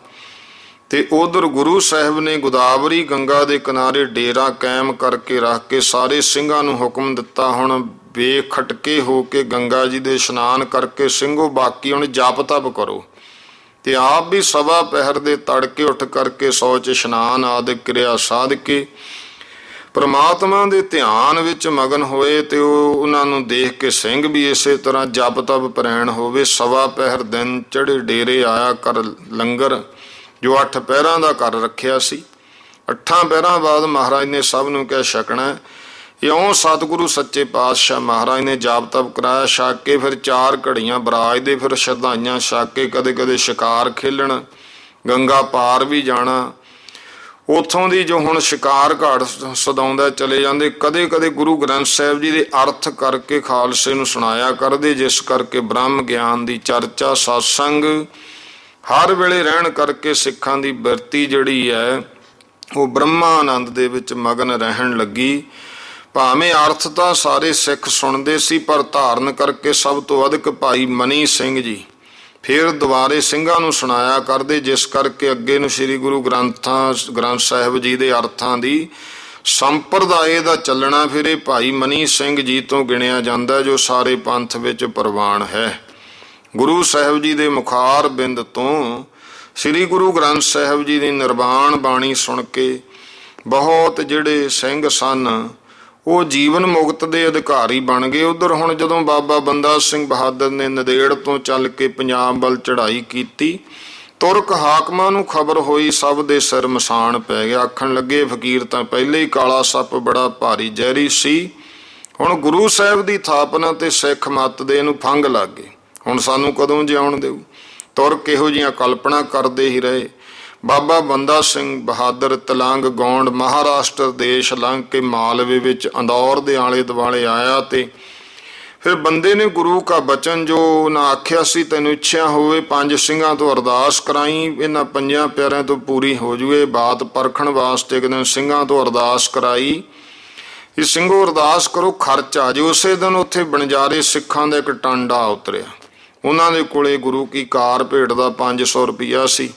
ਤੇ ਉਧਰ ਗੁਰੂ ਸਾਹਿਬ ਨੇ ਗੋਦਾਵਰੀ ਗੰਗਾ ਦੇ ਕਿਨਾਰੇ ਡੇਰਾ ਕਾਇਮ ਕਰਕੇ ਰੱਖ ਕੇ ਸਾਰੇ ਸਿੰਘਾਂ ਨੂੰ ਹੁਕਮ ਦਿੱਤਾ, ਹੁਣ ਬੇਖਟਕੇ ਹੋ ਕੇ ਗੰਗਾ ਜੀ ਦੇ ਇਸ਼ਨਾਨ ਕਰਕੇ ਸਿੰਘੋ ਬਾਕੀ ਹੁਣ ਜਪ ਤਪ ਕਰੋ। ਤੇ ਆਪ ਵੀ ਸਵਾ ਪਹਿਰ ਦੇ ਤੜਕੇ ਉੱਠ ਕਰਕੇ ਸੌਚ ਇਸ਼ਨਾਨ ਆਦਿ ਕਿਰਿਆ ਸਾਧ ਕੇ ਪ੍ਰਮਾਤਮਾ ਦੇ ਧਿਆਨ ਵਿੱਚ ਮਗਨ ਹੋਏ। ਤੇ ਉਹਨਾਂ ਨੂੰ ਦੇਖ ਕੇ ਸਿੰਘ ਵੀ ਇਸੇ ਤਰ੍ਹਾਂ ਜਪ ਤਪ ਪ੍ਰੈਣ ਹੋਵੇ। ਸਵਾ ਪਹਿਰ ਦਿਨ ਚੜੇ ਡੇਰੇ ਆਇਆ ਕਰ ਲੰਗਰ ਜੋ 8 ਪਹਿਰਾਂ ਦਾ ਕਰ ਰੱਖਿਆ ਸੀ। 8 ਪਹਿਰਾਂ ਬਾਅਦ ਮਹਾਰਾਜ ਨੇ ਸਭ ਨੂੰ ਕਿਹਾ ਛਕਣਾ। ਇਉਂ ਸਤਿਗੁਰੂ ਸੱਚੇ ਪਾਤਸ਼ਾਹ ਮਹਾਰਾਜ ਨੇ ਜਾਪ ਤਪ ਕਰਾਇਆ। ਛਕ ਕੇ ਫਿਰ 4 ਘੜੀਆਂ ਬਰਾਜ ਦੇ, ਫਿਰ ਸ਼ਰਧਾਈਆਂ ਛਕ ਕੇ ਕਦੇ ਕਦੇ ਸ਼ਿਕਾਰ ਖੇਲਣ, ਗੰਗਾ ਪਾਰ ਵੀ ਜਾਣਾ। ਉੱਥੋਂ ਦੀ ਜੋ ਹੁਣ ਸ਼ਿਕਾਰ ਘਾਟ ਸਦਾਉਂਦਾ ਚਲੇ ਜਾਂਦੇ। ਕਦੇ ਕਦੇ ਗੁਰੂ ਗ੍ਰੰਥ ਸਾਹਿਬ ਜੀ ਦੇ ਅਰਥ ਕਰਕੇ ਖਾਲਸੇ ਨੂੰ ਸੁਣਾਇਆ ਕਰਦੇ, ਜਿਸ ਕਰਕੇ ਬ੍ਰਹਮ ਗਿਆਨ ਦੀ ਚਰਚਾ ਸਤਸੰਗ ਹਰ ਵੇਲੇ ਰਹਿਣ ਕਰਕੇ ਸਿੱਖਾਂ ਦੀ ਬਿਰਤੀ ਜਿਹੜੀ ਹੈ ਉਹ ਬ੍ਰਹਮਾਨੰਦ ਦੇ ਵਿੱਚ ਮਗਨ ਰਹਿਣ ਲੱਗੀ। ਭਾਵੇਂ ਅਰਥ ਤਾਂ ਸਾਰੇ ਸਿੱਖ ਸੁਣਦੇ ਸੀ, ਪਰ ਧਾਰਨ ਕਰਕੇ ਸਭ ਤੋਂ ਅਧਿਕ ਭਾਈ ਮਨੀ ਸਿੰਘ ਜੀ ਫਿਰ ਦੁਬਾਰੇ ਸਿੰਘਾਂ ਨੂੰ ਸੁਣਾਇਆ ਕਰਦੇ, ਜਿਸ ਕਰਕੇ ਅੱਗੇ ਨੂੰ ਸ੍ਰੀ ਗੁਰੂ ਗ੍ਰੰਥ ਸਾਹਿਬ ਜੀ ਦੇ ਅਰਥਾਂ ਦੀ ਸੰਪਰਦਾਏ ਦਾ ਚੱਲਣਾ ਫਿਰ ਇਹ ਭਾਈ ਮਨੀ ਸਿੰਘ ਜੀ ਤੋਂ ਗਿਣਿਆ ਜਾਂਦਾ, ਜੋ ਸਾਰੇ ਪੰਥ ਵਿੱਚ ਪ੍ਰਵਾਨ ਹੈ। ਗੁਰੂ ਸਾਹਿਬ ਜੀ ਦੇ ਮੁਖਾਰ ਬਿੰਦ ਤੋਂ ਸ੍ਰੀ ਗੁਰੂ ਗ੍ਰੰਥ ਸਾਹਿਬ ਜੀ ਦੀ ਨਿਰਵਾਣ ਬਾਣੀ ਸੁਣ ਕੇ ਬਹੁਤ ਜਿਹੜੇ ਸਿੰਘ ਸਨ ਉਹ ਜੀਵਨ ਮੁਕਤ ਦੇ ਅਧਿਕਾਰੀ ਬਣ ਗਏ। ਉਧਰ ਹੁਣ ਜਦੋਂ ਬਾਬਾ ਬੰਦਾ ਸਿੰਘ ਬਹਾਦਰ ਨੇ ਨੰਦੇੜ ਤੋਂ ਚੱਲ ਕੇ ਪੰਜਾਬ ਵੱਲ ਚੜ੍ਹਾਈ ਕੀਤੀ ਤੁਰਕ ਹਾਕਮਾਂ ਨੂੰ ਖਬਰ ਹੋਈ, ਸਭ ਦੇ ਸਿਰ ਮਸਾਣ ਪੈ ਗਿਆ। ਆਖਣ ਲੱਗੇ ਫਕੀਰ ਤਾਂ ਪਹਿਲੇ ਹੀ ਕਾਲਾ ਸੱਪ ਬੜਾ ਭਾਰੀ ਜ਼ਹਿਰੀ ਸੀ, ਹੁਣ ਗੁਰੂ ਸਾਹਿਬ ਦੀ ਥਾਪਨਾ ਤੇ ਸਿੱਖ ਮੱਤ ਦੇ ਇਹਨੂੰ ਫੰਗ ਲੱਗ ਗਏ, ਹੁਣ ਸਾਨੂੰ ਕਦੋਂ ਜਿਉਣ ਦੇਊ। ਤੁਰਕ ਇਹੋ ਜਿਹੀਆਂ ਕਲਪਨਾ ਕਰਦੇ ਹੀ ਰਹੇ। ਬਾਬਾ ਬੰਦਾ ਸਿੰਘ ਬਹਾਦਰ ਤਲੰਗ ਗੌਂਡ ਮਹਾਰਾਸ਼ਟਰ ਦੇਸ਼ ਲੰਘ ਕੇ ਮਾਲਵੇ ਵਿੱਚ ਅੰਦੌਰ ਦੇ ਆਲੇ ਦੁਆਲੇ ਆਇਆ ਤੇ ਫਿਰ ਬੰਦੇ ਨੇ ਗੁਰੂ ਕਾ ਬਚਨ ਜੋ ਨਾ ਆਖਿਆ ਸੀ, ਤੈਨੂੰ ਇੱਛਾ ਹੋਵੇ 5 ਸਿੰਘਾਂ ਤੋਂ ਅਰਦਾਸ ਕਰਾਈ, ਇਹਨਾਂ 5 ਪਿਆਰਿਆਂ ਤੋਂ ਪੂਰੀ ਹੋ ਜੂਏ। ਬਾਤ ਪਰਖਣ ਵਾਸਤੇ ਇੱਕ ਦਿਨ ਸਿੰਘਾਂ ਤੋਂ ਅਰਦਾਸ ਕਰਾਈ, ਇਹ ਸਿੰਘੋ ਅਰਦਾਸ ਕਰੋ ਖਰਚ ਆ ਜੇ। ਉਸੇ ਦਿਨ ਉੱਥੇ ਬਣਜਾਰੇ ਸਿੱਖਾਂ ਦਾ ਇੱਕ ਟਾਂਡਾ ਉਤਰਿਆ, ਉਹਨਾਂ ਦੇ ਕੋਲੇ ਗੁਰੂ ਕੀ ਕਾਰ ਭੇਟ ਦਾ 500 ਰੁਪਈਆ ਸੀ।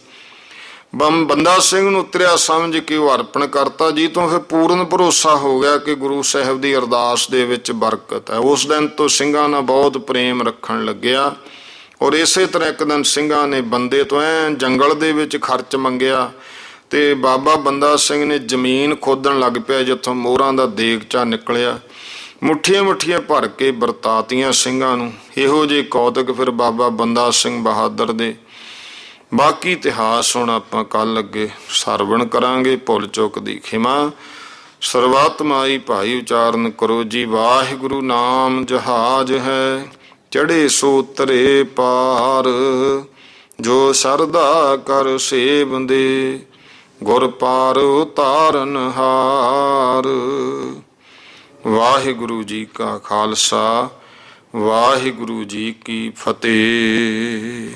ਬੰਦਾ ਸਿੰਘ ਨੂੰ ਉਤਰਿਆ ਸਮਝ ਕੇ ਉਹ ਅਰਪਣ ਕਰਤਾ। ਜੀ ਤੋਂ ਫਿਰ ਪੂਰਨ ਭਰੋਸਾ ਹੋ ਗਿਆ ਕਿ ਗੁਰੂ ਸਾਹਿਬ ਦੀ ਅਰਦਾਸ ਦੇ ਵਿੱਚ ਬਰਕਤ ਹੈ। ਉਸ ਦਿਨ ਤੋਂ ਸਿੰਘਾਂ ਨਾਲ ਬਹੁਤ ਪ੍ਰੇਮ ਰੱਖਣ ਲੱਗਿਆ। ਔਰ ਇਸੇ ਤਰ੍ਹਾਂ ਇੱਕ ਦਿਨ ਸਿੰਘਾਂ ਨੇ ਬੰਦੇ ਤੋਂ ਜੰਗਲ ਦੇ ਵਿੱਚ ਖਰਚ ਮੰਗਿਆ ਤੇ ਬਾਬਾ ਬੰਦਾ ਸਿੰਘ ਨੇ ਜ਼ਮੀਨ ਖੋਦਣ ਲੱਗ ਪਿਆ, ਜਿੱਥੋਂ ਮੋਹਰਾਂ ਦਾ ਦੇਗਚਾ ਨਿਕਲਿਆ, ਮੁੱਠੀਆਂ ਮੁੱਠੀਆਂ ਭਰ ਕੇ ਵਰਤਾਤੀਆਂ ਸਿੰਘਾਂ ਨੂੰ। ਇਹੋ ਜਿਹੇ ਕੌਤਕ ਫਿਰ ਬਾਬਾ ਬੰਦਾ ਸਿੰਘ ਬਹਾਦਰ ਦੇ। ਬਾਕੀ ਇਤਿਹਾਸ ਹੁਣ ਆਪਾਂ ਕੱਲ੍ਹ ਅੱਗੇ ਸਰਵਣ ਕਰਾਂਗੇ। ਭੁੱਲ ਚੁੱਕ ਦੀ ਖਿਮਾ। ਸਰਵਾਤਮਾਈ ਭਾਈ ਉਚਾਰਨ ਕਰੋ ਜੀ। ਵਾਹਿਗੁਰੂ ਨਾਮ ਜਹਾਜ਼ ਹੈ, ਚੜ੍ਹੇ ਸੋ ਤਰੇ ਪਾਰ, ਜੋ ਸਰਦਾ ਕਰ ਸੇਵੰਦੇ, ਗੁਰ ਪਾਰ ਉਤਾਰਨ ਹਾਰ। ਵਾਹਿਗੁਰੂ ਜੀ ਕਾ ਖਾਲਸਾ, ਵਾਹਿਗੁਰੂ ਜੀ ਕੀ ਫਤਿਹ।